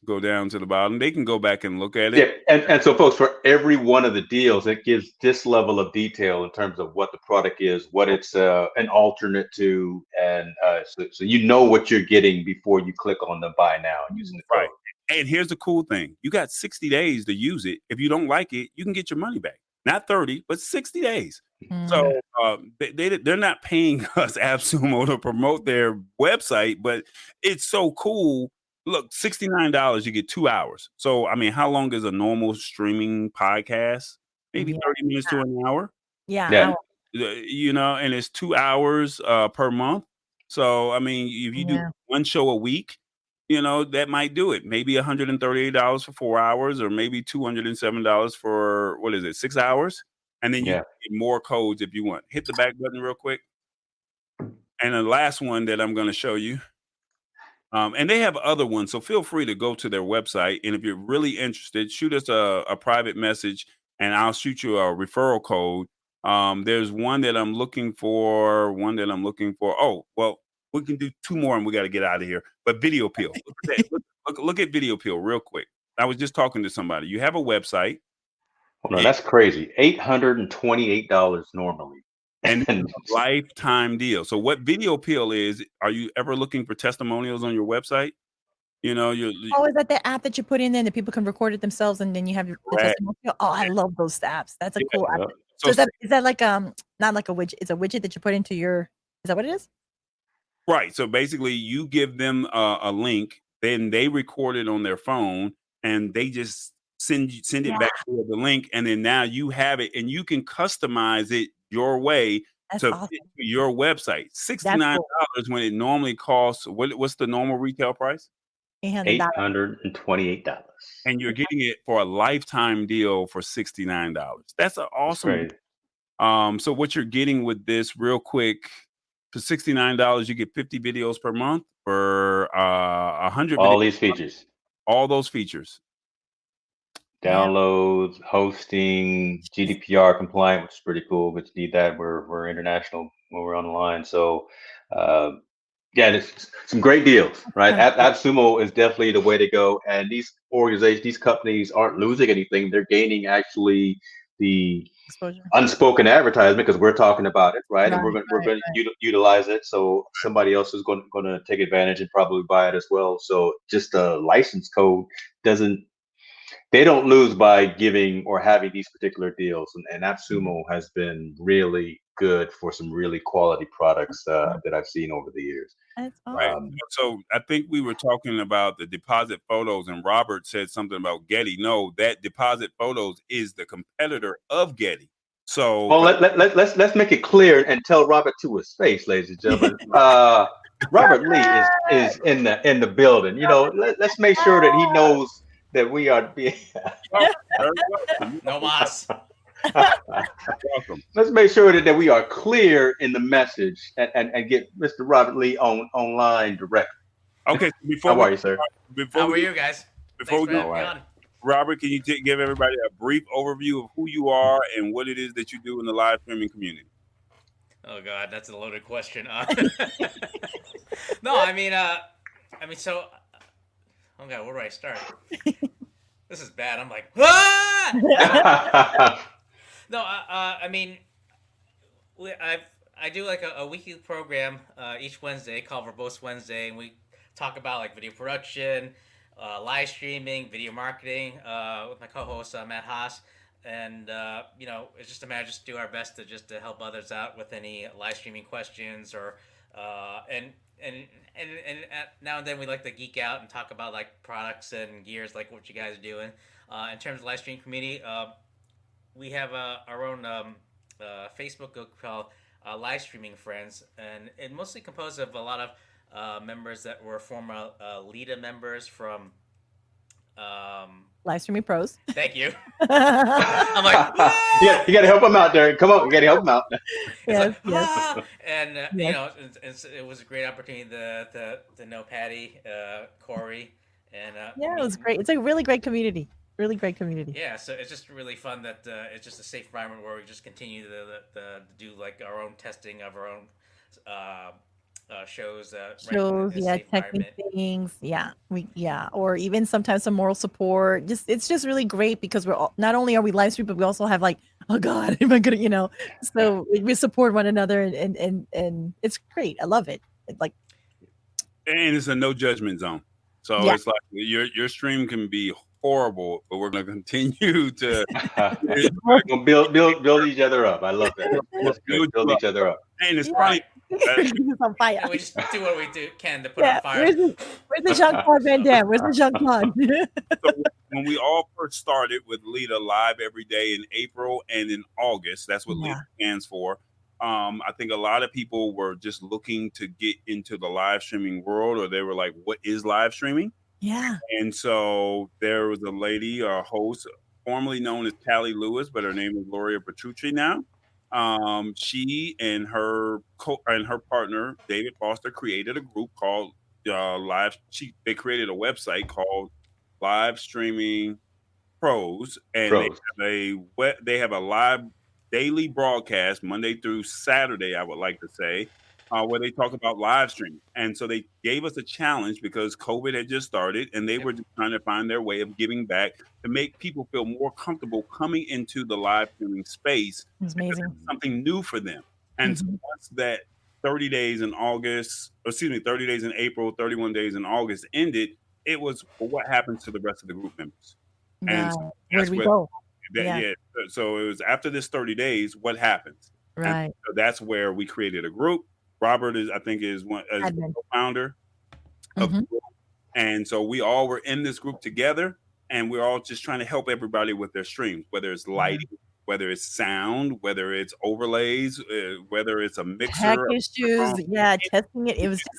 Go down to the bottom. They can go back and look at it. Yeah, and so, folks, for every one of the deals, it gives this level of detail in terms of what the product is, what it's an alternate to, and so you know what you're getting before you click on the buy now using the code. Right. And here's the cool thing. You got 60 days to use it. If you don't like it, you can get your money back. Not 30, but 60 days. So they're not paying us AppSumo to promote their website, but it's so cool. Look, $69, you get 2 hours. So I mean, how long is a normal streaming podcast? Maybe 30 minutes to an hour. Yeah. You know, and it's 2 hours per month. So I mean, if you do one show a week, you know, that might do it. Maybe $138 for 4 hours, or maybe $207 for, what is it, 6 hours? And then you get more codes if you want. Hit the back button real quick. And the last one that I'm going to show you. And they have other ones, so feel free to go to their website. And if you're really interested, shoot us a private message, and I'll shoot you a referral code. There's one that I'm looking for. Oh, well, we can do 2 more, and we got to get out of here. But Video Peel, look at Video Peel real quick. I was just talking to somebody. You have a website. Hold on, that's crazy. $828 normally. And a lifetime deal. So what Video Peel is, are you ever looking for testimonials on your website? You know, is that the app that you put in there that people can record it themselves, and then you have your testimonial? Oh, I love those apps. That's a cool app. So is that like not like a widget? It's a widget that you put into your. Is that what it is? Right. So basically, you give them a link, then they record it on their phone, and they just send it back to the link, and then now you have it, and you can customize it your way fit your website. $69 when it normally costs. What's the normal retail price? $828. And you're getting it for a lifetime deal for $69. That's an awesome. So what you're getting with this, real quick, for $69, you get 50 videos per month, for 100. All these features. All those features. Downloads, hosting, GDPR compliant, which is pretty cool. But you need that. We're international when we're on the line. So, there's some great deals, right? AppSumo is definitely the way to go. And these organizations, these companies aren't losing anything. They're gaining actually the exposure, unspoken advertisement, because we're talking about it, right? And we're going to utilize it. So somebody else is going to take advantage and probably buy it as well. So just a license code they don't lose by giving or having these particular deals. And AppSumo has been really good for some really quality products that I've seen over the years. That's awesome. Right. So I think we were talking about the deposit photos, and Robert said something about Getty. No, that deposit photos is the competitor of Getty. So let's make it clear and tell Robert to his face, ladies and gentlemen. Robert Lee is in the building. You know, let's make sure that he knows that we are being no mas. Let's make sure that we are clear in the message and get Mr. Robert Lee online directly. Okay. How are you, sir? How are you guys? Before we go on, Robert, can you give everybody a brief overview of who you are and what it is that you do in the live streaming community? Oh God, that's a loaded question. No, I mean, so. Oh God, where do I start? This is bad. I'm like, ah! No, I mean, I do like a weekly program each Wednesday called Verbose Wednesday, and we talk about like video production, live streaming, video marketing with my co-host Matt Haas, and it's just a matter just do our best to help others out with any live streaming questions or and now and then we like to geek out and talk about like products and gears, like what you guys are doing. In terms of live stream community, we have our own Facebook group called Live Streaming Friends, and it mostly composed of a lot of members that were former LIDA members from Live Streaming Pros. Thank you. I'm like, you got to help them out, Derek. Come on, you got to help them out. Yes. And it was a great opportunity to know Patty, Corey, and it was great. It's a really great community. Really great community. Yeah, so it's just really fun that it's just a safe environment where we just continue to do like our own testing of our own shows, testing things, or even sometimes some moral support. It's just really great because we're not only are we live stream, but we also have like, oh God, am I gonna, so we support one another, and it's great. I love it. And it's a no judgment zone, so it's like your stream can be horrible, but we're going to continue to We're gonna build each other up. I love that. That's good. Build each other up. And it's Yeah. funny. It's on fire. And we just do what we can to put on fire. Where's the Jean-Claude Van Damme? Where's the Jean-Claude? So when we all first started with Lita live every day in April and in August, that's what Lita stands for. I think a lot of people were just looking to get into the live streaming world, or they were like, what is live streaming? Yeah. And so there was a lady, a host, formerly known as Callie Lewis, but her name is Gloria Petrucci now. She and her partner David Foster created a group called They created a website called Live Streaming Pros, and they have a live daily broadcast Monday through Saturday, I would like to say, where they talk about live streaming. And so they gave us a challenge because COVID had just started, and they were just trying to find their way of giving back to make people feel more comfortable coming into the live streaming space. It's amazing. Something new for them. And so once that 30 days in April, 31 days in August ended, it was, well, what happens to the rest of the group members? And so where do we go? So it was after this 30 days, what happens? Right. And so that's where we created a group. Robert is co-founder of the group. And so we all were in this group together, and we're all just trying to help everybody with their streams, whether it's lighting, whether it's sound, whether it's overlays, whether it's a mixer. Tech issues, testing it. It was just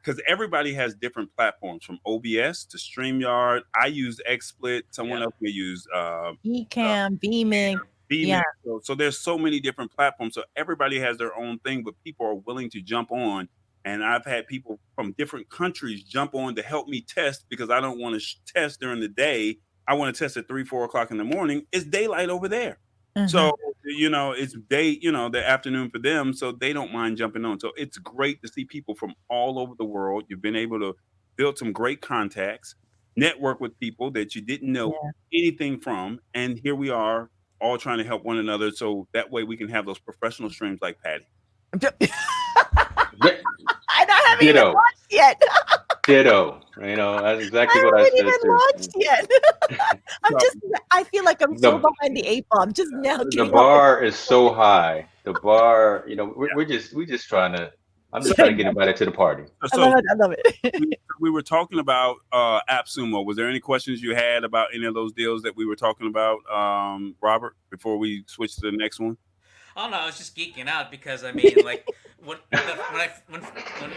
because everybody has different platforms, from OBS to StreamYard. I use XSplit. Someone else may use Ecamm, Beaming. Yeah. So there's so many different platforms. So everybody has their own thing, but people are willing to jump on. And I've had people from different countries jump on to help me test, because I don't want to test during the day. I want to test at 3-4 o'clock in the morning. It's daylight over there. So, it's the afternoon for them. So they don't mind jumping on. So it's great to see people from all over the world. You've been able to build some great contacts, network with people that you didn't know anything from. And here we are, all trying to help one another. So that way we can have those professional streams like Patty. I haven't even launched yet. Ditto. That's exactly what I said. I haven't even launched yet. I feel like I'm so behind the 8 ball. I'm just now. The bar is so high. The bar, we're just trying to. I'm just trying to get invited to the party. So I love it. we were talking about AppSumo. Was there any questions you had about any of those deals that we were talking about, Robert, before we switch to the next one? Oh no, I was just geeking out because like when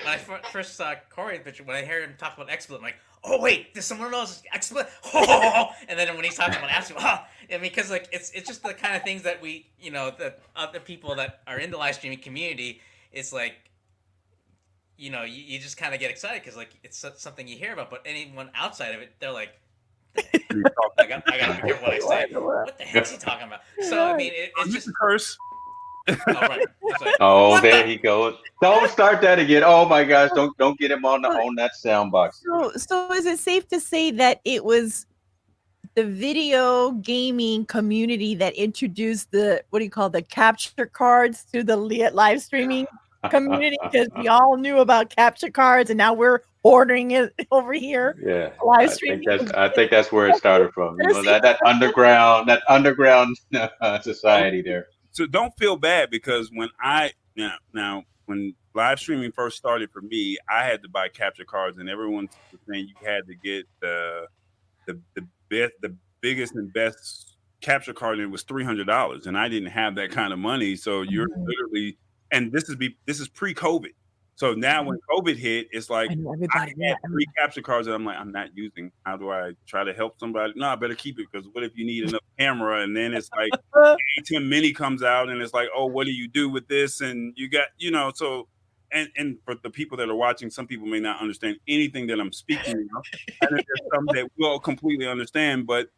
I first saw Corey's picture, when I heard him talk about XSplit, I'm like, oh wait, there's someone else XSplit. Oh, and then when he's talking about AppSumo, because like it's just the kind of things that we, the other people that are in the live streaming community, it's like, you just kind of get excited because like it's something you hear about, but anyone outside of it, they're like, I gotta be careful what I say. What the heck is he talking about? So I mean, it's just a curse. There he goes. Don't start that again. Oh my gosh, don't get him on that sound box. So is it safe to say that it was the video gaming community that introduced the capture cards to the live streaming community? Because we all knew about capture cards, and now we're ordering it over here. Yeah, live streaming. I think that's where it started from. That underground society there. So don't feel bad, because when when live streaming first started for me, I had to buy capture cards, and everyone was saying you had to get the biggest and best capture card, and it was $300, and I didn't have that kind of money. So you're literally, and this is pre-COVID. So now when COVID hit, it's like I had 3 capture cards that I'm like, I'm not using. How do I try to help somebody? No, I better keep it, because what if you need another camera? And then it's like A10 Mini comes out, and it's like, oh, what do you do with this? And you got, so, and for the people that are watching, some people may not understand anything that I'm speaking of. And then there's some that will completely understand. But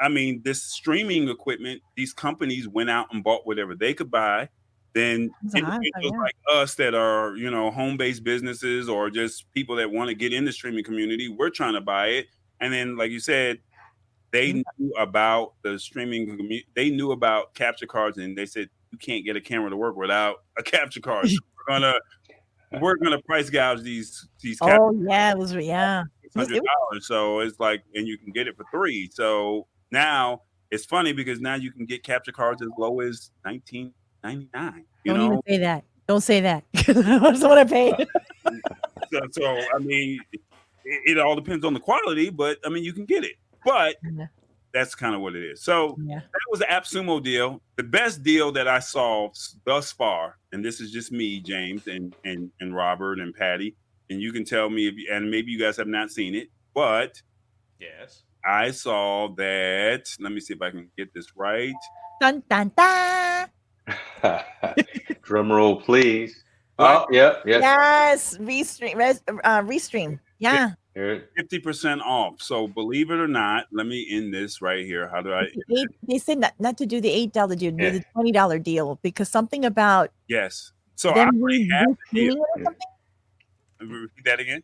I mean, this streaming equipment, these companies went out and bought whatever they could buy. Then individuals like us that are, home-based businesses, or just people that want to get in the streaming community, we're trying to buy it. And then, like you said, they knew about the streaming community. They knew about capture cards, and they said, you can't get a camera to work without a capture card. So we're gonna price gouge these capture cards. It was. $100. So it's like, and you can get it for $3. So now it's funny because now you can get capture cards as low as $19.99. Don't even say that. Don't say that. That's what I paid. So I mean, it all depends on the quality, but I mean, you can get it. But that's kind of what it is. So that was the AppSumo deal. The best deal that I saw thus far, and this is just me, James, and Robert and Patty, and you can tell me and maybe you guys have not seen it, but yes, I saw that. Let me see if I can get this right. Dun dun dun. Drum roll, please. Oh, yeah, yes. Restream. Yeah. 50% off. So believe it or not, let me end this right here. How do I? They said not to do the $8 deal, do the $20 deal because something about So them I have the deal. Or something? Repeat that again.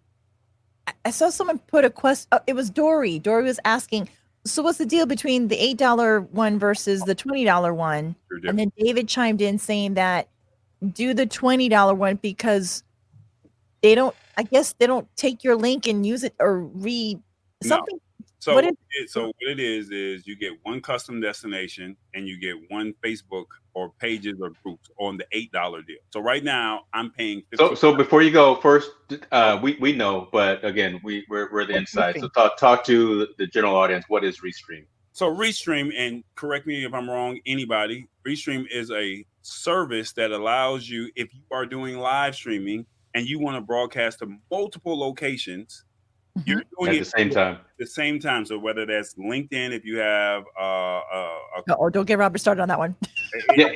I saw someone put a question. It was Dory. Dory was asking, so what's the deal between the $8 one versus the $20 one? And then David chimed in saying that do the $20 one because they don't, I guess they don't take your link and use it or something. No. So what it is you get one custom destination and you get one Facebook or pages or groups on the $8 deal. So right now I'm paying 50. So before you go, first we know, but again we're the inside. So talk to the general audience. What is Restream? So Restream, and correct me if I'm wrong, anybody, Restream is a service that allows you, if you are doing live streaming and you want to broadcast to multiple locations, you're doing at the same time. So whether that's LinkedIn, if you have don't get Robert started on that one.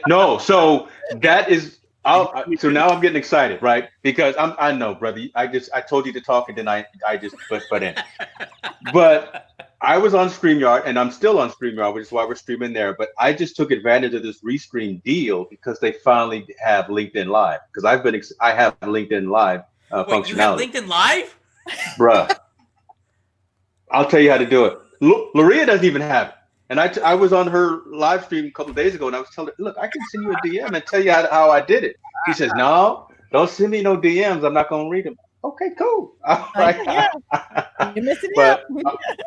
No, so that is so now I'm getting excited, right? Because I know, brother. I told you to talk and then I just put in. But I was on StreamYard and I'm still on StreamYard, which is why we're streaming there. But I just took advantage of this Restream deal because they finally have LinkedIn Live. Because I have LinkedIn Live functionality. Wait, you have LinkedIn Live? Bruh. I'll tell you how to do it. Loria doesn't even have it. And I was on her live stream a couple of days ago and I was telling her, look, I can send you a DM and tell you how I did it. She says, no, don't send me no DMs. I'm not going to read them. Okay, cool. You're missing out.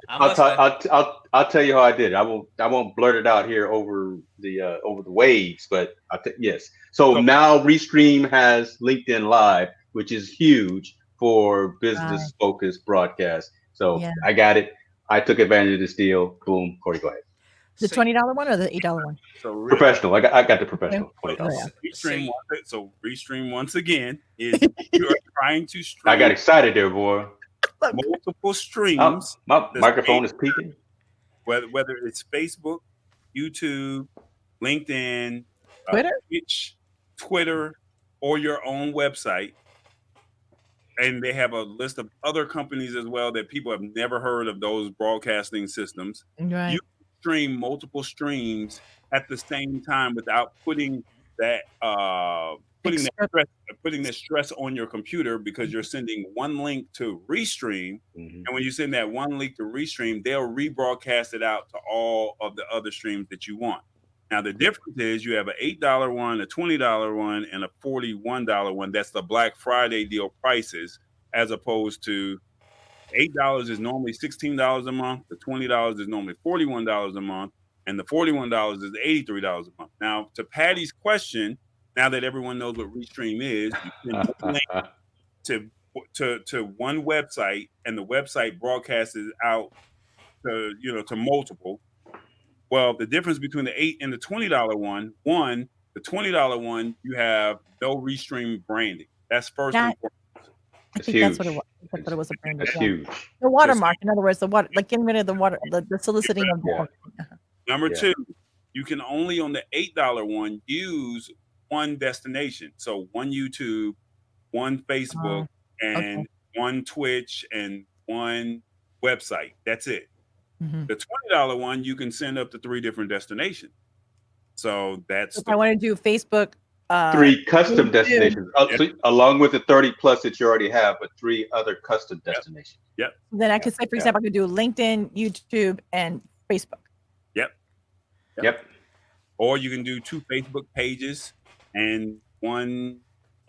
I'll tell you how I did it. I won't blurt it out here over the waves, but yes. So now Restream has LinkedIn Live, which is huge for business focused broadcast. So I got it. I took advantage of this deal. Boom. Corey, go ahead. The $20 one or the $8 one? So professional. I got the professional. $20. So Restream once again is you are trying to stream. I got excited there, boy. Multiple streams. My microphone is peaking. Whether it's Facebook, YouTube, LinkedIn, Twitch, Twitter, or your own website. And they have a list of other companies as well that people have never heard of those broadcasting systems. Right. You stream multiple streams at the same time without putting that stress on your computer because you're sending one link to Restream. And when you send that one link to Restream, they'll rebroadcast it out to all of the other streams that you want. Now, the difference is you have an $8 one, a $20 one, and a $41 one. That's the Black Friday deal prices, as opposed to $8 is normally $16 a month. The $20 is normally $41 a month. And the $41 is $83 a month. Now, to Patty's question, now that everyone knows what Restream is, you can link to one website, and the website broadcasts it out to multiple. Well, the difference between the $8 and the $20 one, the $20 one, you have no Restream branding. That's first and foremost. I think that's what it was. That's what it was. That's huge. The watermark, in other words, the water, like getting rid of the water, the soliciting of the. Number two, you can only on the $8 one use one destination. So one YouTube, one Facebook, and one Twitch, and one website. That's it. The $20 one, you can send up to 3 different destinations. So that's. If I want to do Facebook. 3 custom destinations, along with the 30 plus that you already have, but 3 other custom destinations. Yep. Then I could say, for example, I could do LinkedIn, YouTube, and Facebook. Yep. Or you can do 2 Facebook pages and one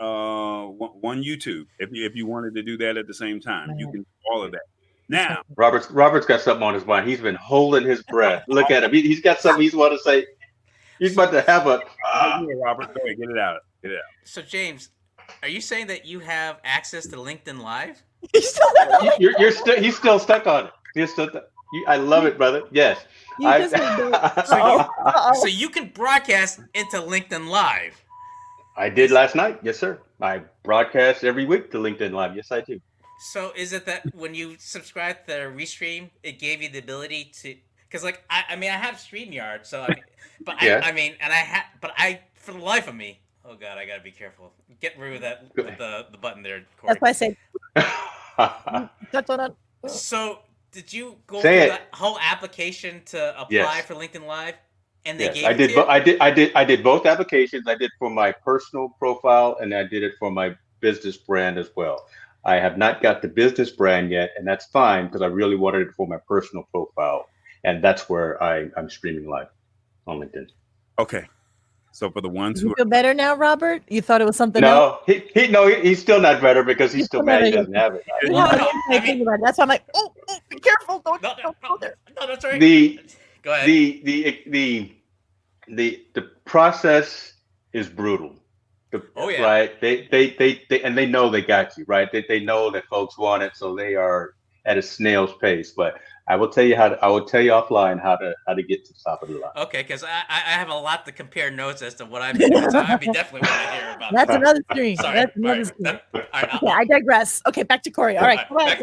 YouTube if you wanted to do that at the same time. You can do all of that. Now, Robert's got something on his mind. He's been holding his breath. Look at him. He's got something he's want to say. He's about to have a. Robert, go ahead, get it out. Get it out. So James, are you saying that you have access to LinkedIn Live? He's still He's still stuck on it. He's still. I love it, brother. Yes. So you can broadcast into LinkedIn Live. I did last night. Yes, sir. I broadcast every week to LinkedIn Live. Yes, I do. So is it that when you subscribe to Restream, it gave you the ability to? Because like I have StreamYard, so for the life of me, oh god, I gotta be careful. Get rid of that with the button there, Corey. That's why I said. So did you go through the whole application to apply for LinkedIn Live? And they gave it to you? I did both applications. I did for my personal profile and I did it for my business brand as well. I have not got the business brand yet, and that's fine because I really wanted it for my personal profile, and that's where I'm streaming live on LinkedIn. Okay. So for the ones who feel better now, Robert? You thought it was something else? He's still not better because he's still mad he doesn't have it. That's why I'm like, be careful, don't go there. No, that's right. Go ahead. The process is brutal. Right. They know they got you, right? They know that folks want it, so they are at a snail's pace. But I will tell you offline how to get to the top of the line. Okay, because I have a lot to compare notes as to what I've been doing, so I'd be definitely want to hear about. That's another stream. Sorry. That's another stream. Okay, I digress. Okay, back to Corey. All right, come on.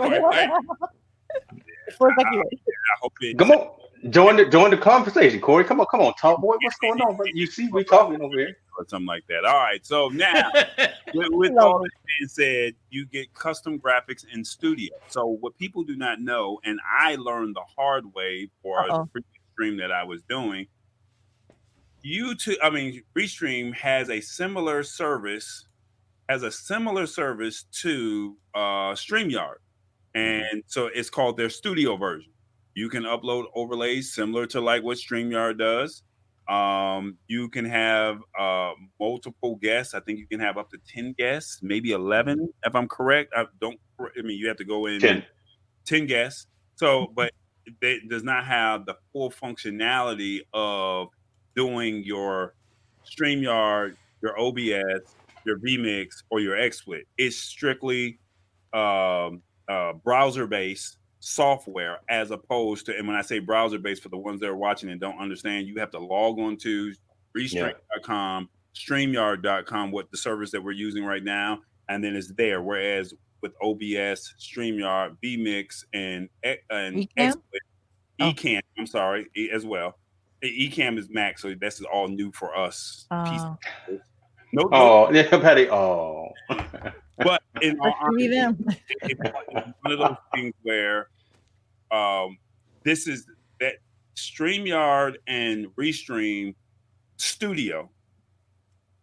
Come on. Join the conversation, Corey. Come on, talk, boy. What's going on? You see, we talking over here or something like that. All right. So now, with all this being said, you get custom graphics in studio. So what people do not know, and I learned the hard way for a previous stream that I was doing. Restream has a similar service to StreamYard, and so it's called their studio version. You can upload overlays similar to like what StreamYard does. You can have multiple guests. I think you can have up to 10 guests, maybe 11, if I'm correct. You have to go in 10 guests. So, but it does not have the full functionality of doing your StreamYard, your OBS, your vMix, or your XSplit. It's strictly browser-based software, as opposed to, and when I say browser-based, for the ones that are watching and don't understand, you have to log on to restream.com, StreamYard.com, what the service that we're using right now, and then it's there. Whereas with OBS, StreamYard, vMix, and XSplit, Ecamm, I'm sorry, as well. Ecamm is Mac, so this is all new for us. Patty. But in all honesty, it's one of those things where this is that StreamYard and Restream Studio.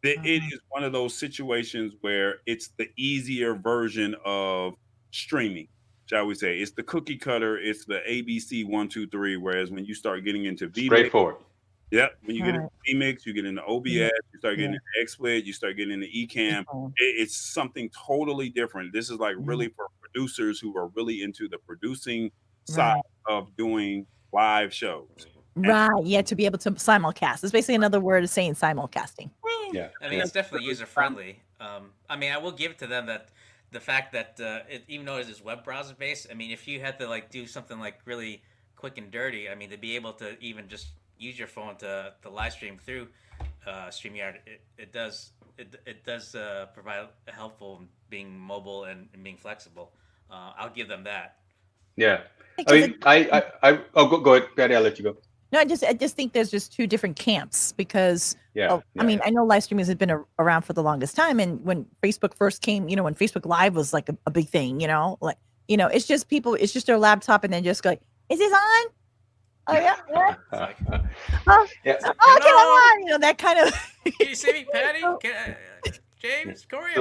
It is one of those situations where it's the easier version of streaming, shall we say. It's the cookie cutter. It's the ABC 1, 2, 3. Whereas when you start getting into vMix, straightforward. Yep. When you get into vMix, you get into OBS, you start getting into XSplit, you start getting into Ecamm. It's something totally different. This is like really for producers who are really into the producing side of doing live shows. Right. Yeah, to be able to simulcast. It's basically another word of saying simulcasting. Yeah. I mean, it's definitely user friendly. I will give it to them that the fact that even though it is web browser based, I mean, if you had to like do something like really quick and dirty, I mean, to be able to even just use your phone to live stream through StreamYard, it does provide a helpful being mobile and being flexible. I'll give them that. Yeah. Go ahead, Patty, I'll let you go. No, I just think there's just two different camps because I mean, I know live streaming has been around for the longest time, and when Facebook first came, when Facebook Live was like a big thing, it's just people, it's just their laptop and then just go like, is this on? Oh yeah. Get on. That kind of. Can you see me, Patty? James, Corey,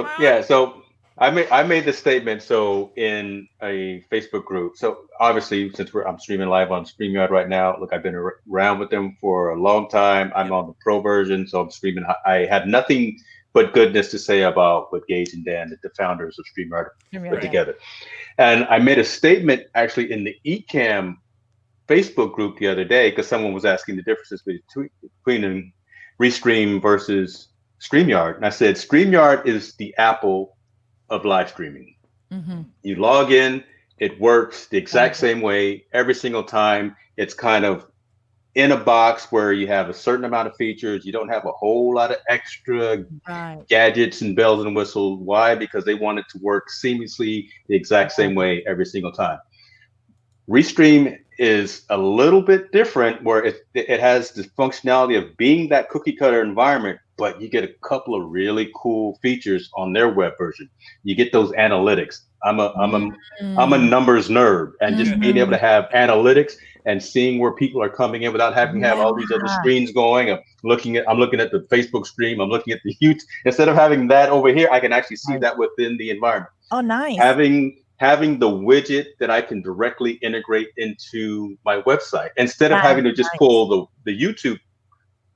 So I made the statement. So in a Facebook group. So obviously, since I'm streaming live on StreamYard right now, look, I've been around with them for a long time. I'm on the pro version, so I'm streaming. I have nothing but goodness to say about what Gage and Dan, the founders of StreamYard, put together. And I made a statement actually in the Ecamm Facebook group the other day because someone was asking the differences between Restream versus StreamYard. And I said, StreamYard is the Apple of live streaming. Mm-hmm. You log in, it works the exact same way every single time. It's kind of in a box where you have a certain amount of features. You don't have a whole lot of extra gadgets and bells and whistles. Why? Because they want it to work seamlessly the exact same way every single time. Restream is a little bit different where it has the functionality of being that cookie cutter environment, but you get a couple of really cool features on their web version. You get those analytics. I'm a numbers nerd, and just being able to have analytics and seeing where people are coming in without having to have all these other screens going. I'm looking at the Facebook stream. I'm looking at the YouTube. Instead of having that over here, I can actually see that within the environment. Oh, nice. Having the widget that I can directly integrate into my website instead of having to just pull the YouTube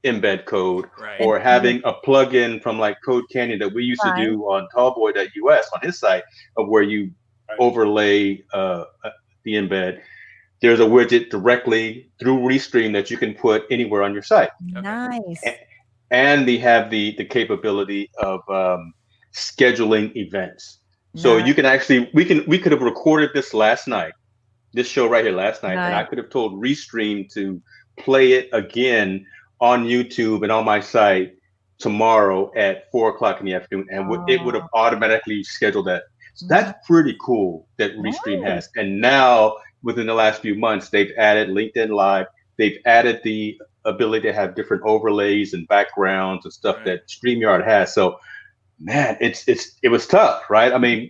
embed code or having a plugin from like Code Canyon that we used to do on tallboy.us on his site of where you overlay the embed. There's a widget directly through Restream that you can put anywhere on your site. Nice. And they have the capability of scheduling events. So you can actually, we could have recorded this show right here last night, and I could have told Restream to play it again on YouTube and on my site tomorrow at 4:00 in the afternoon, and it would have automatically scheduled that. So that's pretty cool that Restream has. And now within the last few months, they've added LinkedIn Live. They've added the ability to have different overlays and backgrounds and stuff that StreamYard has. So man, it was tough, right? I mean,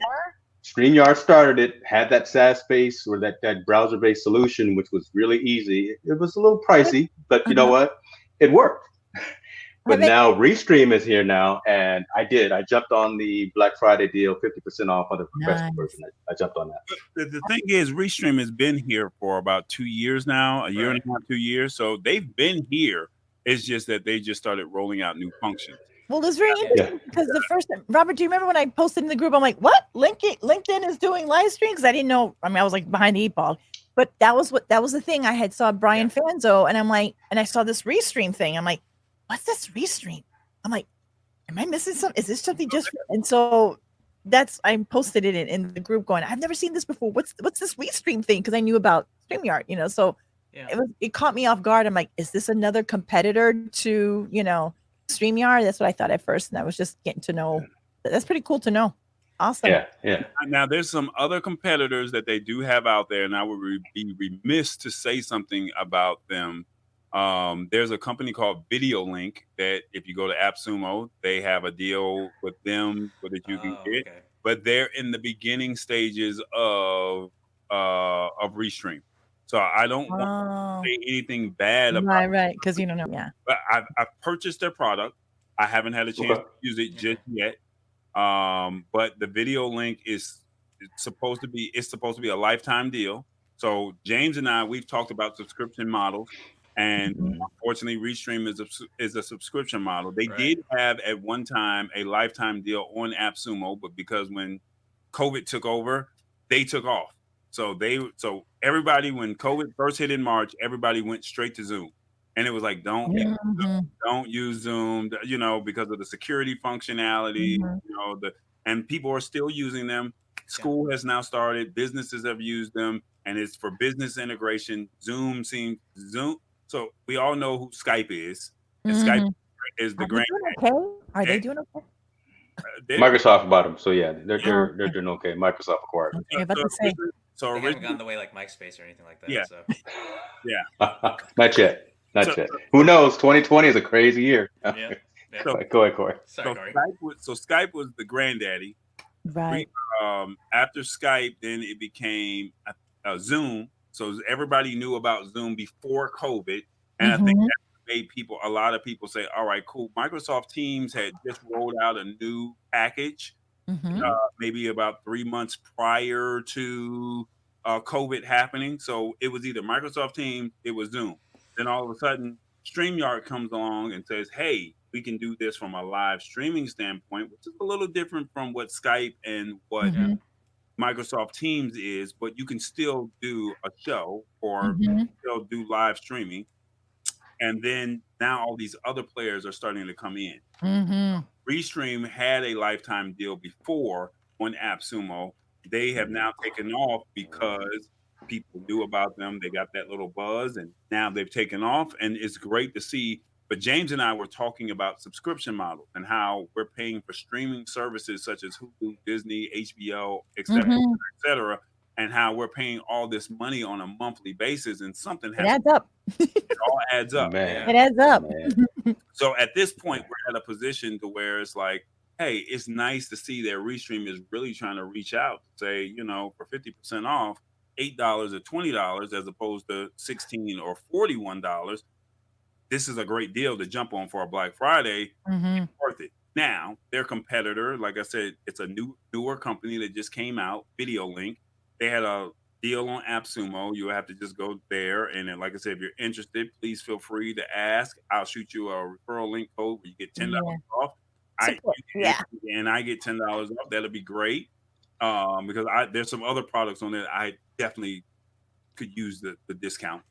StreamYard started it, had that SaaS-based or that browser-based solution, which was really easy. It was a little pricey, but you know what? It worked. But now Restream is here now, and I jumped on the Black Friday deal, 50% off on the professional version. I jumped on that. The thing is, Restream has been here for about 2 years now, a year and a half, 2 years. So they've been here. It's just that they just started rolling out new functions. Well, it's very interesting because the first time, Robert, do you remember when I posted in the group? I'm like, what? LinkedIn is doing live streams? Because I didn't know. I mean, I was like behind the 8 ball. But that was the thing. I had saw Brian Fanzo, and I'm like, and I saw this Restream thing. I'm like, what's this Restream? I'm like, am I missing something? Is this something just? And so I posted it in the group going, I've never seen this before. What's this Restream thing? Because I knew about StreamYard, so it caught me off guard. I'm like, is this another competitor to, StreamYard? That's what I thought at first. And I was just getting to know. That's pretty cool to know. Awesome. Yeah. Now there's some other competitors that they do have out there, and I would be remiss to say something about them. There's a company called VideoLink that if you go to AppSumo, they have a deal with them that you can get, but they're in the beginning stages of Restream. So I don't want to say anything bad about right, because you don't know. Yeah. But I've purchased their product. I haven't had a chance to use it just yet. But the VideoLink it's supposed to be a lifetime deal. So James and I, we've talked about subscription models, and unfortunately, Restream is a subscription model. They did have at one time a lifetime deal on AppSumo, but because when COVID took over, they took off. So everybody, when COVID first hit in March, everybody went straight to Zoom, and it was like, don't use Zoom, because of the security functionality, and people are still using them. School has now started, businesses have used them, and it's for business integration. Zoom. So we all know who Skype is, and Skype is the grand. Are they doing okay? Microsoft bought them, so yeah, they're doing okay. Microsoft acquired them. So they haven't gone the way like MySpace or anything like that. Yeah. So. Not yet. Who knows? 2020 is a crazy year. Yeah. Go ahead, Corey. Sorry, Corey. Skype was the granddaddy. Right. After Skype, then it became Zoom. So everybody knew about Zoom before COVID, and I think that made a lot of people say, "All right, cool." Microsoft Teams had just rolled out a new package, maybe about 3 months prior to COVID happening. So it was either Microsoft Teams, it was Zoom. Then all of a sudden, StreamYard comes along and says, "Hey, we can do this from a live streaming standpoint, which is a little different from what Skype and what Microsoft Teams is, but you can still do a show or still do live streaming. And then now all these other players are starting to come in. Restream had a lifetime deal before on AppSumo. They have now taken off because people knew about them. They got that little buzz, and now they've taken off. And it's great to see. But James and I were talking about subscription models and how we're paying for streaming services such as Hulu, Disney, HBO, et cetera, and how we're paying all this money on a monthly basis, and something has adds up. It all adds up. Man. It adds up. So at this point, we're at a position to where it's like, hey, it's nice to see that Restream is really trying to reach out, say, you know, for 50% off, $8 or $20 as opposed to $16 or $41. This is a great deal to jump on for a Black Friday. It's worth it. Now, their competitor, like I said, it's a newer company that just came out, VideoLink. They had a deal on AppSumo. You have to just go there. And then, like I said, if you're interested, please feel free to ask. I'll shoot you a referral link code where you get $10 off. And I get $10 off. That'll be great. Because there's some other products on there I definitely could use the discount.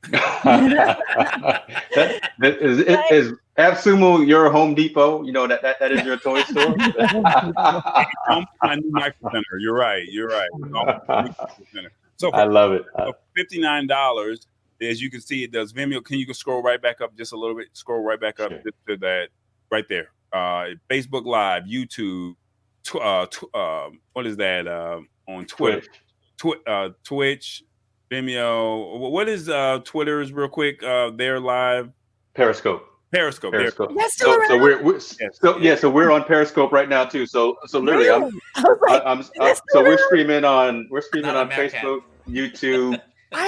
Is AppSumo your Home Depot? You know, that is your toy store? My new Micro Center. You're right. So I love it. $59, as you can see, it does Vimeo. Can you scroll right back up just a little bit? Scroll right back up to that right there. Facebook Live, YouTube, what is that? On Twitter, Twitch, Vimeo. What is Twitter's real quick? They're live. Periscope. That's still around? So we're on Periscope right now too. So literally, we're streaming on Facebook, YouTube,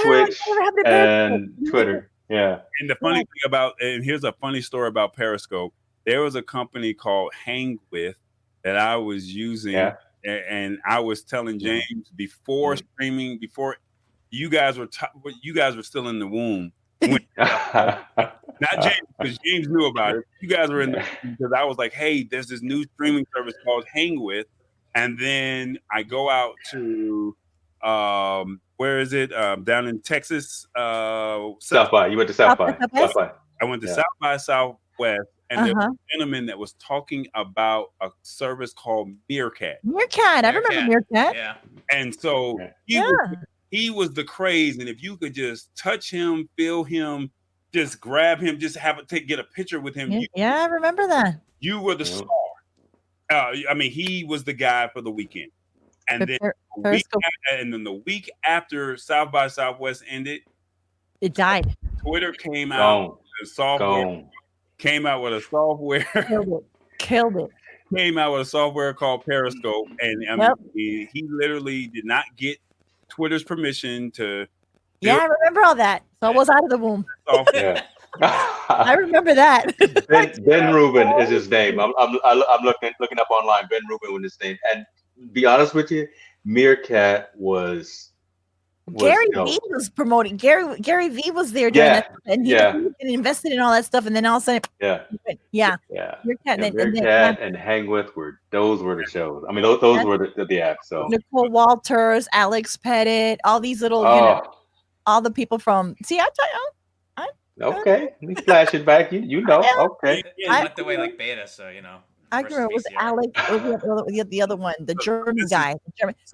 Twitch, and Twitter. Yeah. And the funny thing and here's a funny story about Periscope. There was a company called Hang With that I was using, and I was telling James before streaming, before you guys were still in the womb. Not James, because James knew about it. You guys were in the because I was like, hey, there's this new streaming service called Hang With, and then I go out to where is it? Down in Texas. South by. You went to South by. South by. I went to South by Southwest, and there was a gentleman that was talking about a service called Meerkat. I remember Meerkat. Yeah. And so he was the craze, and if you could just touch him, feel him, just grab him, just get a picture with him. I remember that. You were the star. I mean, he was the guy for the weekend. And then the week after South by Southwest ended, it died. Twitter came out with a software. Killed it. Came out with a software called Periscope, and he literally did not get Twitter's permission to. I remember all that. So I was out of the womb. I remember that. Ben Rubin is his name. I'm looking up online. Ben Rubin was his name. And be honest with you, Meerkat was Gary V was promoting. Gary V was there doing that, and he invested in all that stuff. And then all of a sudden, Meerkat and Hang With those were the shows. I mean, those were the apps. So Nicole Walters, Alex Pettit, all these little, all the people from. See, I tell you. Okay, we flash it back. You know, okay. Yeah, went the way like beta, so I remember it was Alex. The other one, the German guy,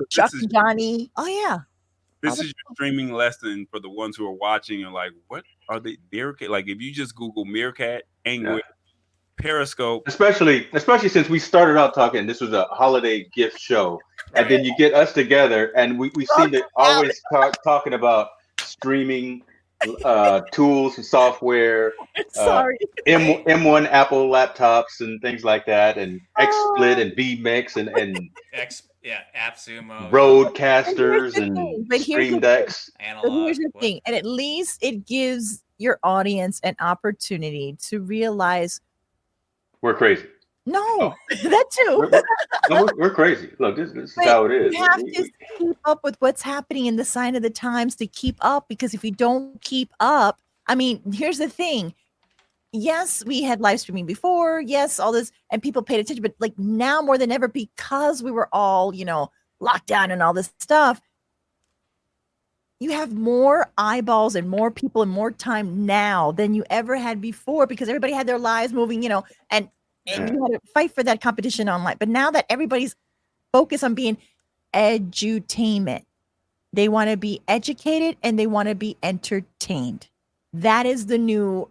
Chuck and Johnny. Oh yeah. This is your streaming lesson for the ones who are watching and like, what are they? Meerkat? Like, if you just Google Meerkat, Hang With, Periscope, especially since we started out talking, this was a holiday gift show, and then you get us together, and we seem to always talking about streaming tools and software. M1 Apple laptops and things like that, and XSplit and vMix and AppSumo, Roadcasters and Stream Decks. But here's the thing, and at least it gives your audience an opportunity to realize we're crazy. No, that too. We're crazy. Look, this is how it is. You have to keep up with what's happening in the sign of the times to keep up, because if you don't keep up, I mean, here's the thing. yes, we had live streaming before. Yes, all this, and people paid attention. But like now more than ever, because we were all, locked down and all this stuff, you have more eyeballs and more people and more time now than you ever had before because everybody had their lives moving, and you had to fight for that competition online. But now that everybody's focused on being edutainment, they want to be educated and they want to be entertained. That is the new,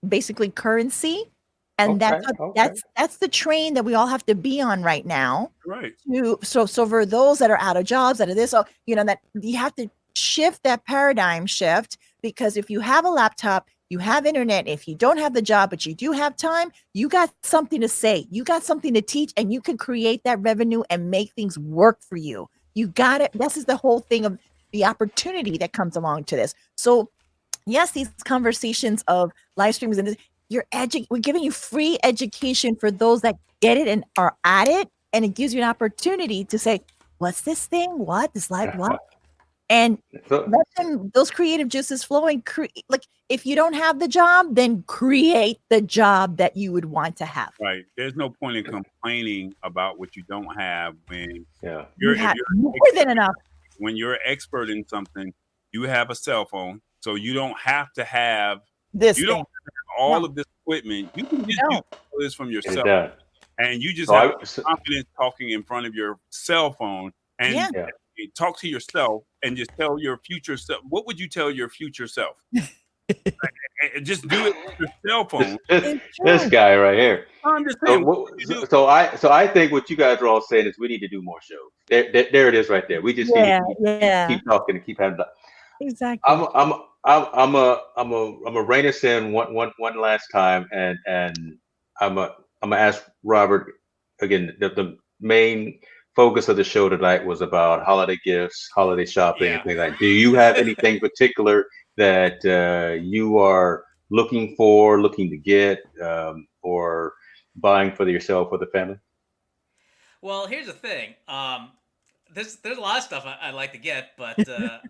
basically, currency, and that's the train that we all have to be on right now. Right. So for those that are out of jobs, that you that you have to shift that paradigm shift, because if you have a laptop, you have internet. If you don't have the job, but you do have time, you got something to say, you got something to teach, and you can create that revenue and make things work for you. You got it. This is the whole thing of the opportunity that comes along to this. So yes, these conversations of live streams and we're giving you free education for those that get it and are at it, and it gives you an opportunity to say, what's this thing? What is live? What? And let those creative juices flow, and like, if you don't have the job, then create the job that you would want to have. Right. There's no point in complaining about what you don't have when you're more than enough. When you're an expert in something, you have a cell phone, so you don't have to have this. You don't have to have all of this equipment. You can just do all this from yourself, and you just have confidence talking in front of your cell phone and talk to yourself and just tell your future self. What would you tell your future self? Just do it with your cell phone. This guy right here. I'm just saying. So I think what you guys are all saying is we need to do more shows. There it is right there. We just need to keep talking and keep having that. Exactly. I'm a rein us in one last time, and I'm gonna ask Robert again. The main focus of the show tonight was about holiday gifts, holiday shopping, and things like that. Do you have anything particular that you are looking to get, or buying for yourself or the family? Well, here's the thing. There's a lot of stuff I'd like to get, but the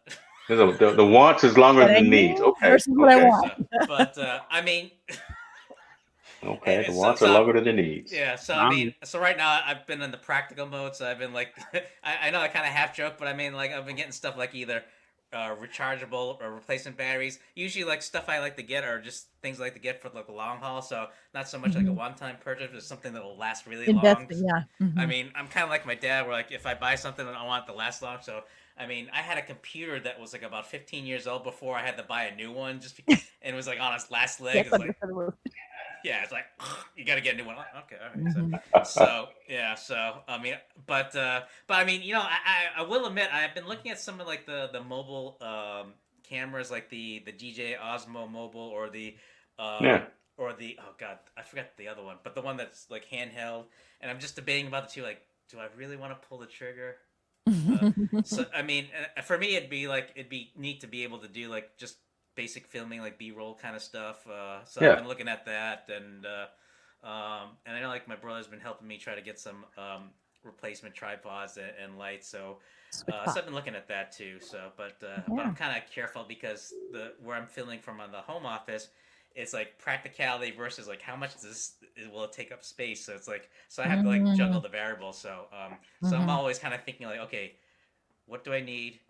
wants is longer than the needs. Okay. Versus what I want. But I mean. Okay, the wants are longer than the needs. Yeah, so I mean, so right now I've been in the practical mode, so I've been like, I know I kind of half joke, but I mean, like, I've been getting stuff like either rechargeable or replacement batteries. Usually, like, stuff I like to get are just things I like to get for like the long haul, so not so much like a one-time purchase, but something that will last really long. I mean, I'm kind of like my dad, where like if I buy something, I want it to last long, so. I mean, I had a computer that was like about 15 years old before I had to buy a new one, just because, and it was like on its last leg. It's like, it's like you got to get a new one. Okay, all right. So I mean, but I mean, I will admit I've been looking at some of like the mobile cameras, like the DJI Osmo Mobile or the or the oh god, I forgot the other one, but the one that's like handheld, and I'm just debating about the two. Like, do I really want to pull the trigger? So I mean, for me, it'd be neat to be able to do like just basic filming, like B-roll kind of stuff. So I've been looking at that, and I know like my brother's been helping me try to get some replacement tripods and lights. So I've been looking at that too. So, but I'm kind of careful because where I'm filming from on the home office, it's like practicality versus like how much will it take up space. So it's like, so I have to like juggle the variables. So so I'm always kind of thinking like, okay, what do I need?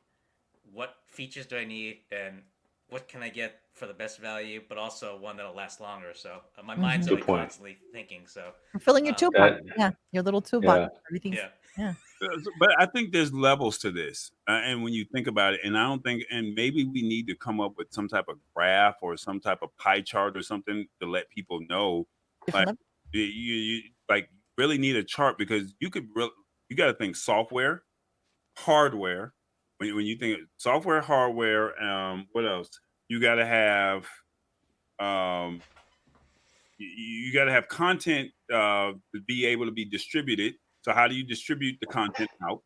What features do I need? And what can I get for the best value, but also one that'll last longer? So my mind's always constantly thinking. So you're filling your toolbox. Your little toolbox. Everything's But I think there's levels to this, and when you think about it, and I don't think, and maybe we need to come up with some type of graph or some type of pie chart or something to let people know, like you like really need a chart, because you got to think software, hardware. When you think software, hardware, what else? You got to have, you got to have content to be able to be distributed. So how do you distribute the content out?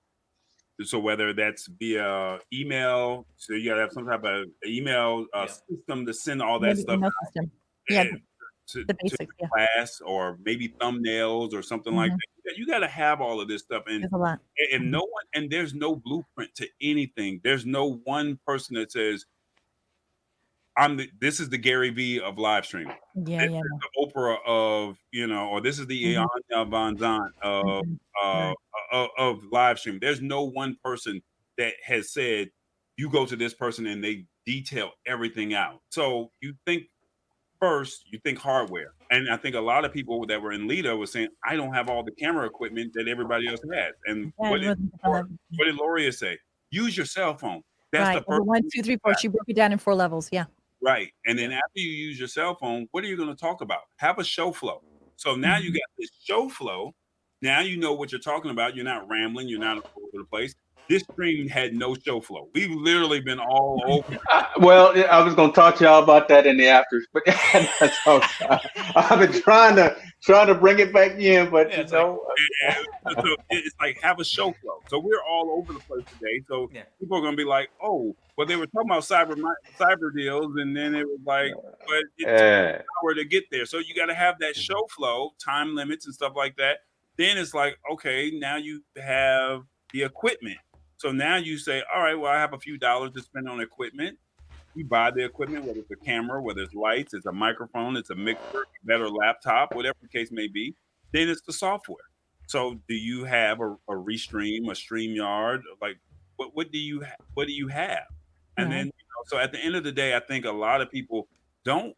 So whether that's via email, so you got to have some type of email system to send all that stuff to class, or maybe thumbnails or something like that. You got to have all of this stuff, and no one, and there's no blueprint to anything. There's no one person that says, this is the Gary Vee of live streaming. Yeah, This yeah. is the Oprah of, or this is the Ianya Van Zant of live streaming. There's no one person that has said, you go to this person and they detail everything out. So you think hardware. And I think a lot of people that were in Lita was saying, I don't have all the camera equipment that everybody else has. And what did Loria say? Use your cell phone. That's the first 1, 2, 3, 4. She broke it down in 4 levels. Yeah. Right. And then after you use your cell phone, what are you going to talk about? Have a show flow. So now you got this show flow. Now you know what you're talking about. You're not rambling. You're not all over the place. This stream had no show flow. We've literally been all over. Well, I was going to talk to y'all about that in the afters, but I've been trying to bring it back in, but so it's like have a show flow. So we're all over the place today. So people are going to be like, oh, well, they were talking about cyber deals, and then it was like, but it took an hour to get there. So you got to have that show flow, time limits and stuff like that. Then it's like, okay, now you have the equipment. So now you say, all right, well, I have a few dollars to spend on equipment. You buy the equipment, whether it's a camera, whether it's lights, it's a microphone, it's a mixer, a better laptop, whatever the case may be. Then it's the software. So do you have a Restream, a StreamYard? Like, what do you have? And then, so at the end of the day, I think a lot of people don't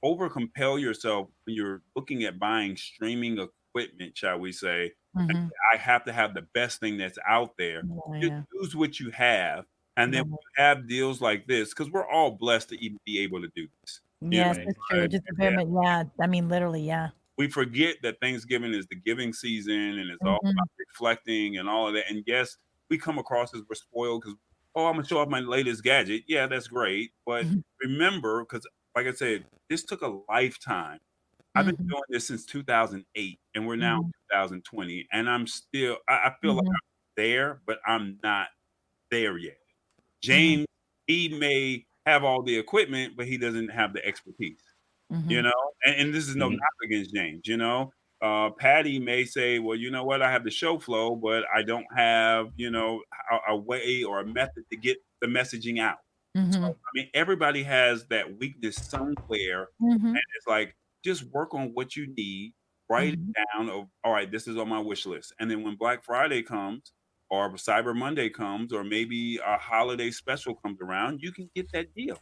over compel yourself when you're looking at buying streaming equipment, shall we say. I have to have the best thing that's out there. Just use what you have. And then we have deals like this because we're all blessed to even be able to do this. Yes, that's true. Just I mean, literally, yeah. We forget that Thanksgiving is the giving season and it's all about reflecting and all of that. And yes, we come across as we're spoiled because, I'm going to show off my latest gadget. Yeah, that's great. But remember, because like I said, this took a lifetime. I've been doing this since 2008 and we're now in 2020. And I'm still, I feel like I'm there, but I'm not there yet. James, he may have all the equipment, but he doesn't have the expertise, and this is no knock against James, Patty may say, well, you know what? I have the show flow, but I don't have, a way or a method to get the messaging out. So, I mean, everybody has that weakness somewhere. And it's like, just work on what you need, write it down of, all right, this is on my wish list. And then when Black Friday comes or Cyber Monday comes, or maybe a holiday special comes around, you can get that deal.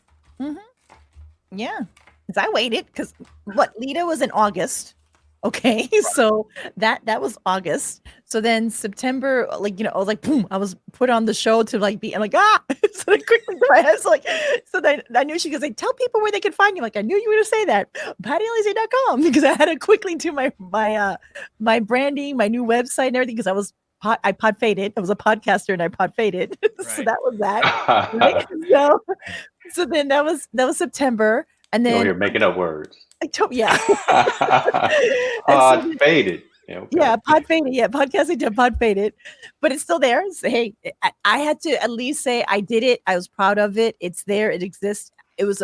Yeah. Because I waited because Lita was in August. Okay. So that was August. So then September, I was like, boom, I was put on the show to I'm like, so then quickly I was like, so then I knew she goes like, tell people where they can find you. Like, I knew you were going to say that. PattyAlize.com because I had to quickly do my branding, my new website and everything because I pod faded. I was a podcaster and I pod faded. So that was that. Right? So then that was September. And then you're making up words. Pod faded. Yeah, pod faded. Yeah, podcasting to pod faded. But it's still there. So, hey, I had to at least say I did it. I was proud of it. It's there. It exists. It was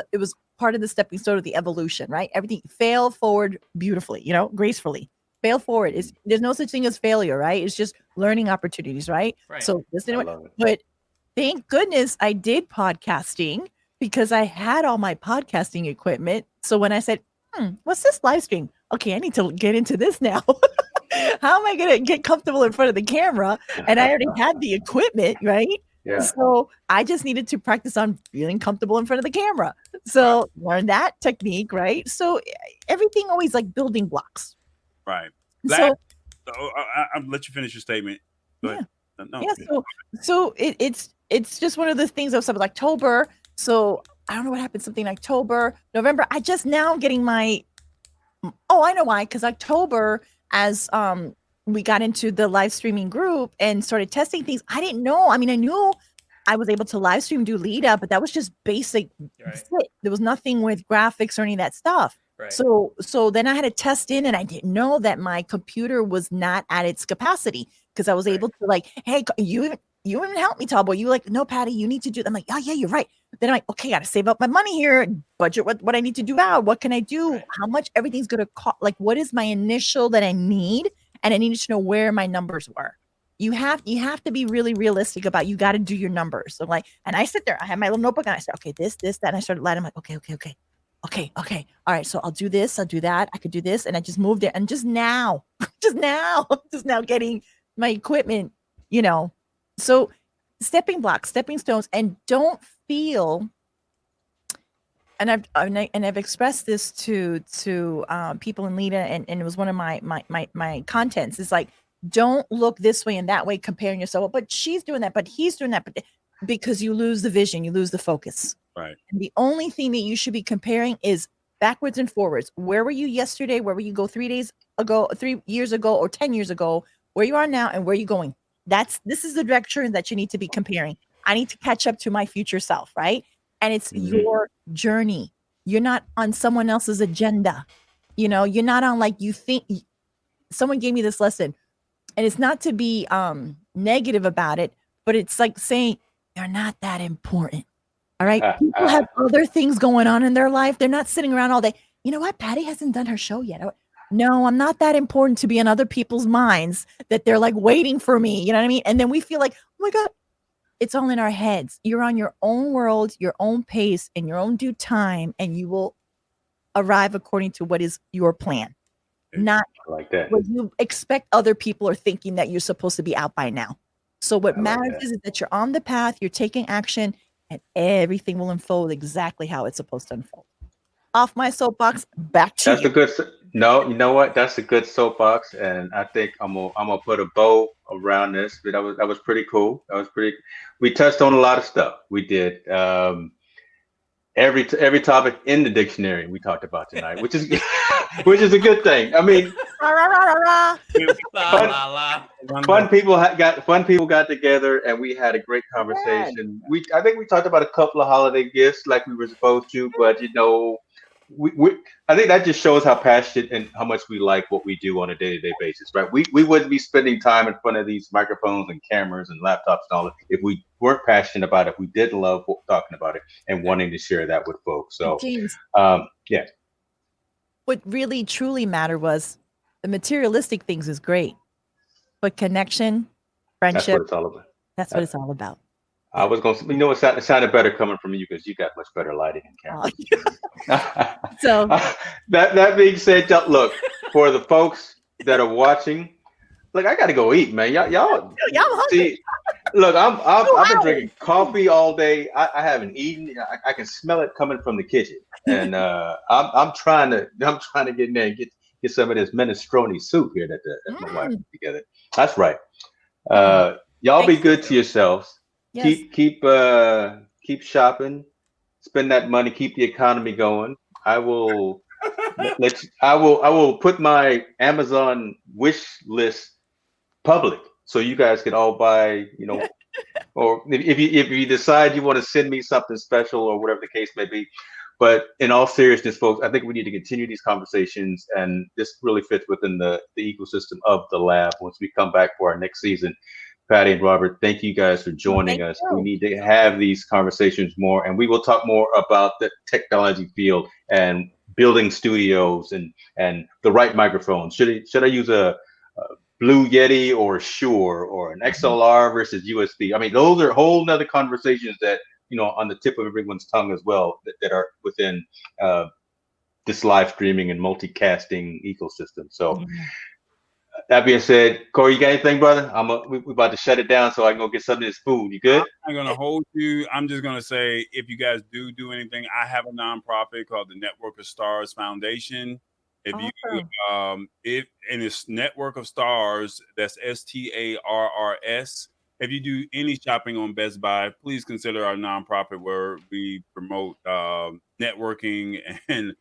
part of the stepping stone of the evolution, right? Everything fail forward beautifully, gracefully. Fail forward. There's no such thing as failure, right? It's just learning opportunities, right? So but thank goodness I did podcasting because I had all my podcasting equipment. So when I said, what's this live stream? Okay, I need to get into this now. How am I going to get comfortable in front of the camera? And I already had the equipment, right? Yeah. So I just needed to practice on feeling comfortable in front of the camera. So learn that technique, right? So everything always like building blocks. Right. So I'll let you finish your statement. Yeah. So it's just one of the things that was October. So I don't know what happened. Something October, November. I just now getting my. Oh, I know why. Because October, as we got into the live streaming group and started testing things, I didn't know. I mean, I knew I was able to live stream, do Lita, but that was just basic. Right. There was nothing with graphics or any of that stuff. Right. So then I had to test in, and I didn't know that my computer was not at its capacity because I was able to hey, you even helped me, Tallboy. You were like, no, Patty, you need to do. I'm like, oh yeah, you're right. Then I'm like, okay, got to save up my money here, budget what I need to do now. What can I do? Right. How much everything's gonna cost? Like, what is my initial that I need? And I needed to know where my numbers were. You have to be really realistic about, you got to do your numbers. So like, and I sit there, I have my little notebook and I said, okay, this, that. And I started lighting. I'm like, okay. All right. So I'll do this. I'll do that. I could do this. And I just moved it. And just now getting my equipment, so stepping blocks, stepping stones, and don't feel, and I've expressed this to people in Lita, and it was one of my contents. It's like, don't look this way and that way, comparing yourself. But she's doing that, but he's doing that, because you lose the vision, you lose the focus. Right. And the only thing that you should be comparing is backwards and forwards. Where were you yesterday? Where were you 3 days ago, 3 years ago, or 10 years ago? Where you are now, and where you going? This is the direction that you need to be comparing. I need to catch up to my future self, right? And it's your journey. You're not on someone else's agenda. You're not on, like, you think. Someone gave me this lesson, and it's not to be negative about it, but it's like saying, you're not that important. All right. People have other things going on in their life. They're not sitting around all day. You know what? Patty hasn't done her show yet. No, I'm not that important to be in other people's minds, that they're like waiting for me. You know what I mean? And then we feel like, oh my God, it's all in our heads. You're on your own world, your own pace, in your own due time, and you will arrive according to what is your plan. Not like that. What you expect other people are thinking that you're supposed to be out by now. So what matters is that you're on the path, you're taking action, and everything will unfold exactly how it's supposed to unfold. Off my soapbox, back to That's you. a good. No, you know what? That's a good soapbox, and I think I'm gonna put a bow around this. But that was pretty cool. We touched on a lot of stuff. We did. Every topic in the dictionary we talked about tonight, which is a good thing. I mean, fun people got together, and we had a great conversation. I think we talked about a couple of holiday gifts like we were supposed to, but I think that just shows how passionate and how much we like what we do on a day-to-day basis, right? We wouldn't be spending time in front of these microphones and cameras and laptops and all that if we weren't passionate about it. We did love talking about it and wanting to share that with folks. So, James, yeah. What really truly mattered was the materialistic things is great, but connection, friendship, that's what it's all about. That's what it's all about. I was going to, it sounded better coming from you because you got much better lighting and camera. So that being said, look, for the folks that are watching, look, I got to go eat, man. Y'all see, look, I've been drinking coffee all day. I haven't eaten. I can smell it coming from the kitchen, and I'm trying to get in there and get some of this minestrone soup here that my wife put together. That's right. Y'all be good to yourselves. Yes. Keep shopping, spend that money, keep the economy going. I will put my Amazon wish list public so you guys can all buy, or if you decide you want to send me something special or whatever the case may be. But in all seriousness, folks, I think we need to continue these conversations, and this really fits within the ecosystem of the lab once we come back for our next season. Patty and Robert, thank you guys for joining us. We need to have these conversations more, and we will talk more about the technology field and building studios and the right microphones. Should I use a Blue Yeti or Shure or an XLR versus USB? I mean, those are whole nother conversations that, on the tip of everyone's tongue as well, that are within this live streaming and multicasting ecosystem. So. That being said, Corey, you got anything, brother? We about to shut it down so I can go get some of this food. You good? I'm going to hold you. I'm just going to say, if you guys do anything, I have a nonprofit called the Network of Stars Foundation. If it's Network of Stars, that's STARRS. If you do any shopping on Best Buy, please consider our nonprofit where we promote networking and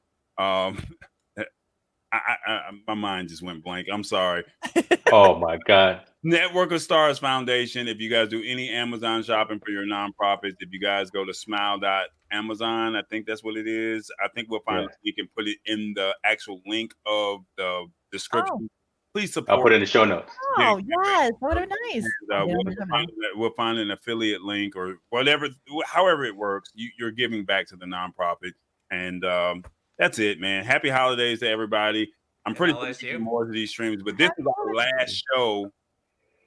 my mind just went blank. I'm sorry. Oh my God. Network of Stars Foundation. If you guys do any Amazon shopping for your nonprofits, if you guys go to smile.amazon, I think that's what it is. I think we'll find you can put it in the actual link of the description. Please support. I'll put it in the show notes. Oh, yes. That would be nice. We'll find an affiliate link or whatever, however it works. You're giving back to the nonprofit. And that's it, man. Happy holidays to everybody. I'm pretty sure more of these streams, but this is our last show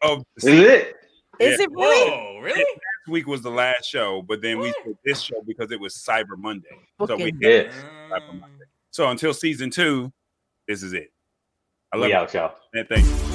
of the Is season. it? Is it really? Whoa, really? Last week was the last show, but then we did this show because it was Cyber Monday. So we Yes. Cyber Monday. So until season 2, this is it. I love We you. out, y'all. And thank you.